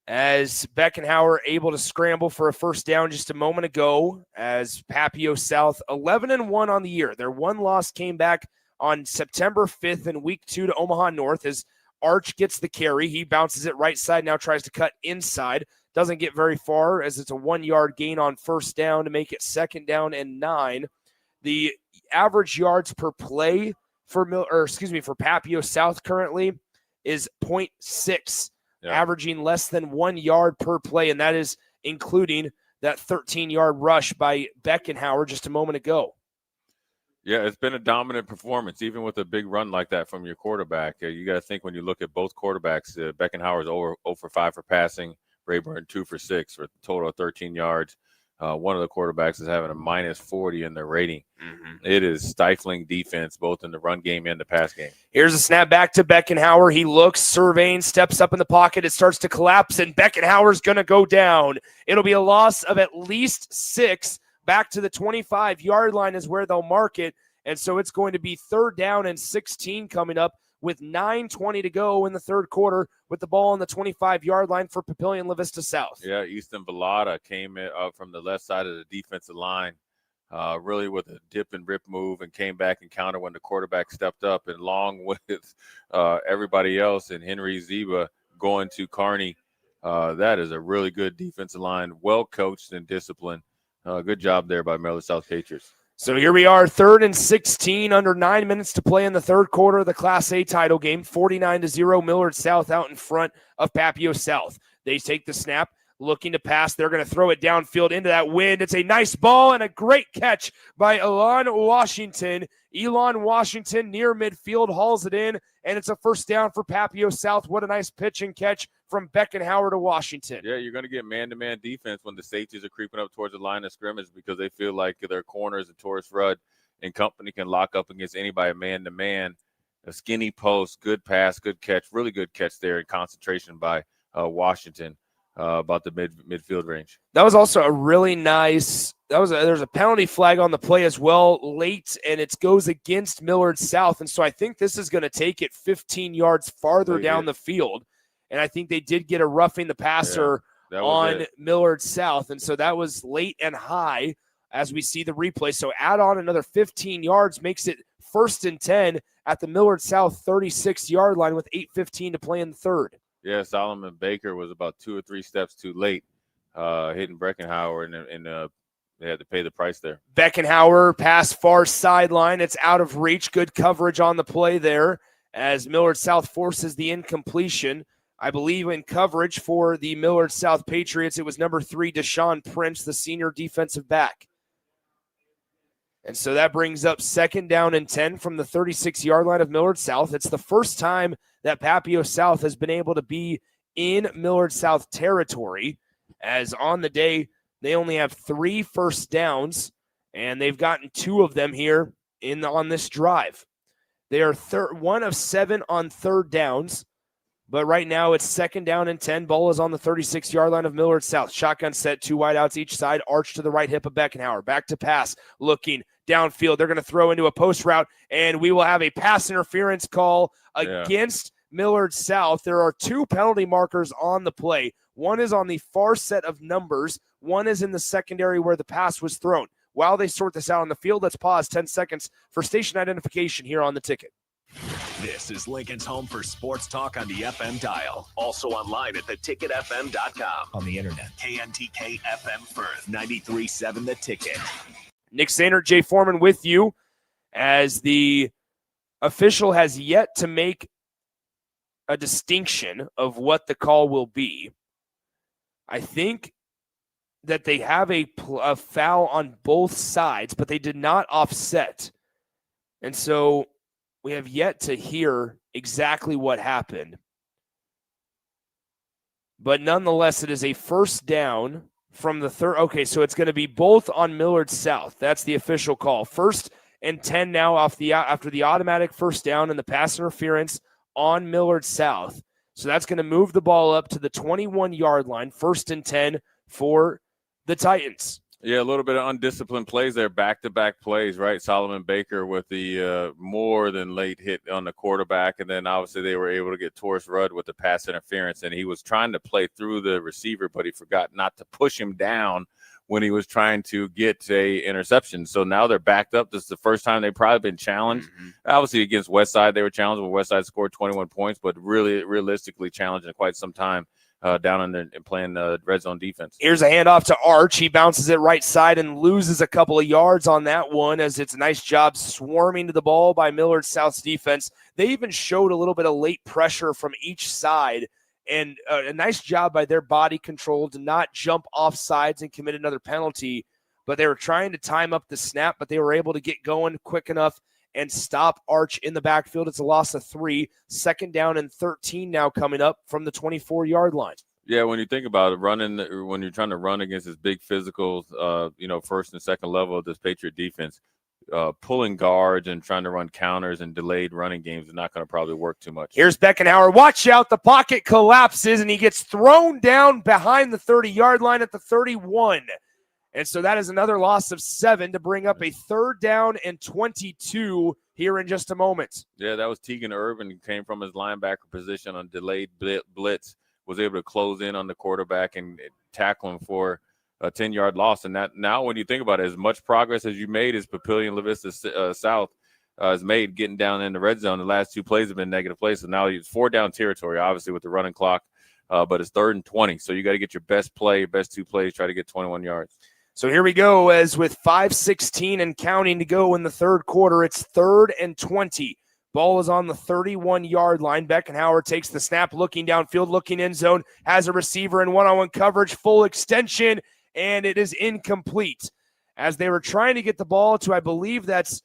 as Beckenhauer able to scramble for a 1st down just a moment ago, as Papio South 11-1 on the year. Their 1 loss came back on September 5th in week 2 to Omaha North as Arch gets the carry. He bounces it right side, now tries to cut inside. Doesn't get very far as it's a 1-yard gain on 1st down to make it 2nd down and 9. The average yards per play for Papio South currently is 0.6, averaging less than 1 yard per play, and that is including that 13-yard rush by Beckenhauer just a moment ago. Yeah, it's been a dominant performance, even with a big run like that from your quarterback. You got to think when you look at both quarterbacks, Beckenhauer's 0 for 5 for passing, Rayburn 2 for 6 for a total of 13 yards. One of the quarterbacks is having a -40 in their rating. Mm-hmm. It is stifling defense, both in the run game and the pass game. Here's a snap back to Beckenhauer. He looks, surveying, steps up in the pocket. It starts to collapse, and Beckenhauer's going to go down. It'll be a loss of at least 6. Back to the 25-yard line is where they'll mark it. And so it's going to be 3rd down and 16 coming up with 9:20 to go in the third quarter with the ball on the 25-yard line for Papillion La Vista South. Yeah, Easton Vallada came up from the left side of the defensive line really with a dip and rip move, and came back and countered when the quarterback stepped up, and along with everybody else and Henry Ziba going to Kearney. That is a really good defensive line, well coached and disciplined. Good job there by Millard South Patriots. So here we are, 3rd and 16, under 9 minutes to play in the third quarter of the Class A title game. 49-0, Millard South out in front of Papio South. They take the snap, looking to pass. They're going to throw it downfield into that wind. It's a nice ball and a great catch by Elon Washington. Elon Washington near midfield hauls it in, and it's a first down for Papio South. What a nice pitch and catch from Beckenhauer to Washington. Yeah, you're going to get man-to-man defense when the safeties are creeping up towards the line of scrimmage because they feel like their corners and Torres Rudd and company can lock up against anybody man-to-man. A skinny post, good pass, good catch, really good catch there in concentration by Washington. About the midfield range. That was also a really nice. There's a penalty flag on the play as well late, and it goes against Millard South. And so I think this is going to take it 15 yards farther down the field. And I think they did get a roughing the passer on Millard South. And so that was late and high as we see the replay. So add on another 15 yards, makes it 1st and 10 at the Millard South 36-yard line with 8:15 to play in the third. Yeah, Solomon Baker was about 2 or 3 steps too late, hitting Breckenhauer, and they had to pay the price there. Beckenhauer pass far sideline. It's out of reach. Good coverage on the play there as Millard South forces the incompletion. I believe in coverage for the Millard South Patriots, it was number 3, Deshaun Prince, the senior defensive back. And so that brings up 2nd down and 10 from the 36-yard line of Millard South. It's the first time that Papio South has been able to be in Millard South territory, as on the day they only have 3 first downs, and they've gotten 2 of them here on this drive. They are 1 of 7 on 3rd downs, but right now it's 2nd down and 10. Ball is on the 36-yard line of Millard South. Shotgun set, 2 wideouts each side, arch to the right hip of Beckenhauer. Back to pass, looking downfield. They're going to throw into a post route, and we will have a pass interference call against Millard South. There are 2 penalty markers on the play. One is on the far set of numbers. One is in the secondary where the pass was thrown. While they sort this out on the field, let's pause 10 seconds for station identification here on the ticket. This is Lincoln's home for sports talk on the FM dial. Also online at theticketfm.com. On the internet. KNTK FM Firth, 93.7 The Ticket. Nick Sainer, Jay Foreman with you as the official has yet to make a distinction of what the call will be. I think that they have a foul on both sides, but they did not offset. And so we have yet to hear exactly what happened. But nonetheless, it is a first down from the third. Okay, so it's going to be both on Millard South. That's the official call. 1st and 10 now after the automatic first down and the pass interference on Millard South. So that's going to move the ball up to the 21-yard line. 1st and 10 for the Titans. Yeah, a little bit of undisciplined plays there, back-to-back plays, right? Solomon Baker with the more than late hit on the quarterback, and then obviously they were able to get Torres Rudd with the pass interference, and he was trying to play through the receiver, but he forgot not to push him down when he was trying to get a interception. So now they're backed up. This is the first time they've probably been challenged. Obviously against Westside, they were challenged when Westside scored 21 points, but really realistically challenged in quite some time. Down in there and playing red zone defense. Here's a handoff to Arch. He bounces it right side and loses a couple of yards on that one, as it's a nice job swarming to the ball by Millard South's defense. They even showed a little bit of late pressure from each side, and a nice job by their body control to not jump off sides and commit another penalty. But they were trying to time up the snap, but they were able to get going quick enough and stop Arch in the backfield. It's a loss of 3. 2nd down and 13 now coming up from the 24-yard line. Yeah, when you think about it, when you're trying to run against this big physical, first and second level of this Patriot defense, pulling guards and trying to run counters and delayed running games is not going to probably work too much. Here's Beckenhauer. Watch out. The pocket collapses, and he gets thrown down behind the 30-yard line at the 31. And so that is another loss of 7 to bring up a 3rd down and 22 here in just a moment. Yeah, that was Tegan Irvin, came from his linebacker position on delayed blitz, was able to close in on the quarterback and tackle him for a 10-yard loss. And that now when you think about it, as much progress as you made as Papillion La Vista South has made getting down in the red zone, the last 2 plays have been negative plays. So now it's 4-down territory, obviously, with the running clock. But it's 3rd and 20. So you got to get your best play, your best 2 plays, try to get 21 yards. So here we go, as with 5:16 and counting to go in the third quarter, it's 3rd and 20. Ball is on the 31-yard line. Beckenhauer takes the snap, looking downfield, looking end zone, has a receiver in one-on-one coverage, full extension, and it is incomplete. As they were trying to get the ball to, I believe that's,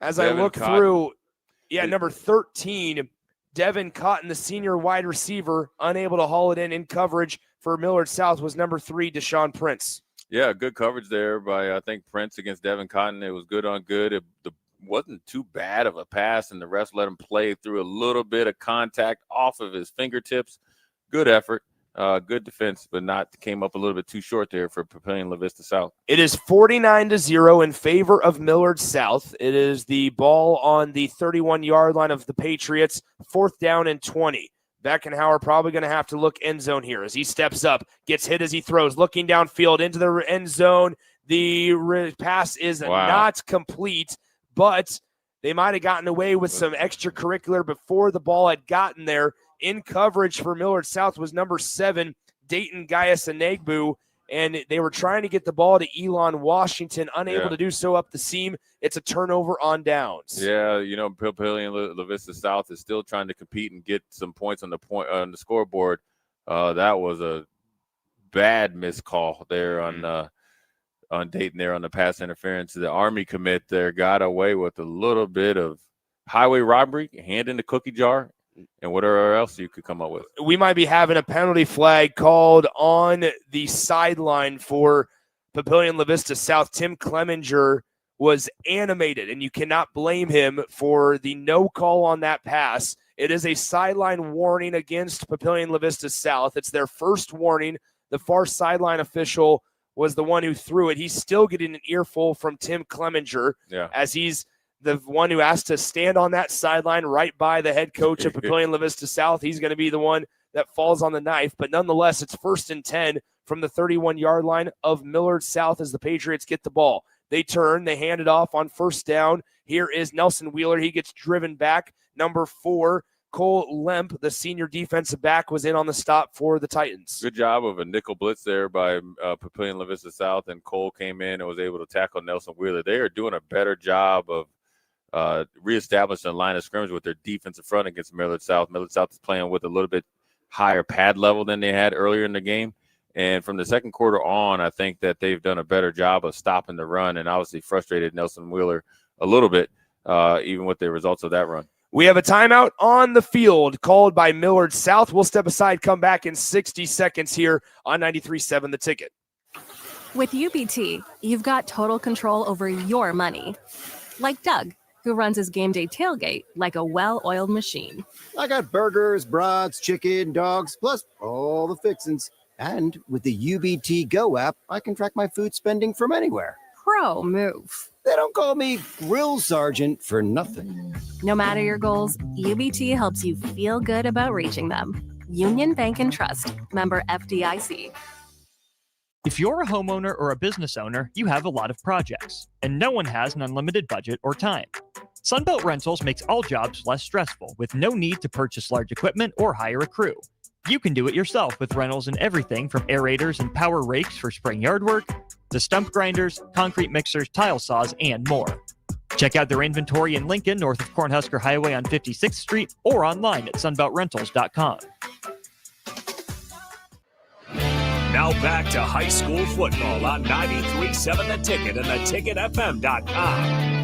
as Devin I look Cotton. through, number 13, Devin Cotton, the senior wide receiver, unable to haul it in coverage for Millard South, was number 3, Deshaun Prince. Yeah, good coverage there by, I think, Prince against Devin Cotton. It was good on good. It wasn't too bad of a pass, and the refs let him play through a little bit of contact off of his fingertips. Good effort, good defense, but came up a little bit too short there for Papillion La Vista South. It is 49-0 in favor of Millard South. It is the ball on the 31-yard line of the Patriots, 4th down and 20. Beckenhauer probably going to have to look end zone here as he steps up, gets hit as he throws, looking downfield into the end zone. The pass is not complete, but they might have gotten away with some extracurricular before the ball had gotten there. In coverage for Millard South was number 7, Dayton Gaius-Anegbu, and they were trying to get the ball to Elon Washington, unable to do so up the seam. It's a turnover on downs. Yeah, Papillion La Vista South is still trying to compete and get some points on the scoreboard. That was a bad missed call there on Dayton there on the pass interference. The Army commit there got away with a little bit of highway robbery, hand in the cookie jar, and whatever else you could come up with. We might be having a penalty flag called on the sideline for Papillion La Vista South. Tim Clemenger was animated, and you cannot blame him for the no call on that pass. It is a sideline warning against Papillion La Vista South. It's their first warning. The far sideline official was the one who threw it. He's still getting an earful from Tim Clemenger as he's the one who has to stand on that sideline right by the head coach of Papillion La Vista South. He's going to be the one that falls on the knife. But nonetheless, it's 1st and 10 from the 31-yard line of Millard South as the Patriots get the ball. They turn, they hand it off on 1st down. Here is Nelson Wheeler. He gets driven back. Number 4, Cole Lemp, the senior defensive back, was in on the stop for the Titans. Good job of a nickel blitz there by Papillion La Vista South, and Cole came in and was able to tackle Nelson Wheeler. They are doing a better job of reestablishing a line of scrimmage with their defensive front against Millard South. Millard South is playing with a little bit higher pad level than they had earlier in the game. And from the second quarter on, I think that they've done a better job of stopping the run and obviously frustrated Nelson Wheeler a little bit, even with the results of that run. We have a timeout on the field called by Millard South. We'll step aside, come back in 60 seconds here on 93.7 The Ticket. With UBT, you've got total control over your money. Like Doug, who runs his game day tailgate like a well-oiled machine. I got burgers, brats, chicken, dogs, plus all the fixins. And with the UBT Go app, I can track my food spending from anywhere. Pro move. They don't call me Grill Sergeant for nothing. No matter your goals, UBT helps you feel good about reaching them. Union Bank and Trust. Member FDIC. If you're a homeowner or a business owner, you have a lot of projects, and no one has an unlimited budget or time. Sunbelt Rentals makes all jobs less stressful with no need to purchase large equipment or hire a crew. You can do it yourself with rentals in everything from aerators and power rakes for spring yard work to stump grinders, concrete mixers, tile saws, and more. Check out their inventory in Lincoln, north of Cornhusker Highway on 56th Street, or online at sunbeltrentals.com. Now back to high school football on 93.7 The Ticket and theticketfm.com.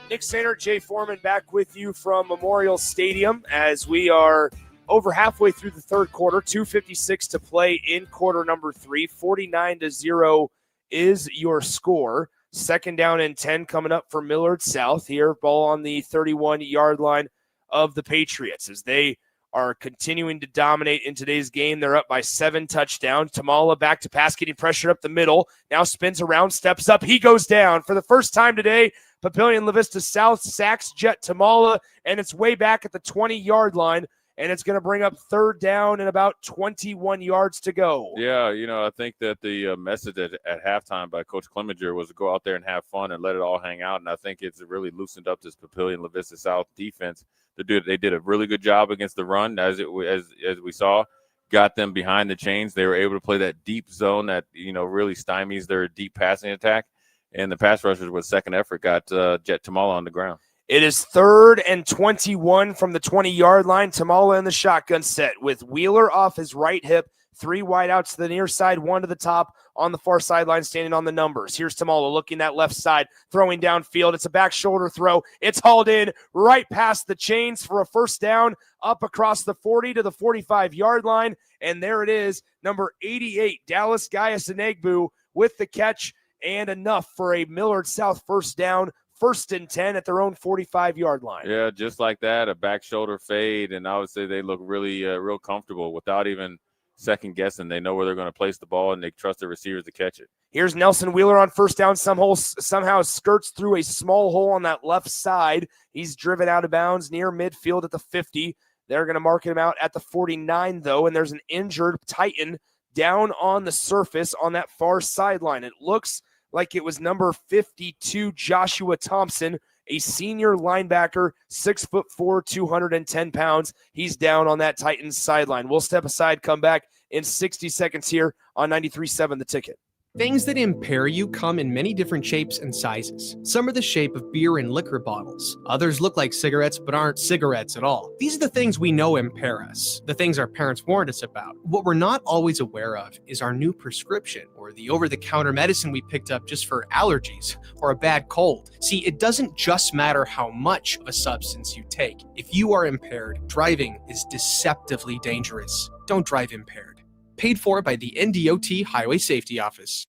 Nick Sainer, Jay Foreman back with you from Memorial Stadium as we are over halfway through the third quarter. 2:56 to play in quarter number 3. 49-0 is your score. 2nd down and 10 coming up for Millard South here. Ball on the 31-yard line of the Patriots as they are continuing to dominate in today's game. They're up by 7 touchdowns. Tamala back to pass, getting pressure up the middle. Now spins around, steps up. He goes down. For the first time today, Papillion La Vista South sacks Jet Tamala, and it's way back at the 20-yard line. and it's going to bring up third down and about 21 yards to go. Yeah, I think that the message at halftime by Coach Clemenger was to go out there and have fun and let it all hang out, and I think it's really loosened up this Papillion La Vista South defense. They did a really good job against the run, as we saw. Got them behind the chains. They were able to play that deep zone that really stymies their deep passing attack, and the pass rushers with second effort got Jet Tamala on the ground. It is 3rd and 21 from the 20-yard line. Tamala in the shotgun set with Wheeler off his right hip, 3 wideouts to the near side, 1 to the top on the far sideline, standing on the numbers. Here's Tamala looking that left side, throwing downfield. It's a back shoulder throw. It's hauled in right past the chains for a first down, up across the 40 to the 45-yard line. And there it is, number 88, Dallas Gaius-Enegbu with the catch and enough for a Millard South first down. 1st and 10 at their own 45-yard line. Yeah, just like that, a back shoulder fade, and I would say they look really real comfortable without even second guessing. They know where they're going to place the ball, and they trust the receivers to catch it. Here's Nelson Wheeler on first down. Somehow skirts through a small hole on that left side. He's driven out of bounds near midfield at the 50. They're going to mark him out at the 49, though, and there's an injured Titan down on the surface on that far sideline. It looks like it was number 52, Joshua Thompson, a senior linebacker, 6'4", 210 pounds. He's down on that Titans sideline. We'll step aside, come back in 60 seconds here on 93.7 The Ticket. Things that impair you come in many different shapes and sizes. Some are the shape of beer and liquor bottles. Others look like cigarettes but aren't cigarettes at all. These are the things we know impair us, the things our parents warned us about. What we're not always aware of is our new prescription or the over-the-counter medicine we picked up just for allergies or a bad cold. See, it doesn't just matter how much of a substance you take. If you are impaired, driving is deceptively dangerous. Don't drive impaired. Paid for by the NDOT Highway Safety Office.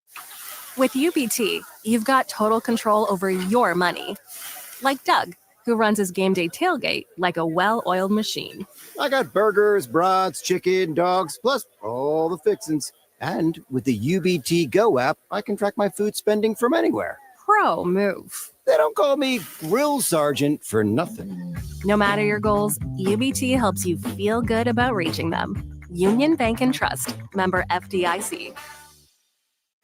With UBT, you've got total control over your money. Like Doug, who runs his game day tailgate like a well-oiled machine. I got burgers, brats, chicken, dogs, plus all the fixins. And with the UBT Go app, I can track my food spending from anywhere. Pro move. They don't call me Grill Sergeant for nothing. No matter your goals, UBT helps you feel good about reaching them. Union Bank and Trust. Member FDIC.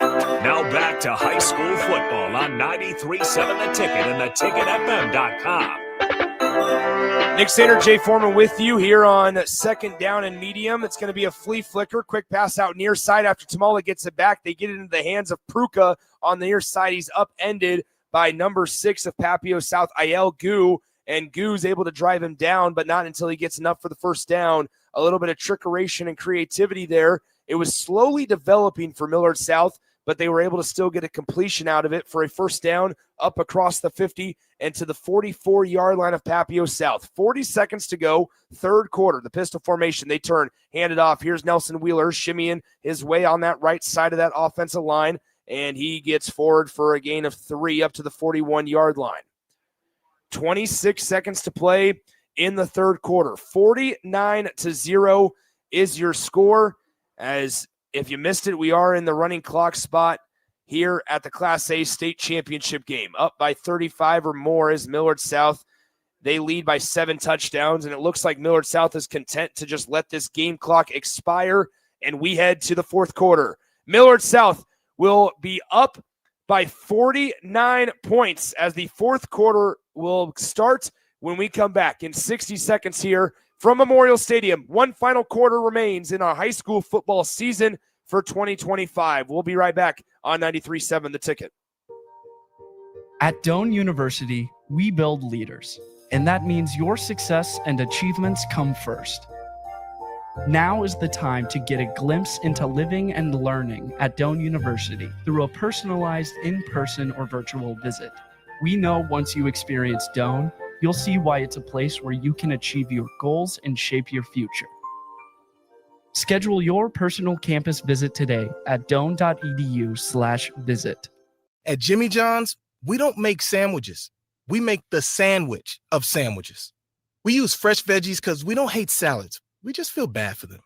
Now back to high school football on 93.7 The Ticket and theticketfm.com. Nick Sander, Jay Foreman with you here on second down and medium. It's going to be a flea flicker. Quick pass out near side after Tamala gets it back. They get it into the hands of Pruka on the near side. He's upended by number 6 of Papio South, Ayel Gu. And Gu's able to drive him down, but not until he gets enough for the first down. A little bit of trickeration and creativity there. It was slowly developing for Millard South, but they were able to still get a completion out of it for a first down up across the 50 and to the 44-yard line of Papio South. 40 seconds to go, third quarter. The pistol formation, they turn, hand it off. Here's Nelson Wheeler shimmying his way on that right side of that offensive line, and he gets forward for a gain of 3 up to the 41-yard line. 26 seconds to play in the third quarter. 49-0 is your score. As if you missed it, we are in the running clock spot here at the Class A state championship game. Up by 35 or more is Millard South. They lead by 7 touchdowns, and it looks like Millard South is content to just let this game clock expire, and we head to the fourth quarter. Millard South will be up by 49 points as the fourth quarter will start when we come back in 60 seconds here from Memorial Stadium. One final quarter remains in our high school football season for 2025. We'll be right back on 93.7 The Ticket. At Doane University, we build leaders, and that means your success and achievements come first. Now is the time to get a glimpse into living and learning at Doane University through a personalized in-person or virtual visit. We know once you experience Doane, you'll see why it's a place where you can achieve your goals and shape your future. Schedule your personal campus visit today at doane.edu/visit. At Jimmy John's, we don't make sandwiches. We make the sandwich of sandwiches. We use fresh veggies because we don't hate salads. We just feel bad for them.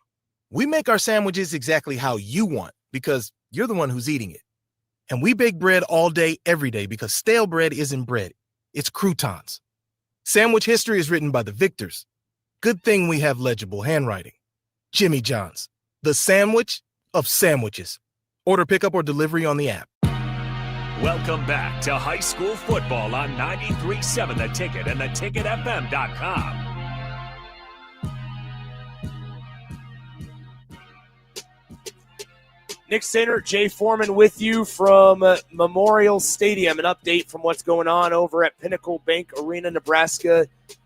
We make our sandwiches exactly how you want because you're the one who's eating it. And we bake bread all day, every day because stale bread isn't bread. It's croutons. Sandwich history is written by the victors. Good thing we have legible handwriting. Jimmy John's, the sandwich of sandwiches. Order pickup or delivery on the app. Welcome back to high school football on 93.7 The Ticket and theticketfm.com. Nick Sainer, Jay Foreman with you from Memorial Stadium. An update from what's going on over at Pinnacle Bank Arena. Nebraska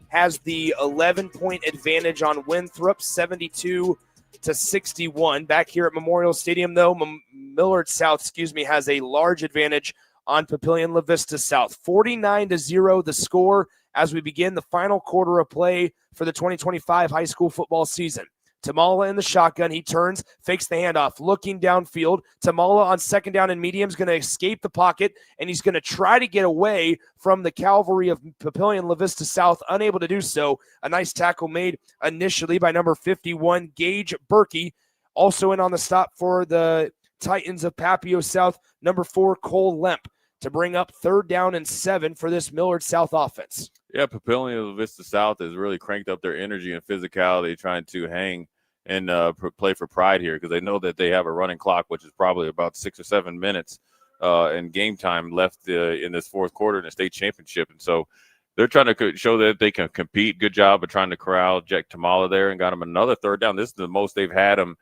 has the 11-point advantage on Winthrop, 72-61. Back here at Memorial Stadium, though, Millard South, has a large advantage on Papillion La Vista South. 49-0 the score as we begin the final quarter of play for the 2025 high school football season. Tamala in the shotgun. He turns, fakes the handoff, looking downfield. Tamala on second down and medium is going to escape the pocket, and he's going to try to get away from the cavalry of Papillion La Vista South, unable to do so. A nice tackle made initially by number 51, Gage Berkey. Also in on the stop for the Titans of Papio South, number 4, Cole Lemp, to bring up 3rd down and 7 for this Millard South offense. Yeah, Papillion La Vista South has really cranked up their energy and physicality, trying to hang and play for pride here, because they know that they have a running clock, which is probably about 6 or 7 minutes and game time left in this fourth quarter in the state championship. And so they're trying to show that they can compete. Good job of trying to corral Jack Tamala there and got him another 3rd down. This is the most they've had him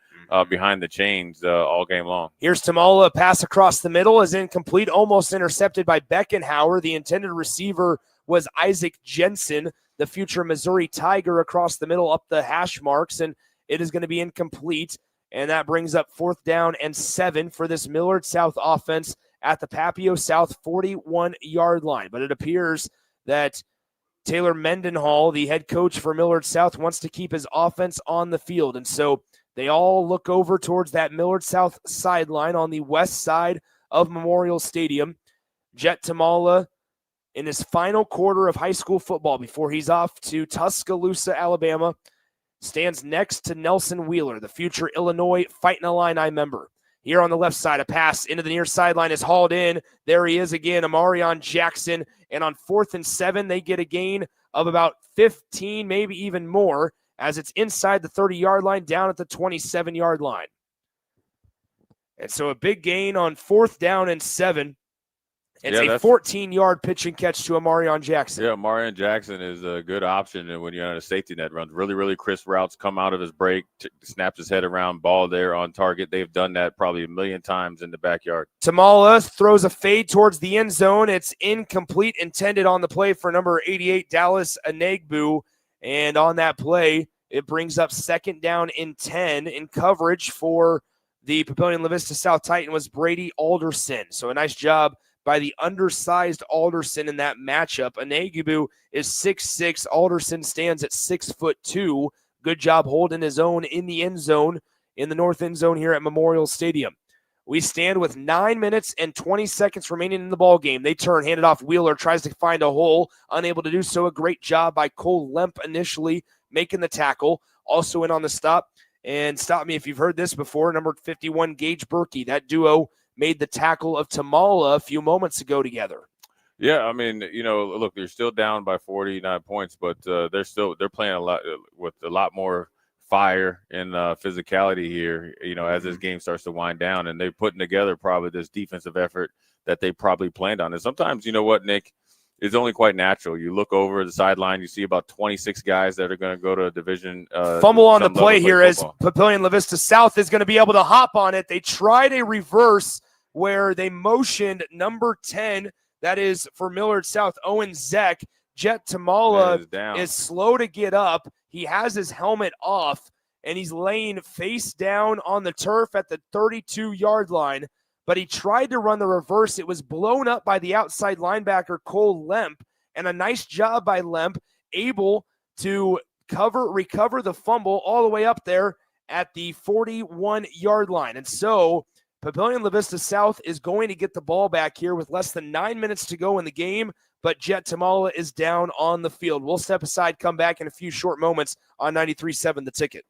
behind the chains all game long. Here's Tamala. A pass across the middle is incomplete, almost intercepted by Beckenhauer. The intended receiver was Isaac Jensen, the future Missouri Tiger, across the middle up the hash marks, and it is going to be incomplete, and that brings up 4th down and 7 for this Millard South offense at the Papio South 41-yard line. But it appears that Taylor Mendenhall, the head coach for Millard South, wants to keep his offense on the field. And so they all look over towards that Millard South sideline on the west side of Memorial Stadium. Jet Tamala, in his final quarter of high school football before he's off to Tuscaloosa, Alabama, stands next to Nelson Wheeler, the future Illinois Fighting Illini member. Here on the left side, a pass into the near sideline is hauled in. There he is again, Amarion Jackson. And on 4th and 7, they get a gain of about 15, maybe even more, as it's inside the 30-yard line, down at the 27-yard line. And so a big gain on 4th down and 7. It's a 14-yard pitch and catch to Amarion Jackson. Yeah, Amarion Jackson is a good option, and when you're on a safety net, runs really, really crisp routes, come out of his break, snaps his head around, ball there on target. They've done that probably a million times in the backyard. Tamala throws a fade towards the end zone. It's incomplete, intended on the play for number 88, Dallas Anegbu. And on that play, it brings up 2nd down and 10 in coverage for the Papillion La Vista South Titan was Brady Alderson. So a nice job by the undersized Alderson in that matchup. Anegbu is 6'6". Alderson stands at 6'2". Good job holding his own in the end zone, in the north end zone here at Memorial Stadium. We stand with 9 minutes and 20 seconds remaining in the ball game. They turn, hand it off. Wheeler tries to find a hole, unable to do so. A great job by Cole Lemp initially making the tackle. Also in on the stop. And stop me if you've heard this before, number 51, Gage Berkey. That duo made the tackle of Tamala a few moments ago together. Yeah, I mean, look, they're still down by 49 points, but they're playing a lot with a lot more fire and physicality here, as this game starts to wind down, and they're putting together probably this defensive effort that they probably planned on. And sometimes, you know what, Nick, it's only quite natural. You look over the sideline, you see about 26 guys that are going to go to a division. Fumble on the play here as Papillion La Vista South is going to be able to hop on it. They tried a reverse where they motioned number 10, that is for Millard South, Owen Zeck. Jet Tamala is slow to get up. He has his helmet off, and he's laying face down on the turf at the 32-yard line. But he tried to run the reverse. It was blown up by the outside linebacker, Cole Lemp, and a nice job by Lemp, able to recover the fumble all the way up there at the 41-yard line. And so Papillion La Vista South is going to get the ball back here with less than 9 minutes to go in the game, but Jet Tamala is down on the field. We'll step aside, come back in a few short moments on 93.7 The Ticket.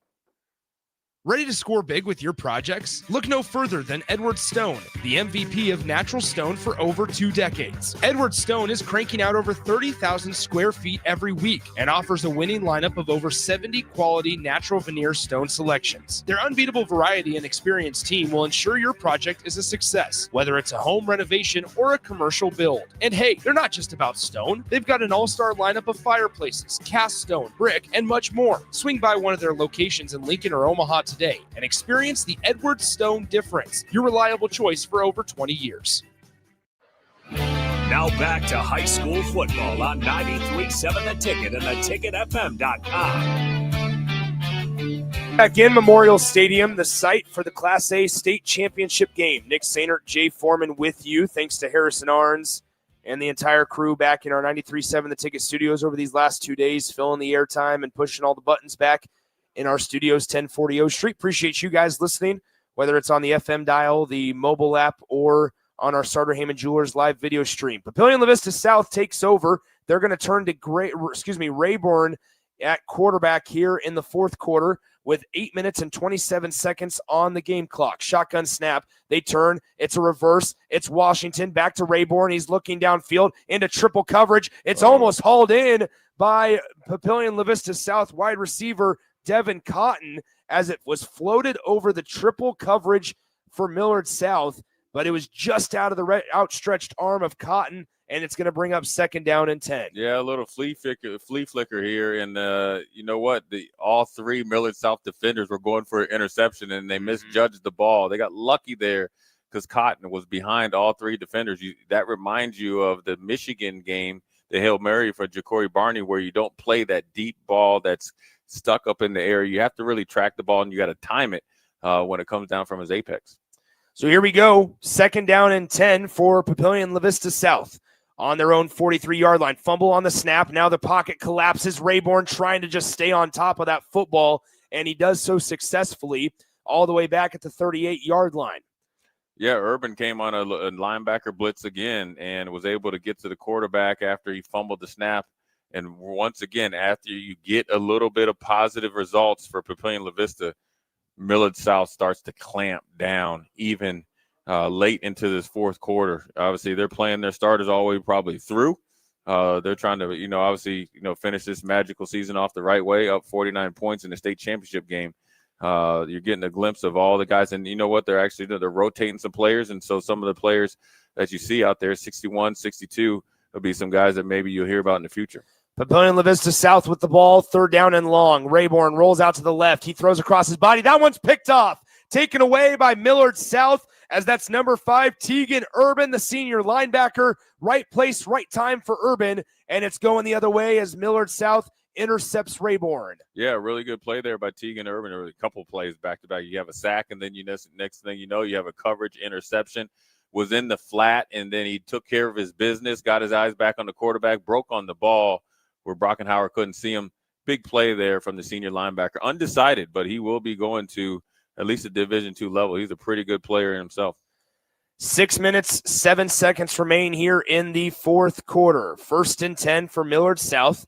Ready to score big with your projects? Look no further than Edward Stone, the MVP of natural stone for over 2 decades. Edward Stone is cranking out over 30,000 square feet every week and offers a winning lineup of over 70 quality natural veneer stone selections. Their unbeatable variety and experienced team will ensure your project is a success, whether it's a home renovation or a commercial build. And hey, they're not just about stone. They've got an all-star lineup of fireplaces, cast stone, brick, and much more. Swing by one of their locations in Lincoln or Omaha today and experience the Edward Stone difference, your reliable choice for over 20 years. Now back to high school football on 93.7 The Ticket and theticketfm.com. Back in Memorial Stadium, the site for the Class A state championship game. Nick Sainert, Jay Foreman with you. Thanks to Harrison Arns and the entire crew back in our 93.7 The Ticket studios over these last 2 days, filling the airtime and pushing all the buttons back in our studios, 1040 O Street. Appreciate you guys listening, whether it's on the FM dial, the mobile app, or on our Sartor Heyman Jewelers live video stream. Papillion La Vista South takes over. They're going to turn to Rayborn at quarterback here in the fourth quarter with 8 minutes and 27 seconds on the game clock. Shotgun snap. They turn. It's a reverse. It's Washington back to Rayborn. He's looking downfield into triple coverage. It's almost hauled in by Papillion La Vista South wide receiver Devin Cotton as it was floated over the triple coverage for Millard South, but it was just out of the outstretched arm of Cotton, and it's going to bring up 2nd down and 10. Yeah, a little flea flicker here, and you know what? All 3 Millard South defenders were going for an interception, and they misjudged the ball. They got lucky there because Cotton was behind all 3 defenders. That reminds you of the Michigan game, the Hail Mary for Ja'Cory Barney, where you don't play that deep ball that's stuck up in the air. You have to really track the ball, and you got to time it when it comes down from his apex. So here we go. 2nd down and 10 for Papillion La Vista South on their own 43-yard line. Fumble on the snap. Now the pocket collapses. Rayborn trying to just stay on top of that football, and he does so successfully all the way back at the 38-yard line. Yeah, Urban came on a linebacker blitz again and was able to get to the quarterback after he fumbled the snap. And once again, after you get a little bit of positive results for Papillion La Vista, Millard South starts to clamp down even late into this fourth quarter. Obviously, they're playing their starters all the way probably through. They're trying to, finish this magical season off the right way, up 49 points in the state championship game. You're getting a glimpse of all the guys, and you know what? They're rotating some players, and so some of the players that you see out there, 61, 62, there'll be some guys that maybe you'll hear about in the future. Papillion La Vista South with the ball, 3rd down and long. Rayborn rolls out to the left. He throws across his body. That one's picked off. Taken away by Millard South, as that's number 5, Tegan Urban, the senior linebacker. Right place, right time for Urban, and it's going the other way as Millard South intercepts Rayborn. Yeah, really good play there by Tegan Urban. Or a couple plays back-to-back. You have a sack, and then next thing you know, you have a coverage interception. Was in the flat, and then he took care of his business, got his eyes back on the quarterback, broke on the ball where Brockenhauer couldn't see him. Big play there from the senior linebacker. Undecided, but he will be going to at least a Division II level. He's a pretty good player himself. 6 minutes, 7 seconds remain here in the fourth quarter. 1st and 10 for Millard South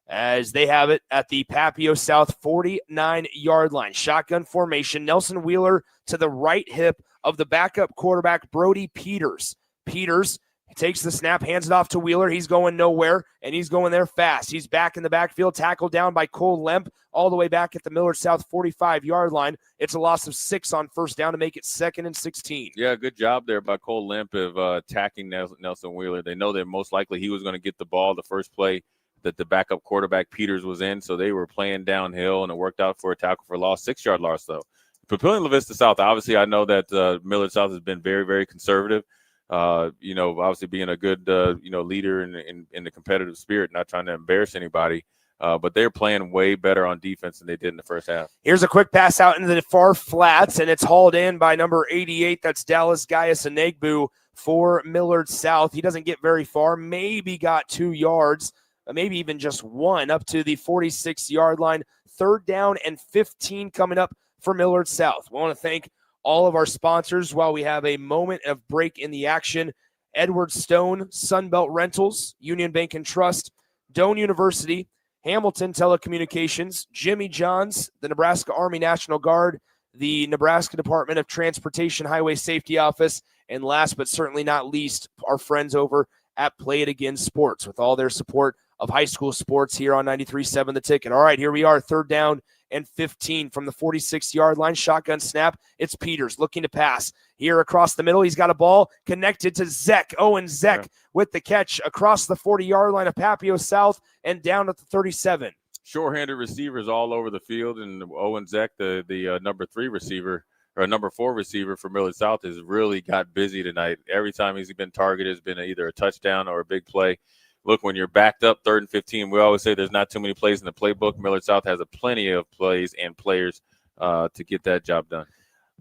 as they have it at the Papio South 49-yard line. Shotgun formation. Nelson Wheeler to the right hip of the backup quarterback, Brody Peters. Peters takes the snap, hands it off to Wheeler. He's going nowhere, and he's going there fast. He's back in the backfield, tackled down by Cole Lemp all the way back at the Millard South 45-yard line. It's a loss of 6 on 1st down to make it 2nd and 16. Yeah, good job there by Cole Lemp of attacking Nelson Wheeler. They know that most likely he was going to get the ball the first play that the backup quarterback Peters was in, so they were playing downhill, and it worked out for a tackle for loss, 6-yard loss, though. Papillion La Vista South, obviously I know that Millard South has been very, very conservative. Obviously being a good, leader in the competitive spirit, not trying to embarrass anybody. But they're playing way better on defense than they did in the first half. Here's a quick pass out into the far flats, and it's hauled in by number 88. That's Dallas Gaius-Anegbu for Millard South. He doesn't get very far, maybe got 2 yards, maybe even just 1 up to the 46-yard line. 3rd down and 15 coming up for Millard South. We want to thank all of our sponsors while we have a moment of break in the action. Edward Stone, Sunbelt Rentals, Union Bank and Trust, Doane University, Hamilton Telecommunications, Jimmy Johns, the Nebraska Army National Guard, the Nebraska Department of Transportation Highway Safety Office, and last but certainly not least, our friends over at Play It Again Sports with all their support of high school sports here on 93.7 The Ticket. All right, here we are, 3rd down and 15 from the 46-yard line. Shotgun snap. It's Peters looking to pass. Here across the middle, he's got a ball connected to Zek. Owen Zek with the catch across the 40-yard line of Papio South and down at the 37. Short-handed receivers all over the field, and Owen Zek, the number 3 receiver, or number 4 receiver for Millard South, has really got busy tonight. Every time he's been targeted, it's been either a touchdown or a big play. Look, when you're backed up 3rd and 15, we always say there's not too many plays in the playbook. Millard South has plenty of plays and players to get that job done.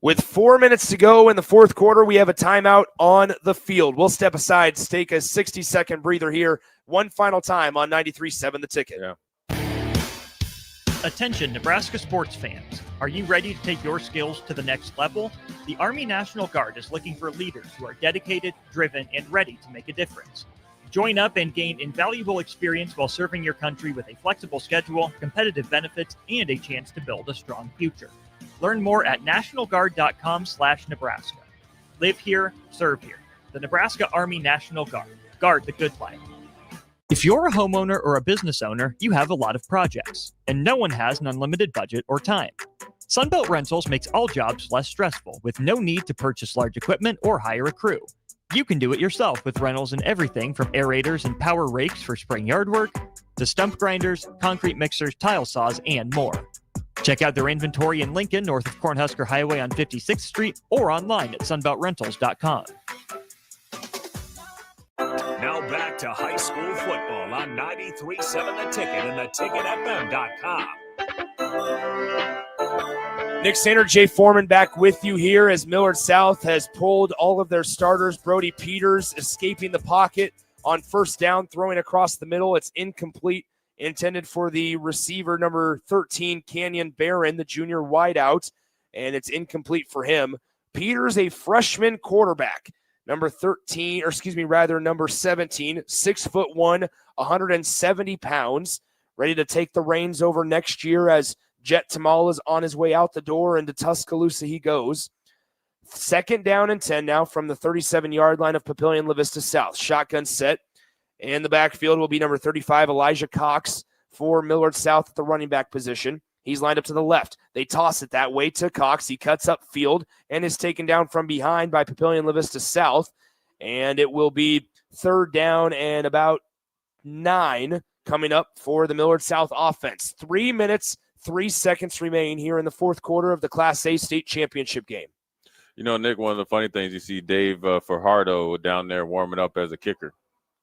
With 4 minutes to go in the 4th quarter, we have a timeout on the field. We'll step aside, take a 60-second breather here. One final time on 93.7 The Ticket. Yeah. Attention, Nebraska sports fans. Are you ready to take your skills to the next level? The Army National Guard is looking for leaders who are dedicated, driven, and ready to make a difference. Join up and gain invaluable experience while serving your country with a flexible schedule, competitive benefits, and a chance to build a strong future. Learn more at nationalguard.com/Nebraska. Live here, serve here. The Nebraska Army National Guard. Guard the good life. If you're a homeowner or a business owner, you have a lot of projects, and no one has an unlimited budget or time. Sunbelt Rentals makes all jobs less stressful with no need to purchase large equipment or hire a crew. You can do it yourself with rentals and everything from aerators and power rakes for spring yard work to stump grinders, concrete mixers, tile saws, and more. Check out their inventory in Lincoln, north of Cornhusker Highway on 56th Street, or online at sunbeltrentals.com. Now back to high school football on 93.7 The Ticket and theticketfm.com. Nick Sander, Jay Foreman back with you here as Millard South has pulled all of their starters. Brody Peters escaping the pocket on 1st down, throwing across the middle. It's incomplete, intended for the receiver, number 13, Canyon Barron, the junior wideout, and it's incomplete for him. Peters, a freshman quarterback, number 17, 6'1", 170 pounds, ready to take the reins over next year as Jet Tamala's on his way out the door, and to Tuscaloosa he goes. 2nd down and 10 now from the 37-yard line of Papillion La Vista South. Shotgun set, and the backfield will be number 35, Elijah Cox, for Millard South at the running back position. He's lined up to the left. They toss it that way to Cox. He cuts up field and is taken down from behind by Papillion La Vista South, and it will be 3rd down and about 9 coming up for the Millard South offense. 3 minutes, 3 seconds remain here in the 4th quarter of the Class A state championship game. You know, Nick, one of the funny things, you see Dave Fajardo down there warming up as a kicker.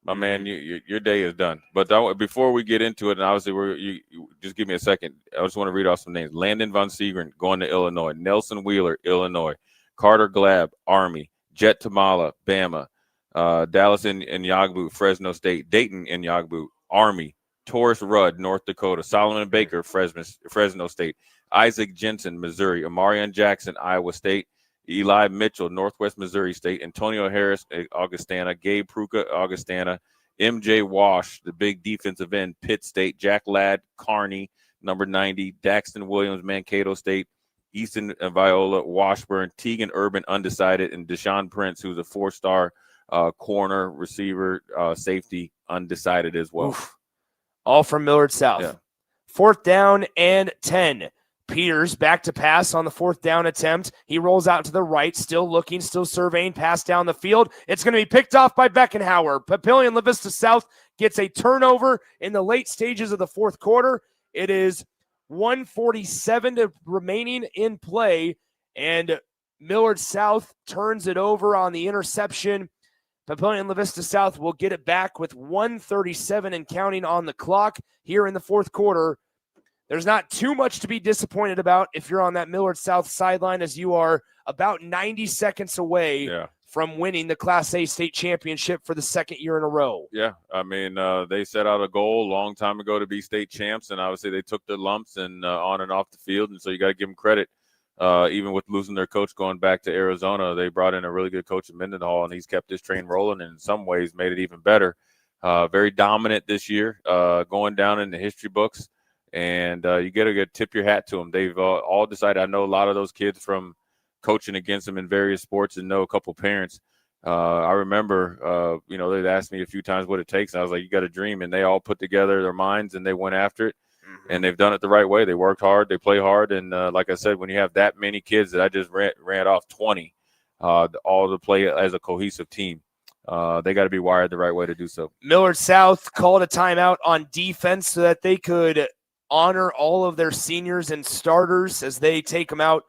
My man, your day is done. But before we get into it, and obviously you just give me a second, I just want to read off some names. Landon Von Segren going to Illinois. Nelson Wheeler, Illinois. Carter Glab, Army. Jet Tamala, Bama. Dallas Nyagbu, Fresno State. Dayton Nyagbu, Army. Taurus Rudd, North Dakota. Solomon Baker, Fresno State. Isaac Jensen, Missouri. Amarian Jackson, Iowa State. Eli Mitchell, Northwest Missouri State. Antonio Harris, Augustana. Gabe Pruka, Augustana. MJ Wash, the big defensive end, Pitt State. Jack Ladd, Kearney, number 90. Daxton Williams, Mankato State. Easton Viola, Washburn. Tegan Urban, undecided. And Deshaun Prince, who's a 4-star corner, receiver, safety, undecided as well. Oof. All from Millard South. Yeah. 4th down and 10. Peters back to pass on the 4th down attempt. He rolls out to the right, still looking, still surveying, pass down the field. It's going to be picked off by Beckenhauer. Papillion La Vista South gets a turnover in the late stages of the 4th quarter. It is 1:47 remaining in play, and Millard South turns it over on the interception. Papillion La Vista South will get it back with 1:37 and counting on the clock here in the 4th quarter. There's not too much to be disappointed about if you're on that Millard South sideline, as you are about 90 seconds away from winning the Class A state championship for the 2nd year in a row. Yeah, I mean, they set out a goal a long time ago to be state champs, and obviously they took their lumps and on and off the field, and so you got to give them credit. Even with losing their coach going back to Arizona, they brought in a really good coach in Mendenhall, and he's kept this train rolling and in some ways made it even better. very dominant this year, going down in the history books. And you got to tip your hat to them. They've all decided. I know a lot of those kids from coaching against them in various sports and know a couple parents. I remember, they'd asked me a few times what it takes. And I was like, you got a dream. And they all put together their minds and they went after it. And they've done it the right way. They worked hard. They play hard. And like I said, when you have that many kids that I just ran off 20, all to play as a cohesive team, they got to be wired the right way to do so. Millard South called a timeout on defense so that they could honor all of their seniors and starters as they take them out,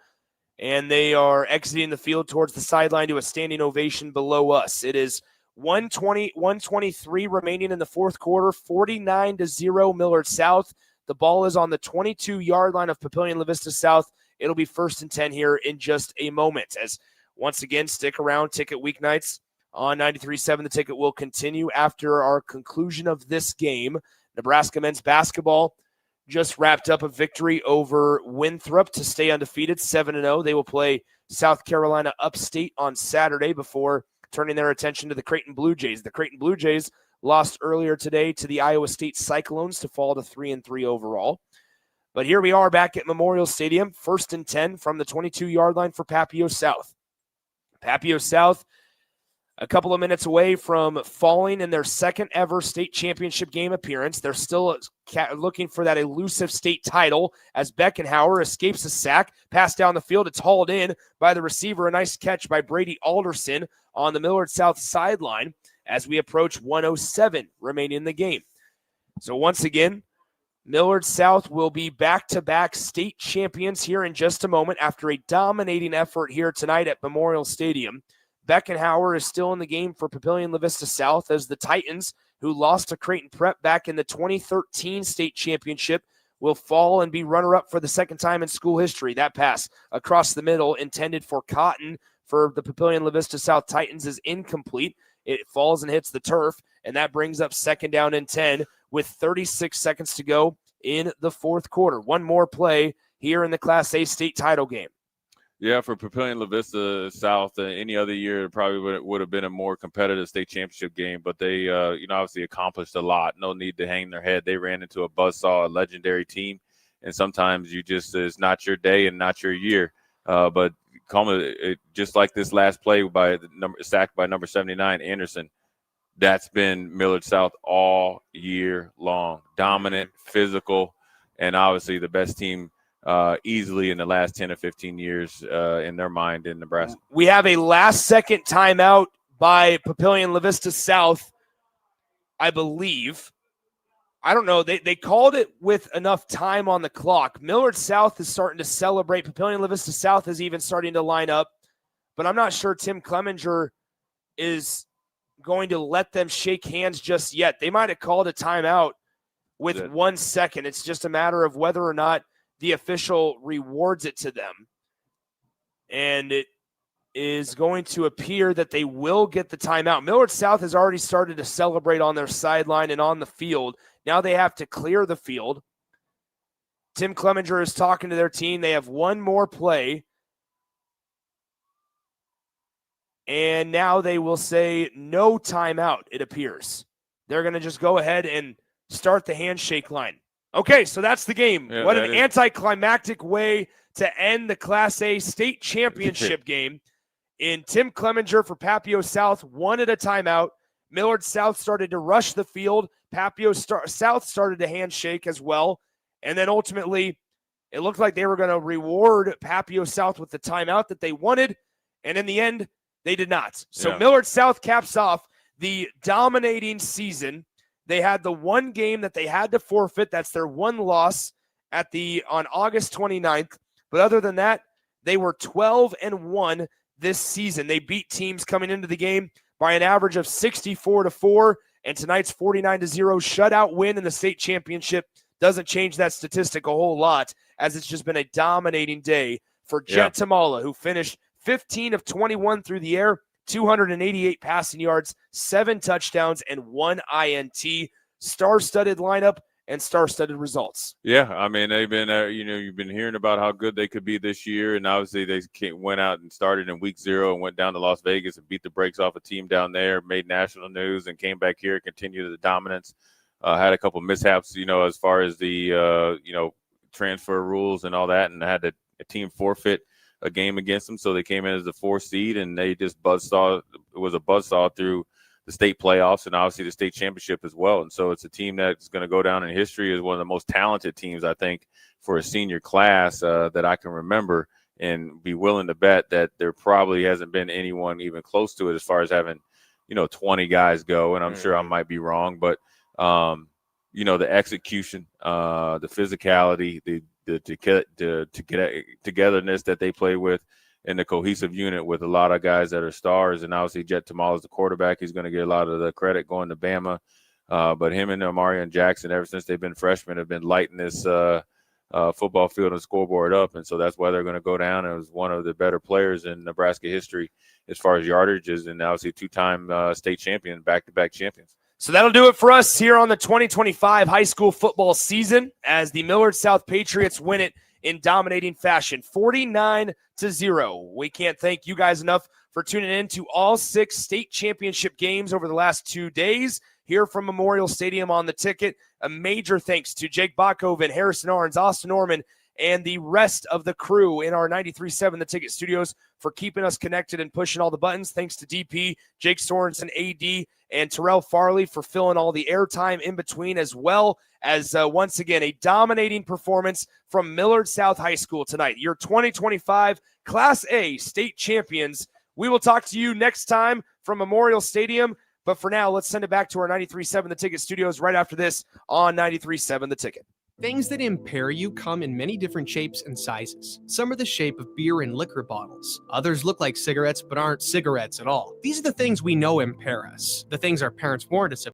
and they are exiting the field towards the sideline to a standing ovation below us. It is 1:23 remaining in the fourth quarter, 49-0 Millard South. The ball is on the 22-yard line of Papillion La Vista South. It'll be 1st and 10 here in just a moment. As once again, stick around. Ticket weeknights on 93.7. The Ticket will continue after our conclusion of this game. Nebraska men's basketball just wrapped up a victory over Winthrop to stay undefeated, 7-0. They will play South Carolina Upstate on Saturday before turning their attention to the Creighton Blue Jays. The Creighton Blue Jays lost earlier today to the Iowa State Cyclones to fall to 3-3 overall. But here we are back at Memorial Stadium, 1st and 10 from the 22-yard line for Papio South. Papio South, a couple of minutes away from falling in their second ever state championship game appearance. They're still looking for that elusive state title as Beckenhauer escapes a sack. Pass down the field. It's hauled in by the receiver. A nice catch by Brady Alderson on the Millard South sideline as we approach 1:07 remaining in the game. So once again, Millard South will be back-to-back state champions here in just a moment after a dominating effort here tonight at Memorial Stadium. Beckenhauer is still in the game for Papillion La Vista South as the Titans, who lost to Creighton Prep back in the 2013 state championship, will fall and be runner-up for the second time in school history. That pass across the middle intended for Cotton for the Papillion La Vista South Titans is incomplete. It falls and hits the turf, and that brings up 2nd down and 10 with 36 seconds to go in the fourth quarter. One more play here in the Class A state title game. Yeah, for Papillion La Vista South, any other year it probably would have been a more competitive state championship game, but they, obviously accomplished a lot. No need to hang their head. They ran into a buzzsaw, a legendary team, and sometimes it's not your day and not your year. But just like this last play sacked by number 79, Anderson, that's been Millard South all year long. Dominant, physical, and obviously the best team easily in the last 10 or 15 years in their mind in Nebraska. We have a last-second timeout by Papillion La Vista South, I believe. I don't know. They called it with enough time on the clock. Millard South is starting to celebrate. Papillion La Vista South is even starting to line up. But I'm not sure Tim Clemenger is going to let them shake hands just yet. They might have called a timeout with 1 second. It's just a matter of whether or not the official rewards it to them. And it is going to appear that they will get the timeout. Millard South has already started to celebrate on their sideline and on the field. Now they have to clear the field. Tim Clemenger is talking to their team. They have one more play. And now they will say no timeout, it appears. They're going to just go ahead and start the handshake line. Okay, so that's the game. Yeah, what an anticlimactic way to end the Class A state championship game. In Tim Clemenger for Papio South, wanted a timeout. Millard South started to rush the field. Papio South started to handshake as well. And then ultimately, it looked like they were going to reward Papio South with the timeout that they wanted. And in the end, they did not. So Millard South caps off the dominating season. They had the one game that they had to forfeit. That's their one loss on August 29th. But other than that, they were 12-1 this season. They beat teams coming into the game by an average of 64-4, and tonight's 49-0 shutout win in the state championship doesn't change that statistic a whole lot, as it's just been a dominating day for Jet Tamala, who finished 15 of 21 through the air, 288 passing yards, 7 touchdowns, and 1 INT. Star-studded lineup and star-studded results. Yeah, I mean, they've been, you've been hearing about how good they could be this year, and obviously they went out and started in week 0 and went down to Las Vegas and beat the brakes off a team down there, made national news, and came back here and continued the dominance. Had a couple mishaps, as far as the, transfer rules and all that, and had a team forfeit a game against them, so they came in as the 4th seed, and they just buzzsaw through the state playoffs and obviously the state championship as well. And so it's a team that's going to go down in history as one of the most talented teams, I think, for a senior class that I can remember, and be willing to bet that there probably hasn't been anyone even close to it as far as having, 20 guys go. And I'm sure I might be wrong, but, the execution, the physicality, the togetherness that they play with, in the cohesive unit with a lot of guys that are stars. And obviously Jet Tamal is the quarterback. He's going to get a lot of the credit going to Bama. But him and Amarian Jackson, ever since they've been freshmen, have been lighting this football field and scoreboard up. And so that's why they're going to go down as one of the better players in Nebraska history as far as yardages, and obviously 2-time state champion, back-to-back champions. So that'll do it for us here on the 2025 high school football season, as the Millard South Patriots win it in dominating fashion, 49-0. We can't thank you guys enough for tuning in to all 6 state championship games over the last 2 days here from Memorial Stadium on the Ticket. A major thanks to Jake Bachhoven, Harrison Arns, Austin Norman, and the rest of the crew in our 93.7 The Ticket studios for keeping us connected and pushing all the buttons. Thanks to DP, Jake Sorensen, AD, and Terrell Farley for filling all the airtime in between, as well as, once again, a dominating performance from Millard South High School tonight. Your 2025 Class A state champions. We will talk to you next time from Memorial Stadium. But for now, let's send it back to our 93.7 The Ticket studios right after this on 93.7 The Ticket. Things that impair you come in many different shapes and sizes. Some are the shape of beer and liquor bottles. Others look like cigarettes but aren't cigarettes at all. These are the things we know impair us, the things our parents warned us about.